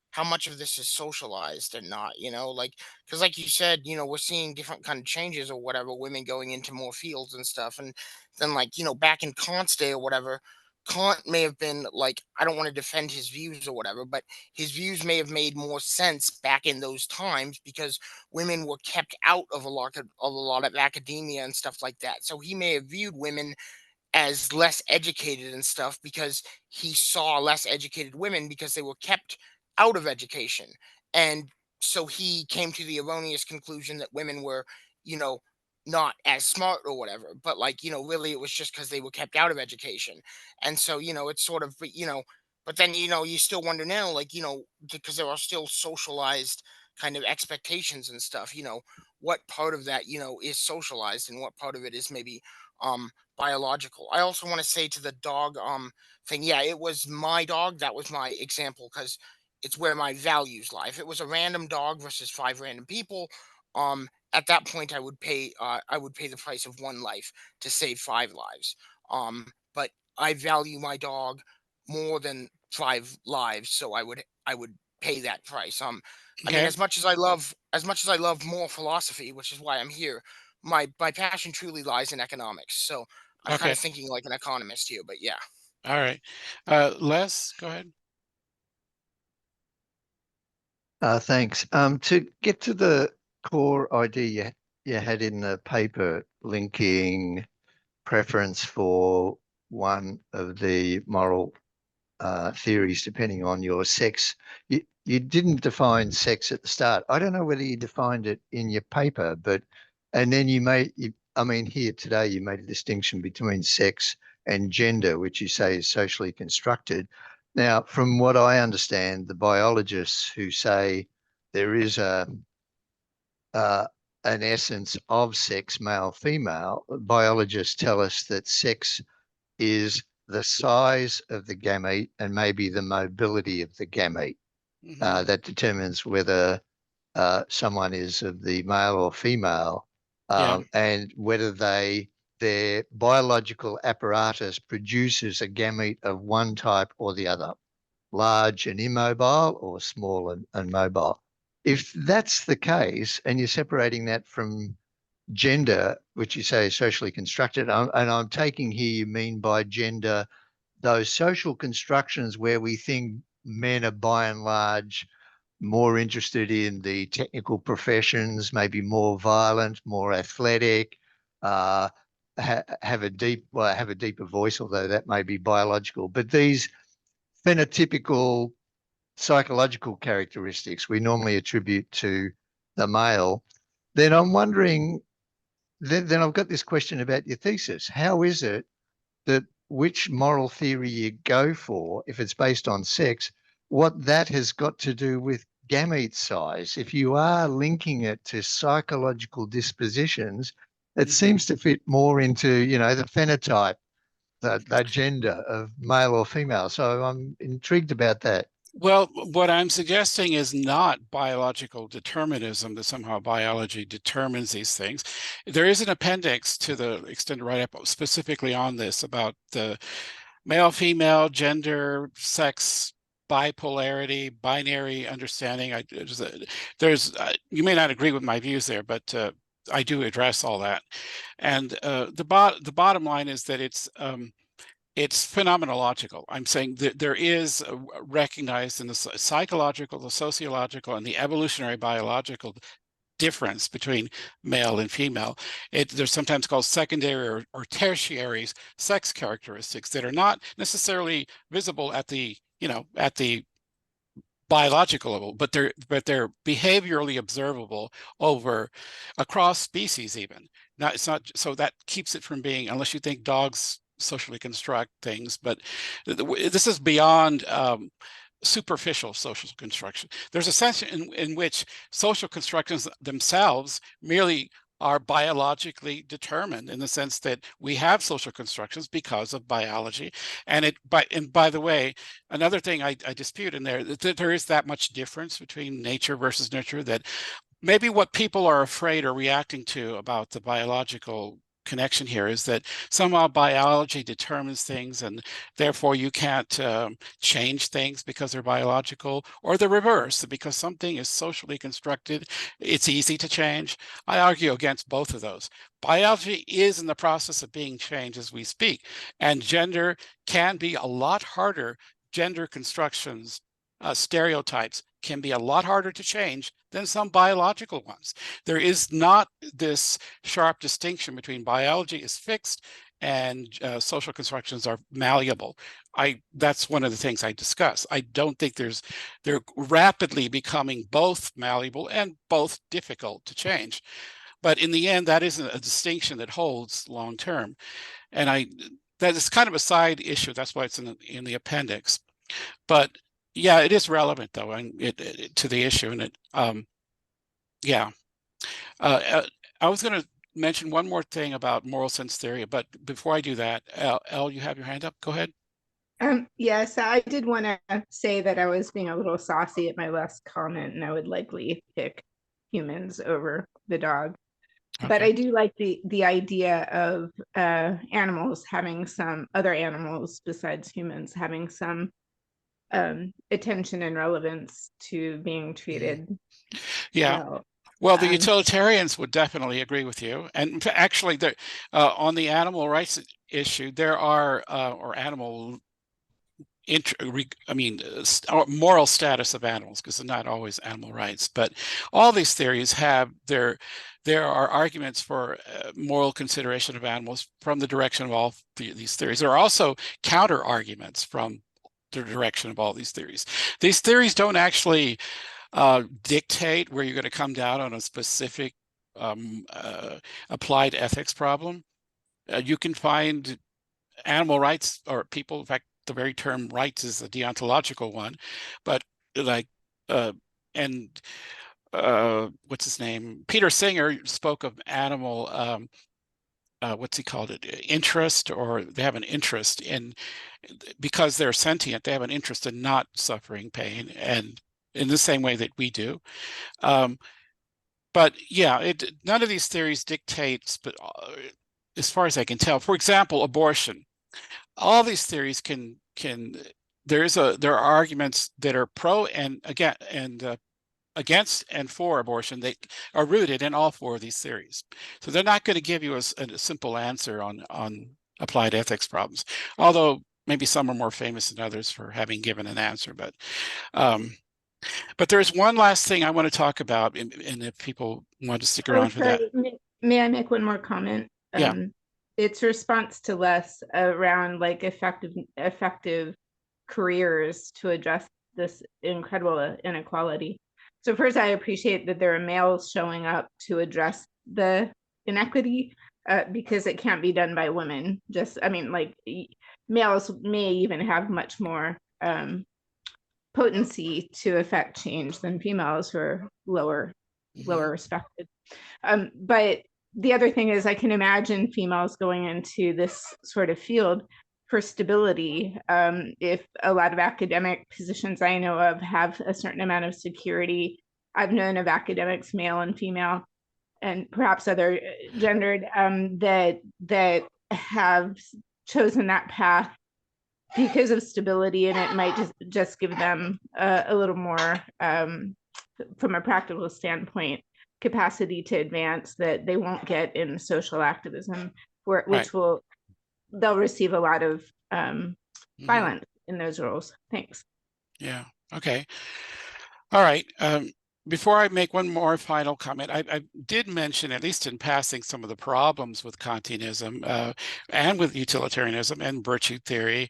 how much of this is socialized and not, like, because like you said, we're seeing different kind of changes or whatever, women going into more fields and stuff. And then, like, back in Kant's day or whatever, Kant may have been like, I don't want to defend his views or whatever, but his views may have made more sense back in those times because women were kept out of a lot of academia and stuff like that. So he may have viewed women as less educated and stuff because he saw less educated women because they were kept out of education. And so he came to the erroneous conclusion that women were, you know, not as smart or whatever. But like, really it was just because they were kept out of education. And so, it's sort of, but then, you still wonder now, like, because there are still socialized kind of expectations and stuff, what part of that, is socialized and what part of it is maybe biological. I also want to say to the dog thing, yeah, it was my dog. That was my example because it's where my values lie. If it was a random dog versus 5 random people, at that point I would pay the price of 1 life to save 5 lives. But I value my dog more than 5 lives, so I would pay that price. I mean, Okay. as much as I love moral philosophy, which is why I'm here, my passion truly lies in economics. So I'm kind of thinking like an economist here, but yeah. All right. Les, go ahead. Thanks. To get to the core idea you had in the paper, linking preference for one of the moral theories depending on your sex, you didn't define sex at the start. I don't know whether you defined it in your paper, and then here today you made a distinction between sex and gender, which you say is socially constructed. Now, from what I understand, the biologists who say there is an essence of sex, male, female, biologists tell us that sex is the size of the gamete and maybe the mobility of the gamete. that determines whether someone is of the male or female, and whether their biological apparatus produces a gamete of one type or the other, large and immobile or small and mobile. If that's the case, and you're separating that from gender, which you say is socially constructed, and I'm taking here you mean by gender those social constructions where we think men are by and large more interested in the technical professions, maybe more violent, more athletic, have a deeper voice, although that may be biological. But these phenotypical psychological characteristics we normally attribute to the male, then I'm wondering, then I've got this question about your thesis. How is it that which moral theory you go for, if it's based on sex, what that has got to do with gamete size? If you are linking it to psychological dispositions, it seems to fit more into, you know, the phenotype, the gender of male or female. So I'm intrigued about that. Well, what I'm suggesting is not biological determinism, that somehow biology determines these things. There is an appendix to the extended write-up specifically on this, about the male, female, gender, sex, bipolarity, binary understanding. You may not agree with my views there, but I do address all that. And the bottom line is that it's phenomenological. I'm saying that there is recognized in the psychological, the sociological, and the evolutionary biological difference between male and female. They're sometimes called secondary or tertiary sex characteristics that are not necessarily visible at the, you know, at the biological level, but they're behaviorally observable across species even. Now, it's not, so that keeps it from being, unless you think dogs socially construct things, but this is beyond superficial social construction. There's a sense in which social constructions themselves merely are biologically determined, in the sense that we have social constructions because of biology. And by the way, another thing I dispute in there, that there is that much difference between nature versus nurture, that maybe what people are afraid or reacting to about the biological connection here is that somehow biology determines things, and therefore you can't change things because they're biological, or the reverse, because something is socially constructed, it's easy to change. I argue against both of those. Biology is in the process of being changed as we speak, and gender can be a lot harder. Gender constructions, stereotypes, can be a lot harder to change than some biological ones. There is not this sharp distinction between biology is fixed and social constructions are malleable. That's one of the things I discuss. I don't think they're rapidly becoming both malleable and both difficult to change. But in the end, that isn't a distinction that holds long term. And that is kind of a side issue. That's why it's in the appendix. But yeah, it is relevant though, and to the issue. And I was going to mention one more thing about moral sense theory, but before I do that, Elle, you have your hand up. Go ahead. Yes, I did want to say that I was being a little saucy at my last comment, and I would likely pick humans over the dog. Okay. But I do like the idea of animals having some other animals besides humans having some attention and relevance to being treated. Yeah. Well, the utilitarians would definitely agree with you. And actually, on the animal rights issue, there are, or animal, moral status of animals, because they're not always animal rights, but all these theories have there are arguments for moral consideration of animals from the direction of all these theories. There are also counter arguments from the direction of all these theories. These theories don't actually dictate where you're going to come down on a specific applied ethics problem. You can find animal rights, or people, in fact, the very term rights is a deontological one, but like, what's his name? Peter Singer spoke of animal, what's he called it? Interest, or they have an interest in, because they're sentient, they have an interest in not suffering pain. And in the same way that we do. But yeah, none of these theories dictates, but as far as I can tell, for example, abortion. All these theories there are arguments that are pro and against and for abortion. They are rooted in all four of these theories. So they're not going to give you a simple answer on applied ethics problems, although maybe some are more famous than others for having given an answer. But there's one last thing I want to talk about, and if people want to stick around for that. May I make one more comment? Yeah. It's response to Les around like effective careers to address this incredible inequality. So first, I appreciate that there are males showing up to address the inequity because it can't be done by women. Males may even have much more potency to affect change than females who are lower respected. But the other thing is, I can imagine females going into this sort of field for stability. If a lot of academic positions I know of have a certain amount of security, I've known of academics, male and female, and perhaps other gendered, that have chosen that path because of stability, and it might just give them a little more, from a practical standpoint, capacity to advance that they won't get in social activism, which they'll receive a lot of violence in those roles. Thanks. Yeah. Okay. All right. Before I make one more final comment, I did mention, at least in passing, some of the problems with Kantianism and with utilitarianism and virtue theory.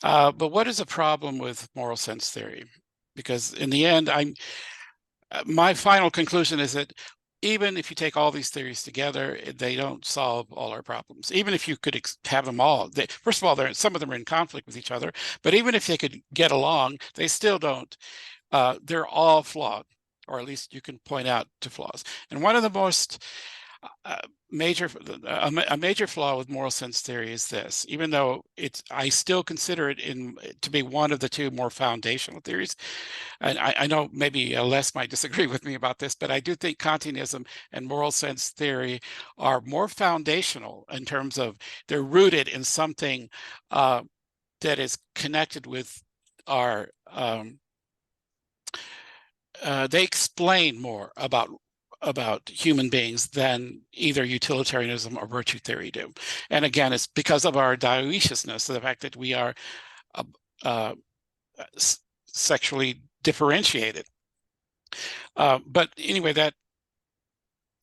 But what is a problem with moral sense theory? Because in the end, my final conclusion is that even if you take all these theories together, they don't solve all our problems. Even if you could have them all, first of all, some of them are in conflict with each other, but even if they could get along, they still don't. They're all flawed, or at least you can point out to flaws. And one of the most a major flaw with moral sense theory is this: even though I still consider it to be one of the two more foundational theories. And I know maybe Les might disagree with me about this, but I do think Kantianism and moral sense theory are more foundational in terms of they're rooted in something that is connected with our they explain more about human beings than either utilitarianism or virtue theory do. And again, it's because of our dioeciousness, the fact that we are sexually differentiated. But anyway, that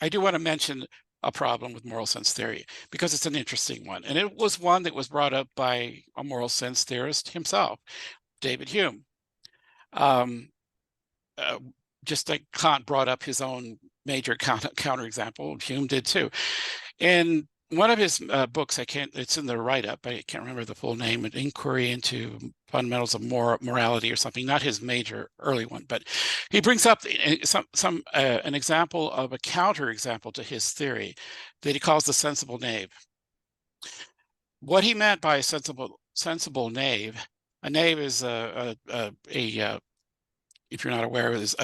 I do want to mention a problem with moral sense theory because it's an interesting one. And it was one that was brought up by a moral sense theorist himself, David Hume. Just like Kant brought up his own major counterexample, Hume did too. In one of his books, it's in the write-up, I can't remember the full name, an Inquiry into Fundamentals of Morality or something, not his major early one, but he brings up an example of a counterexample to his theory that he calls the sensible knave. What he meant by a sensible knave, a knave is if you're not aware, is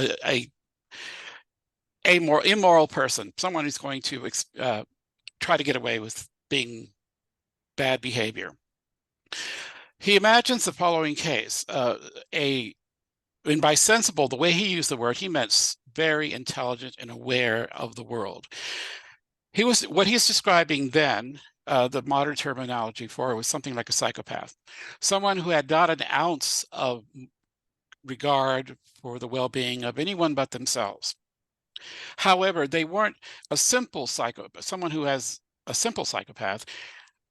a more immoral person, someone who's going to try to get away with being bad behavior. He imagines the following case. And by sensible, the way he used the word, he meant very intelligent and aware of the world. What he's describing then, the modern terminology for it was something like a psychopath, someone who had not an ounce of regard for the well-being of anyone but themselves. However, they weren't a simple psychopath. Someone who has a simple psychopath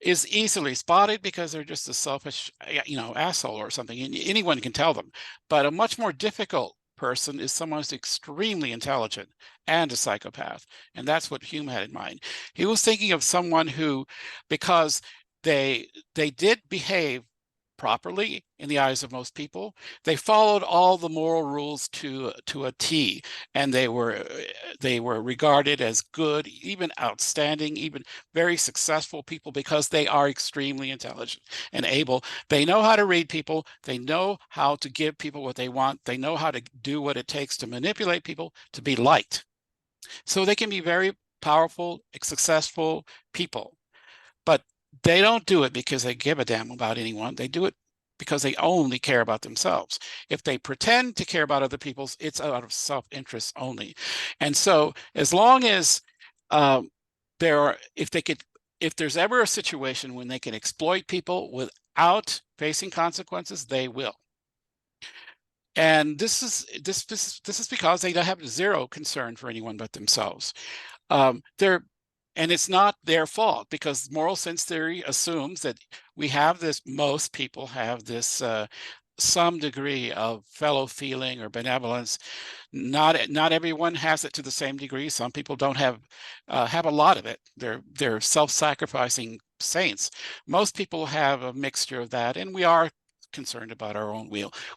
is easily spotted because they're just a selfish, asshole or something. Anyone can tell them. But a much more difficult person is someone who's extremely intelligent and a psychopath. And that's what Hume had in mind. He was thinking of someone who, because they did behave properly in the eyes of most people. They followed all the moral rules to a T, and they were regarded as good, even outstanding, even very successful people because they are extremely intelligent and able. They know how to read people. They know how to give people what they want. They know how to do what it takes to manipulate people to be liked. So they can be very powerful, successful people. But they don't do it because they give a damn about anyone. They do it because they only care about themselves. If they pretend to care about other people, it's out of self-interest only. And so as long as if there's ever a situation when they can exploit people without facing consequences, they will. And this is because they have zero concern for anyone but themselves. And it's not their fault, because moral sense theory assumes that most people have this some degree of fellow feeling or benevolence. Not everyone has it to the same degree. Some people don't have a lot of it. They're self-sacrificing saints. Most people have a mixture of that, and we are concerned about our own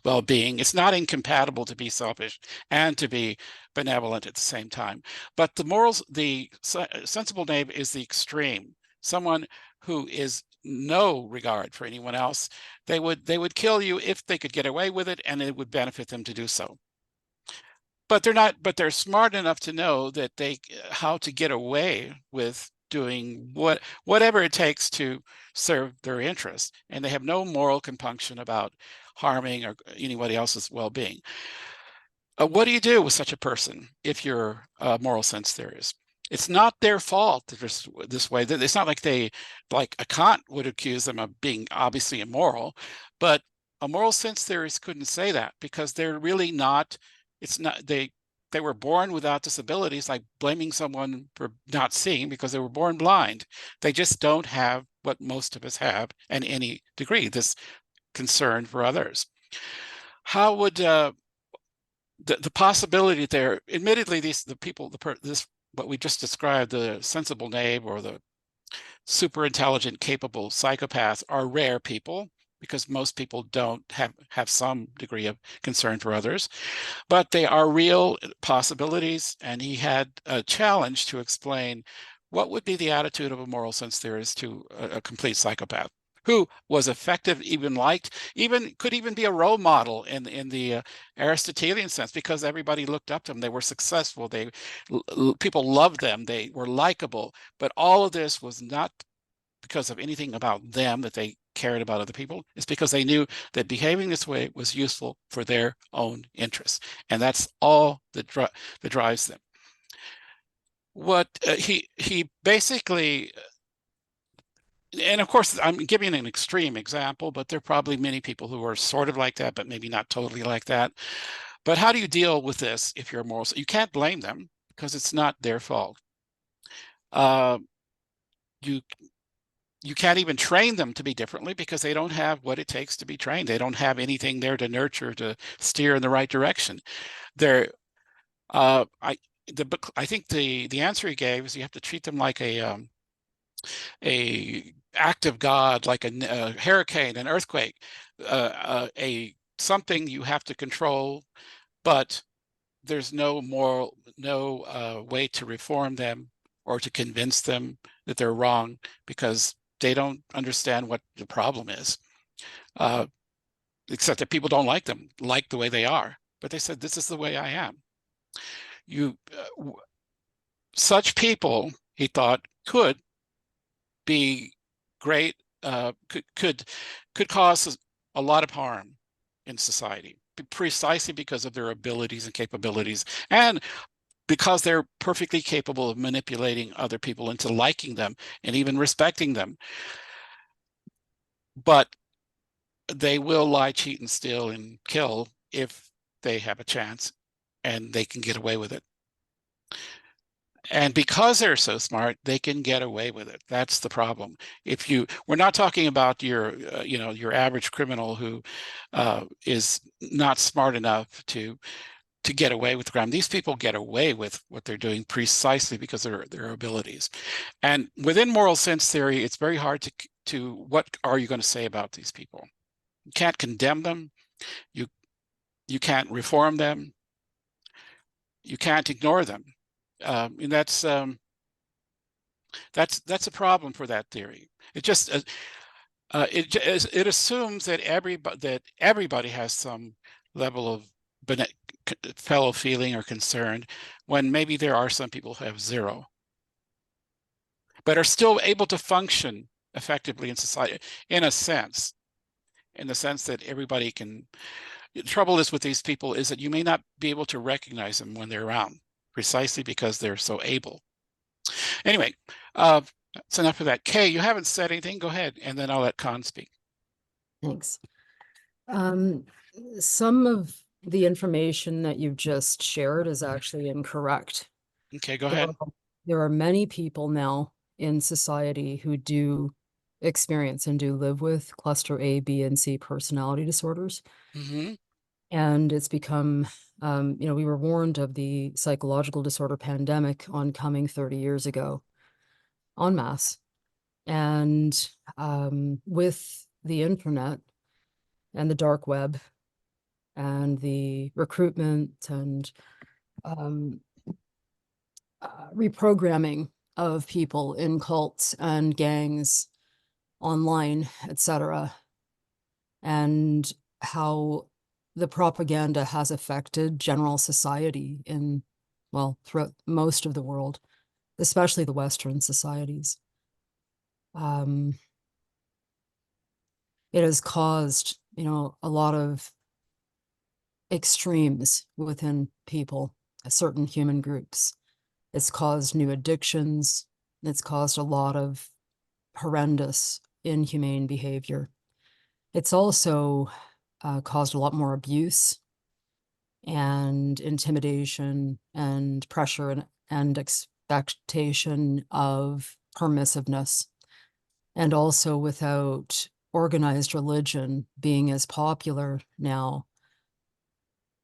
well-being. It's not incompatible to be selfish and to be benevolent at the same time. But the sensible knave is the extreme. Someone who is no regard for anyone else. They would kill you if they could get away with it, and it would benefit them to do so. But they're smart enough to know that how to get away with doing whatever it takes to serve their interests, and they have no moral compunction about harming or anybody else's well-being. What do you do with such a person if you're a moral sense theorist? It's not their fault that this way. It's not like a Kant would accuse them of being obviously immoral, but a moral sense theorist couldn't say that, because they're really not. It's not they were born without disabilities, like blaming someone for not seeing because they were born blind. They just don't have what most of us have in any degree, this concern for others. How would the possibility there, admittedly, what we just described, the sensible knave or the super intelligent, capable psychopaths, are rare people, because most people don't have some degree of concern for others, but they are real possibilities. And he had a challenge to explain what would be the attitude of a moral sense theorist to a complete psychopath who was effective, could even be a role model in the Aristotelian sense, because everybody looked up to them. They were successful. People loved them. They were likable. But all of this was not because of anything about them that they cared about other people. It's because they knew that behaving this way was useful for their own interests, and that's all that drives them. What he basically, and of course I'm giving an extreme example, but there are probably many people who are sort of like that, but maybe not totally like that. But how do you deal with this if you're a moral? You can't blame them, because it's not their fault. You can't even train them to be differently, because they don't have what it takes to be trained. They don't have anything there to nurture, to steer in the right direction. I think the answer he gave is you have to treat them like a active God, like a hurricane, an earthquake, something you have to control, but there's no way to reform them or to convince them that they're wrong, because they don't understand what the problem is, except that people don't like them, like the way they are. But they said, this is the way I am. Such people, he thought, could be great, could cause a lot of harm in society, precisely because of their abilities and capabilities, and because they're perfectly capable of manipulating other people into liking them and even respecting them. But they will lie, cheat, and steal and kill if they have a chance, and they can get away with it. And because they're so smart, they can get away with it. That's the problem. We're not talking about your average criminal who is not smart enough to get away with the crime. These people get away with what they're doing precisely because of their abilities. And within moral sense theory, it's very hard to what are you going to say about these people? You can't condemn them. You can't reform them. You can't ignore them. And that's a problem for that theory. It assumes that everybody has some level of fellow feeling or concern, when maybe there are some people who have zero, but are still able to function effectively in society, in the sense that everybody can. The trouble is with these people is that you may not be able to recognize them when they're around, precisely because they're so able. Anyway, that's enough of that. Kay, you haven't said anything. Go ahead, and then I'll let Con speak. Thanks. Some of the information that you've just shared is actually incorrect. Okay, go ahead. There are many people now in society who do experience and do live with cluster A, B, and C personality disorders. Mm-hmm. And it's become, we were warned of the psychological disorder pandemic oncoming 30 years ago en masse. And with the internet and the dark web and the recruitment and reprogramming of people in cults and gangs online, etc., and how the propaganda has affected general society throughout most of the world, especially the Western societies. It has caused, a lot of extremes within people, certain human groups. It's caused new addictions. It's caused a lot of horrendous, inhumane behavior. It's also caused a lot more abuse and intimidation and pressure and expectation of permissiveness. And also, without organized religion being as popular now,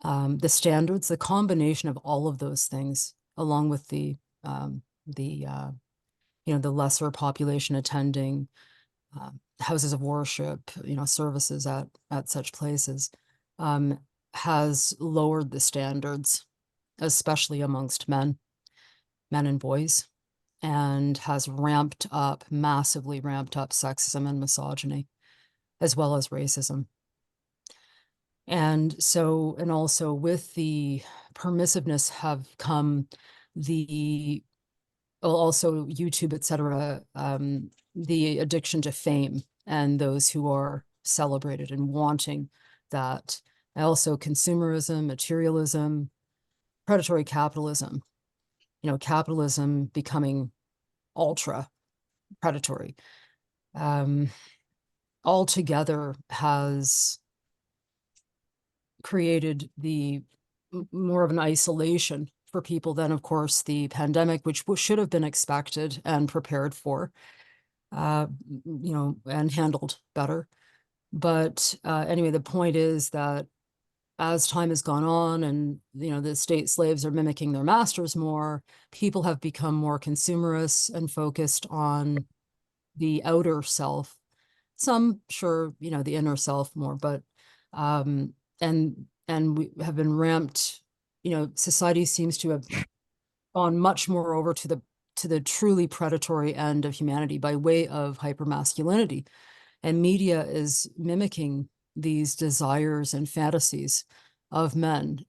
the standards, the combination of all of those things, along with the lesser population attending houses of worship, services at such places, has lowered the standards, especially amongst men and boys, and has massively ramped up sexism and misogyny, as well as racism. And also with the permissiveness have come also YouTube, etc., the addiction to fame and those who are celebrated and wanting that. Also consumerism, materialism, predatory capitalism, capitalism becoming ultra predatory, altogether has created more of an isolation for people than, of course, the pandemic, which should have been expected and prepared for, and handled better. But anyway, the point is that as time has gone on and, the state slaves are mimicking their masters more, people have become more consumerist and focused on the outer self. Some, sure, the inner self more, but, and we have been ramped, society seems to have gone much more over to the truly predatory end of humanity by way of hypermasculinity. And media is mimicking these desires and fantasies of men,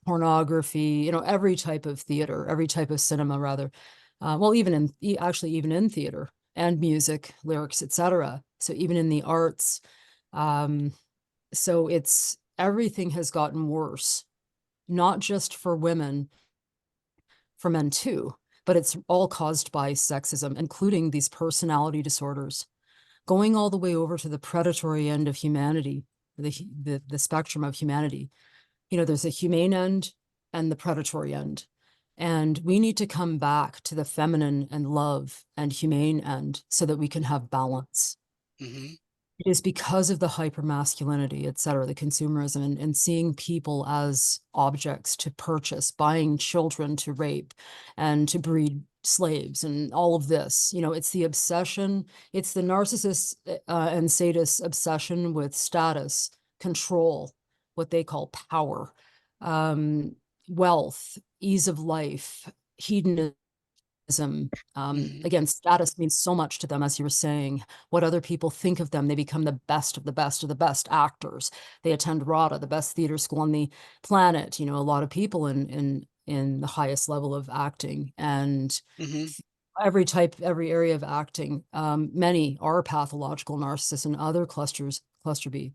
pornography, every type of theater, every type of cinema, rather. Even in theater and music, lyrics, etc. So even in the arts. So everything has gotten worse, not just for women, for men too, but it's all caused by sexism, including these personality disorders, going all the way over to the predatory end of humanity, the spectrum of humanity. There's a humane end and the predatory end. And we need to come back to the feminine and love and humane end so that we can have balance. Mm-hmm. It is because of the hypermasculinity, et cetera, the consumerism, and seeing people as objects to purchase, buying children to rape and to breed slaves and all of this. You know, it's the obsession, it's the narcissist and sadist obsession with status, control, what they call power, wealth, ease of life, hedonism. Again, status means so much to them, as you were saying. What other people think of them, they become the best of the best of the best actors. They attend RADA, the best theater school on the planet. You know, a lot of people in the highest level of acting, and every area of acting. Many are pathological narcissists, and other cluster B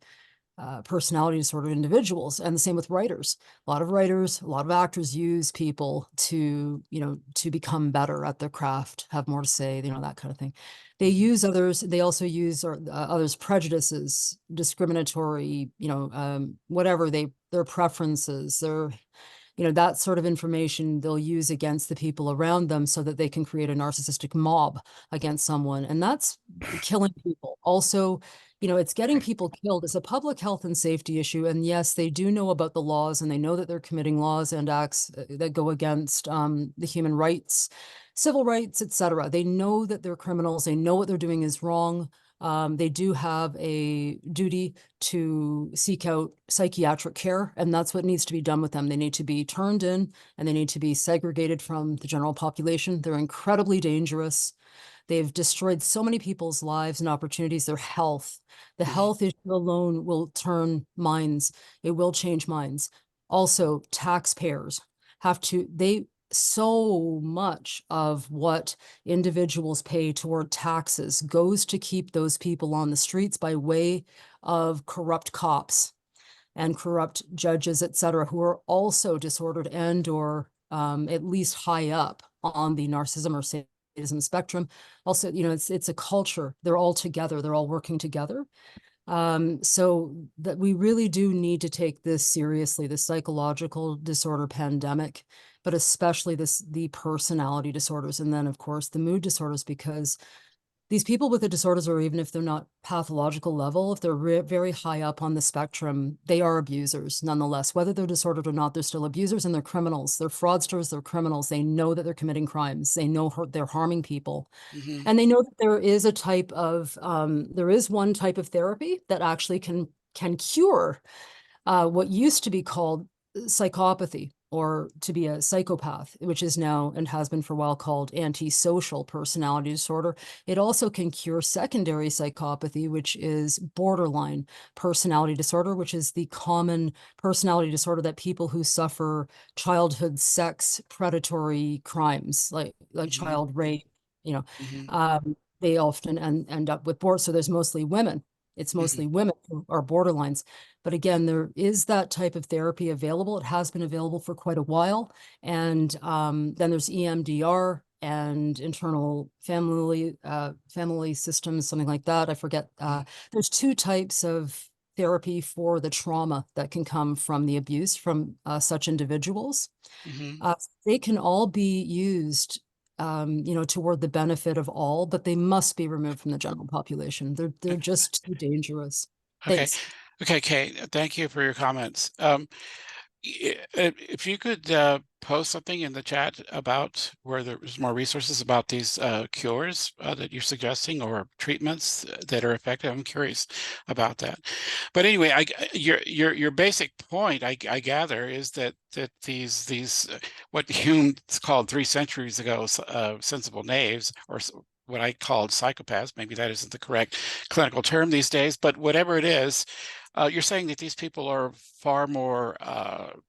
personality disorder individuals, and the same with writers. A lot of writers, a lot of actors use people to, you know, to become better at their craft, have more to say, you know, that kind of thing. They use others. They also use others' prejudices, discriminatory, you know, whatever their preferences, their, you know, that sort of information they'll use against the people around them so that they can create a narcissistic mob against someone. And that's killing people. Also, you know, it's getting people killed. It's a public health and safety issue. And yes, they do know about the laws, and they know that they're committing laws and acts that go against the human rights, civil rights, etc. They know that they're criminals. They know what they're doing is wrong. They do have a duty to seek out psychiatric care, and that's what needs to be done with them. They need to be turned in, and they need to be segregated from the general population. They're incredibly dangerous. They've destroyed so many people's lives and opportunities, their health. The health issue alone will turn minds. It will change minds. Also, taxpayers have to, so much of what individuals pay toward taxes goes to keep those people on the streets by way of corrupt cops and corrupt judges, etc., who are also disordered and or at least high up on the narcissism or sadism spectrum. Also, you know, it's a culture. They're all together. They're all working together. So that we really do need to take this seriously, the psychological disorder pandemic, but especially the personality disorders. And then, of course, the mood disorders, because these people with the disorders, or even if they're not pathological level, if they're very high up on the spectrum, they are abusers nonetheless. Whether they're disordered or not, they're still abusers, and they're criminals. They're fraudsters, they're criminals. They know that they're committing crimes. They know they're harming people. And they know that there is a type of, there is one type of therapy that actually can cure what used to be called psychopathy, or to be a psychopath, which is now and has been for a while called antisocial personality disorder. It also can cure secondary psychopathy, which is borderline personality disorder, which is the common personality disorder that people who suffer childhood sex predatory crimes, like child rape, you know, they often end up with bored. So there's mostly women. It's mostly women who are borderlines. But again, there is that type of therapy available. It has been available for quite a while. And then there's EMDR and internal family systems, something like that. I forget. There's two types of therapy for the trauma that can come from the abuse from such individuals. They can all be used you know, toward the benefit of all, but they must be removed from the general population. They're just too dangerous. Okay. Thanks. Okay, Kate, thank you for your comments. If you could post something in the chat about where there's more resources about these cures that you're suggesting, or treatments that are effective, I'm curious about that. But anyway, your basic point, I gather, is that these what Hume called 3 centuries ago sensible knaves, or what I called psychopaths. Maybe that isn't the correct clinical term these days, but whatever it is. You're saying that these people are far more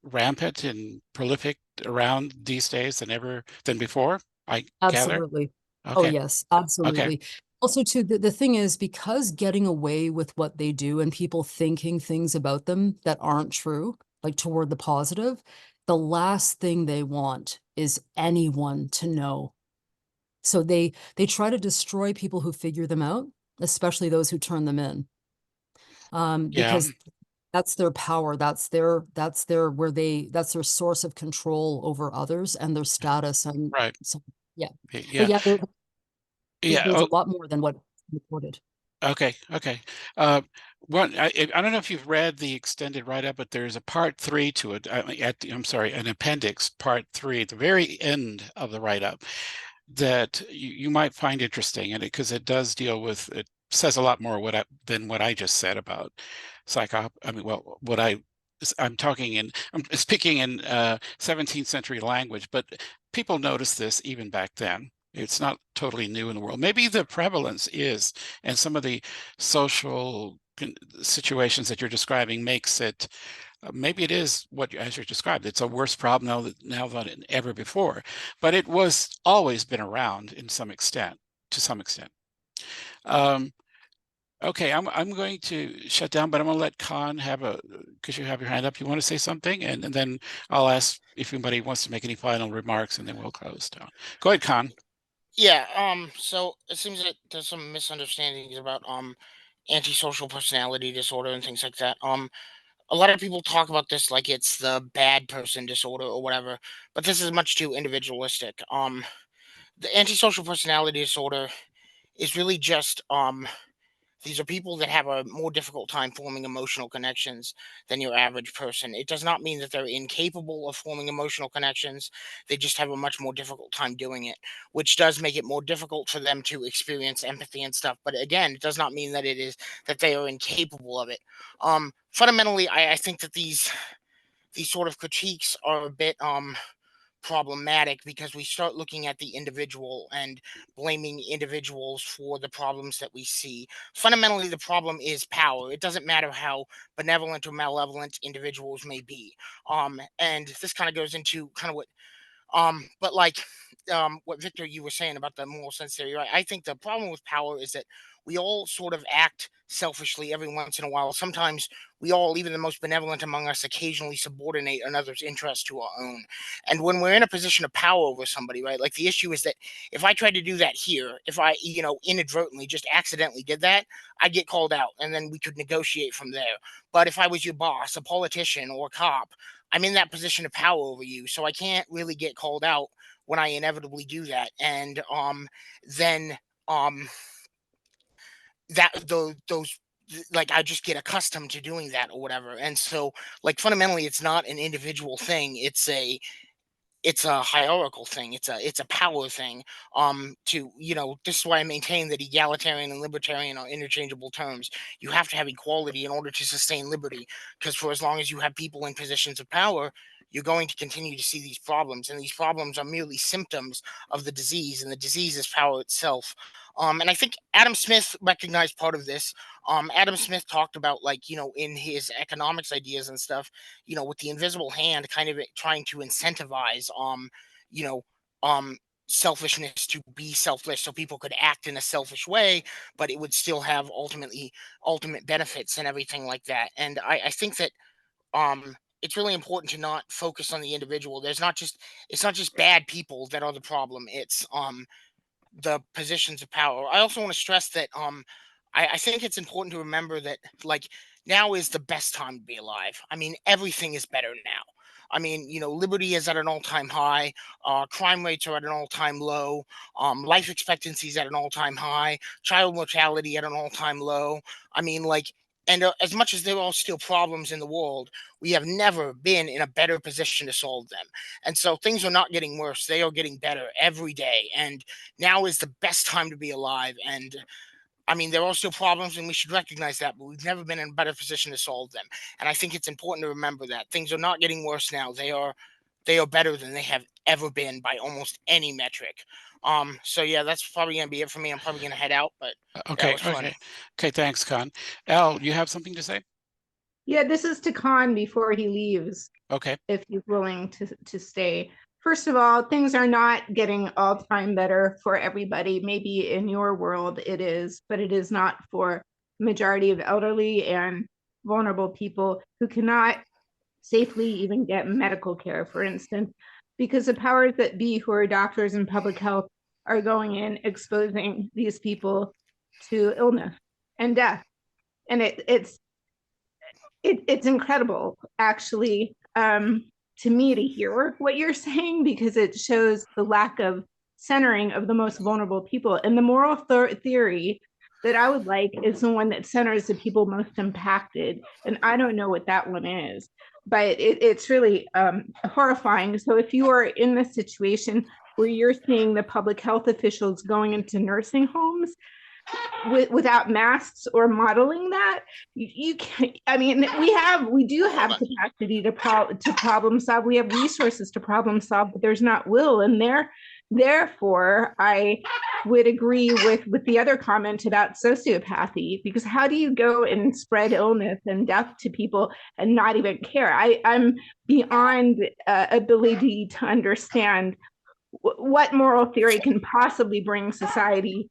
rampant and prolific around these days than before, I Absolutely. gather? Oh, Okay. yes, absolutely. Okay. Also, too, the thing is, because getting away with what they do and people thinking things about them that aren't true, like toward the positive, the last thing they want is anyone to know. So they try to destroy people who figure them out, especially those who turn them in. Because that's their power. That's their source of control over others and their status. And right. So, yeah. Yeah. But yeah, there's a lot more than what reported. Okay. Okay. One, I don't know if you've read the extended write-up, but there's a part 3 to it. I'm sorry, an appendix, part 3, at the very end of the write-up. that you might find interesting, and because it does deal with, it says a lot more than what I just said about I'm speaking in 17th century language, but people noticed this even back then. It's not totally new in the world. Maybe the prevalence is, and some of the social situations that you're describing makes it, maybe it is what, as you described, it's a worse problem now than ever before, but it was always been around to some extent. Okay, I'm going to shut down, but I'm going to let Khan because you have your hand up. You want to say something? And then I'll ask if anybody wants to make any final remarks, and then we'll close down. Go ahead, Khan. Yeah, so it seems that there's some misunderstandings about antisocial personality disorder and things like that. A lot of people talk about this like it's the bad person disorder or whatever, but this is much too individualistic. The antisocial personality disorder is really just these are people that have a more difficult time forming emotional connections than your average person. It does not mean that they're incapable of forming emotional connections. They just have a much more difficult time doing it, which does make it more difficult for them to experience empathy and stuff. But again, it does not mean that they are incapable of it. Fundamentally, I think that these sort of critiques are a bit problematic because we start looking at the individual and blaming individuals for the problems that we see. Fundamentally, the problem is power. It doesn't matter how benevolent or malevolent individuals may be. And this kind of goes into kind of but like what Victor, you were saying about the moral sense theory, right? I think the problem with power is that we all sort of act selfishly every once in a while. Sometimes we all, even the most benevolent among us, occasionally subordinate another's interest to our own. And when we're in a position of power over somebody, right? Like the issue is that if I tried to do that here, if I, inadvertently just accidentally did that, I'd get called out and then we could negotiate from there. But if I was your boss, a politician or a cop, I'm in that position of power over you, so I can't really get called out when I inevitably do that. And then that those like I just get accustomed to doing that or whatever. And so like fundamentally, it's not an individual thing. It's a hierarchical thing. It's a power thing. This is why I maintain that egalitarian and libertarian are interchangeable terms. You have to have equality in order to sustain liberty, because for as long as you have people in positions of power, you're going to continue to see these problems, and these problems are merely symptoms of the disease, and the disease is power itself. And I think Adam Smith recognized part of this. Adam Smith talked about, like, in his economics ideas and stuff, with the invisible hand kind of trying to incentivize, you know, um, selfishness to be selfless, so people could act in a selfish way, but it would still have ultimate benefits and everything like that. And I think that it's really important to not focus on the individual. It's not just bad people that are the problem. It's the positions of power. I also want to stress that I think it's important to remember that, like, now is the best time to be alive. I mean, everything is better now. I mean, liberty is at an all-time high. Crime rates are at an all-time low. Life expectancy is at an all-time high. Child mortality at an all-time low. I mean, like, and as much as there are still problems in the world, we have never been in a better position to solve them. And so things are not getting worse; they are getting better every day. And now is the best time to be alive. And I mean, there are still problems, and we should recognize that, but we've never been in a better position to solve them. And I think it's important to remember that things are not getting worse now. They are better than they have ever been by almost any metric. So yeah, that's probably gonna be it for me. I'm probably gonna head out, but that was fun. Okay, thanks, Khan. Al, you have something to say? Yeah, this is to Khan before he leaves. Okay. If he's willing to stay. First of all, things are not getting all-time better for everybody. Maybe in your world it is, but it is not for the majority of elderly and vulnerable people who cannot safely even get medical care, for instance, because the powers that be, who are doctors and public health, are going in exposing these people to illness and death. And it's incredible, actually, to me, to hear what you're saying, because it shows the lack of centering of the most vulnerable people. And the moral theory that I would like is the one that centers the people most impacted. And I don't know what that one is, but it's really horrifying. So if you are in this situation where you're seeing the public health officials going into nursing homes without masks or modeling that. You can't. I mean, we do have capacity to problem solve. We have resources to problem solve, but there's not will, and therefore I would agree with the other comment about sociopathy, because how do you go and spread illness and death to people and not even care? I'm beyond ability to understand what moral theory can possibly bring society,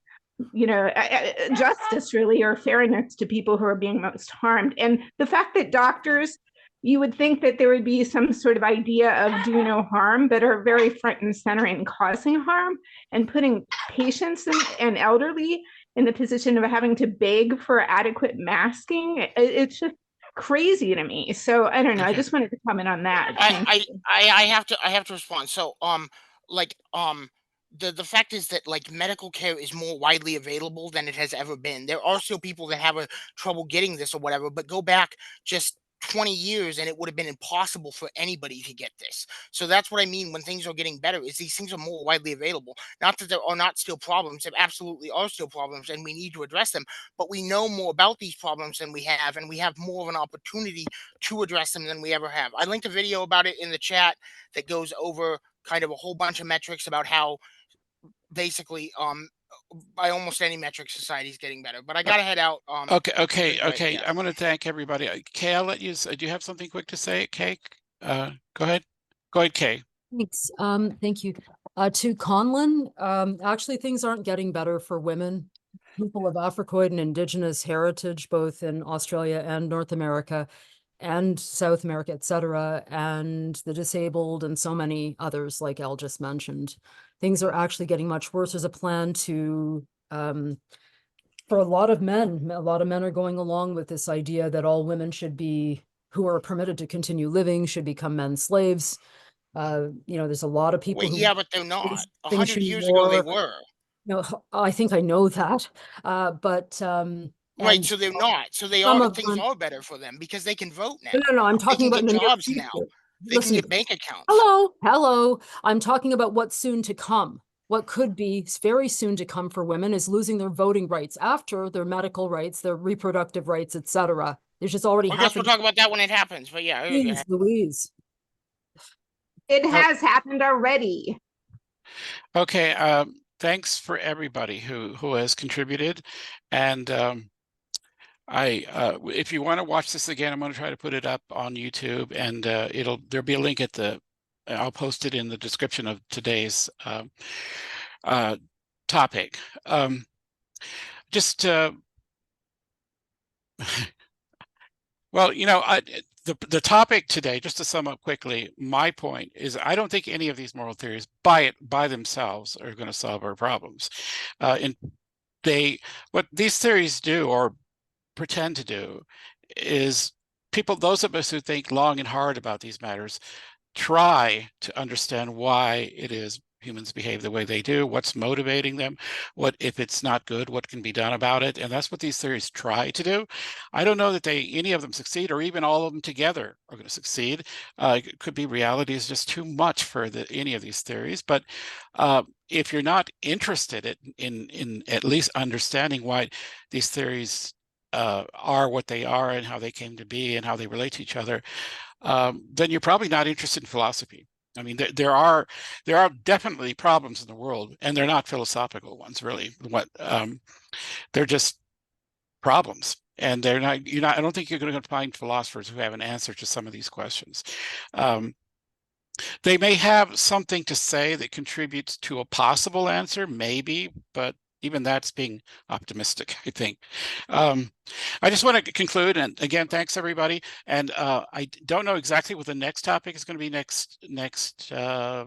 justice really, or fairness to people who are being most harmed. And the fact that doctors, you would think that there would be some sort of idea of do no harm, but are very front and center in causing harm and putting patients and elderly in the position of having to beg for adequate masking. It's just crazy to me. So I don't know. Okay. I just wanted to comment on that. I have to respond. So the fact is that like medical care is more widely available than it has ever been. There are still people that have trouble getting this or whatever, but go back just 20 years and it would have been impossible for anybody to get this. So that's what I mean when things are getting better, is these things are more widely available. Not that there are not still problems. There absolutely are still problems and we need to address them, but we know more about these problems than we have, and we have more of an opportunity to address them than we ever have. I linked a video about it in the chat that goes over kind of a whole bunch of metrics about how basically by almost any metric society is getting better. But I gotta head out. Okay. Yeah. I'm going to thank everybody. Kay, I'll let you. Do you have something quick to say, Kay? Go ahead, Kay. Thanks. Thank you. To Conlon, actually things aren't getting better for women, people of Africoid and Indigenous heritage, both in Australia and North America and South America, etc., and the disabled and so many others, like Al just mentioned. Things are actually getting much worse. There's a plan to, for a lot of men are going along with this idea that all women should be, who are permitted to continue living, should become men's slaves. There's a lot of people Wait, who, yeah, but they're not. 100 years ago they were. No, I think I know that, but right, so they're not. So they are. Things are better for them because they can vote now. No, I'm talking about the jobs now. They can get bank accounts. Hello. I'm talking about what's soon to come. What could be very soon to come for women is losing their voting rights after their medical rights, their reproductive rights, etc. There's just already happened. I guess we'll talk about that when it happens. But yeah, Jeez Louise. It has happened already. Okay. Thanks for everybody who has contributed, and if you want to watch this again, I'm going to try to put it up on YouTube, and there'll be a link I'll post it in the description of today's topic. Well, the topic today, just to sum up quickly, my point is I don't think any of these moral theories by themselves are going to solve our problems. What these theories do or pretend to do is those of us who think long and hard about these matters, try to understand why it is humans behave the way they do, what's motivating them, what, if it's not good, what can be done about it. And that's what these theories try to do. I don't know that any of them succeed, or even all of them together are going to succeed. It could be reality is just too much for any of these theories. But if you're not interested in at least understanding why these theories are what they are and how they came to be and how they relate to each other, then you're probably not interested in philosophy. I mean, there are definitely problems in the world, and they're not philosophical ones, really. They're just problems, and they're not. I don't think you're going to find philosophers who have an answer to some of these questions. They may have something to say that contributes to a possible answer, maybe, but even that's being optimistic, I think. I just want to conclude, and again, thanks everybody. And I don't know exactly what the next topic is going to be next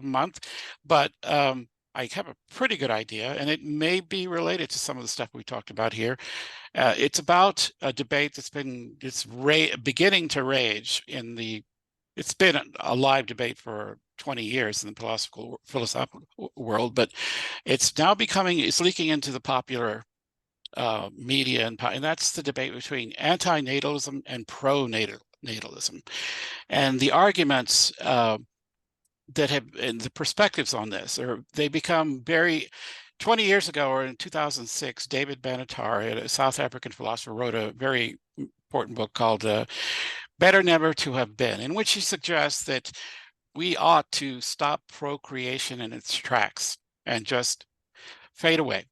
month, but I have a pretty good idea, and it may be related to some of the stuff we talked about here. It's about a debate that's beginning to rage it's been a live debate for 20 years in the philosophical world, but it's now it's leaking into the popular media, and that's the debate between anti-natalism and pro-natalism. And the arguments that have, and the perspectives on this, or they become very, 20 years ago, or in 2006, David Benatar, a South African philosopher, wrote a very important book called Better Never to Have Been, in which he suggests that we ought to stop procreation in its tracks and just fade away.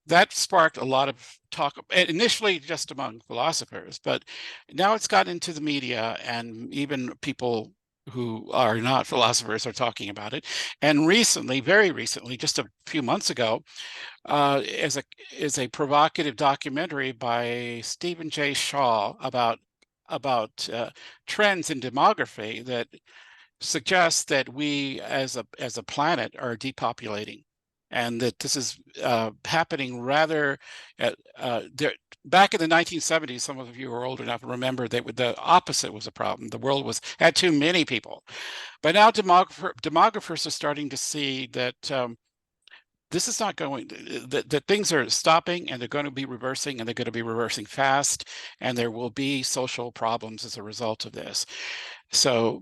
That sparked a lot of talk, initially just among philosophers, but now it's gotten into the media, and even people who are not philosophers are talking about it. And recently, very recently, just a few months ago, is a provocative documentary by Stephen J. Shaw about trends in demography that suggests that we as a planet are depopulating, and that this is happening rather back in the 1970s. Some of you are old enough to remember that the opposite was a problem. The world had too many people. But now demographers are starting to see that this is not going, that things are stopping, and they're going to be reversing, and they're going to be reversing fast, and there will be social problems as a result of this. So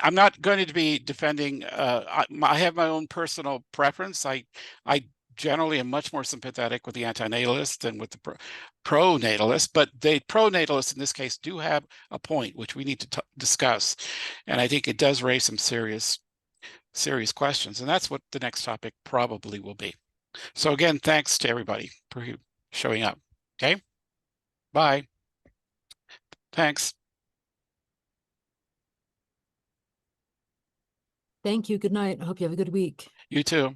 I'm not going to be defending, I have my own personal preference. I generally am much more sympathetic with the anti-natalists than with the pro-natalists, but the pro-natalists in this case do have a point which we need to discuss. And I think it does raise some serious questions, and that's what the next topic probably will be. So again, thanks to everybody for showing up. Okay, bye. Thanks. Thank you. Good night. I hope you have a good week. You too.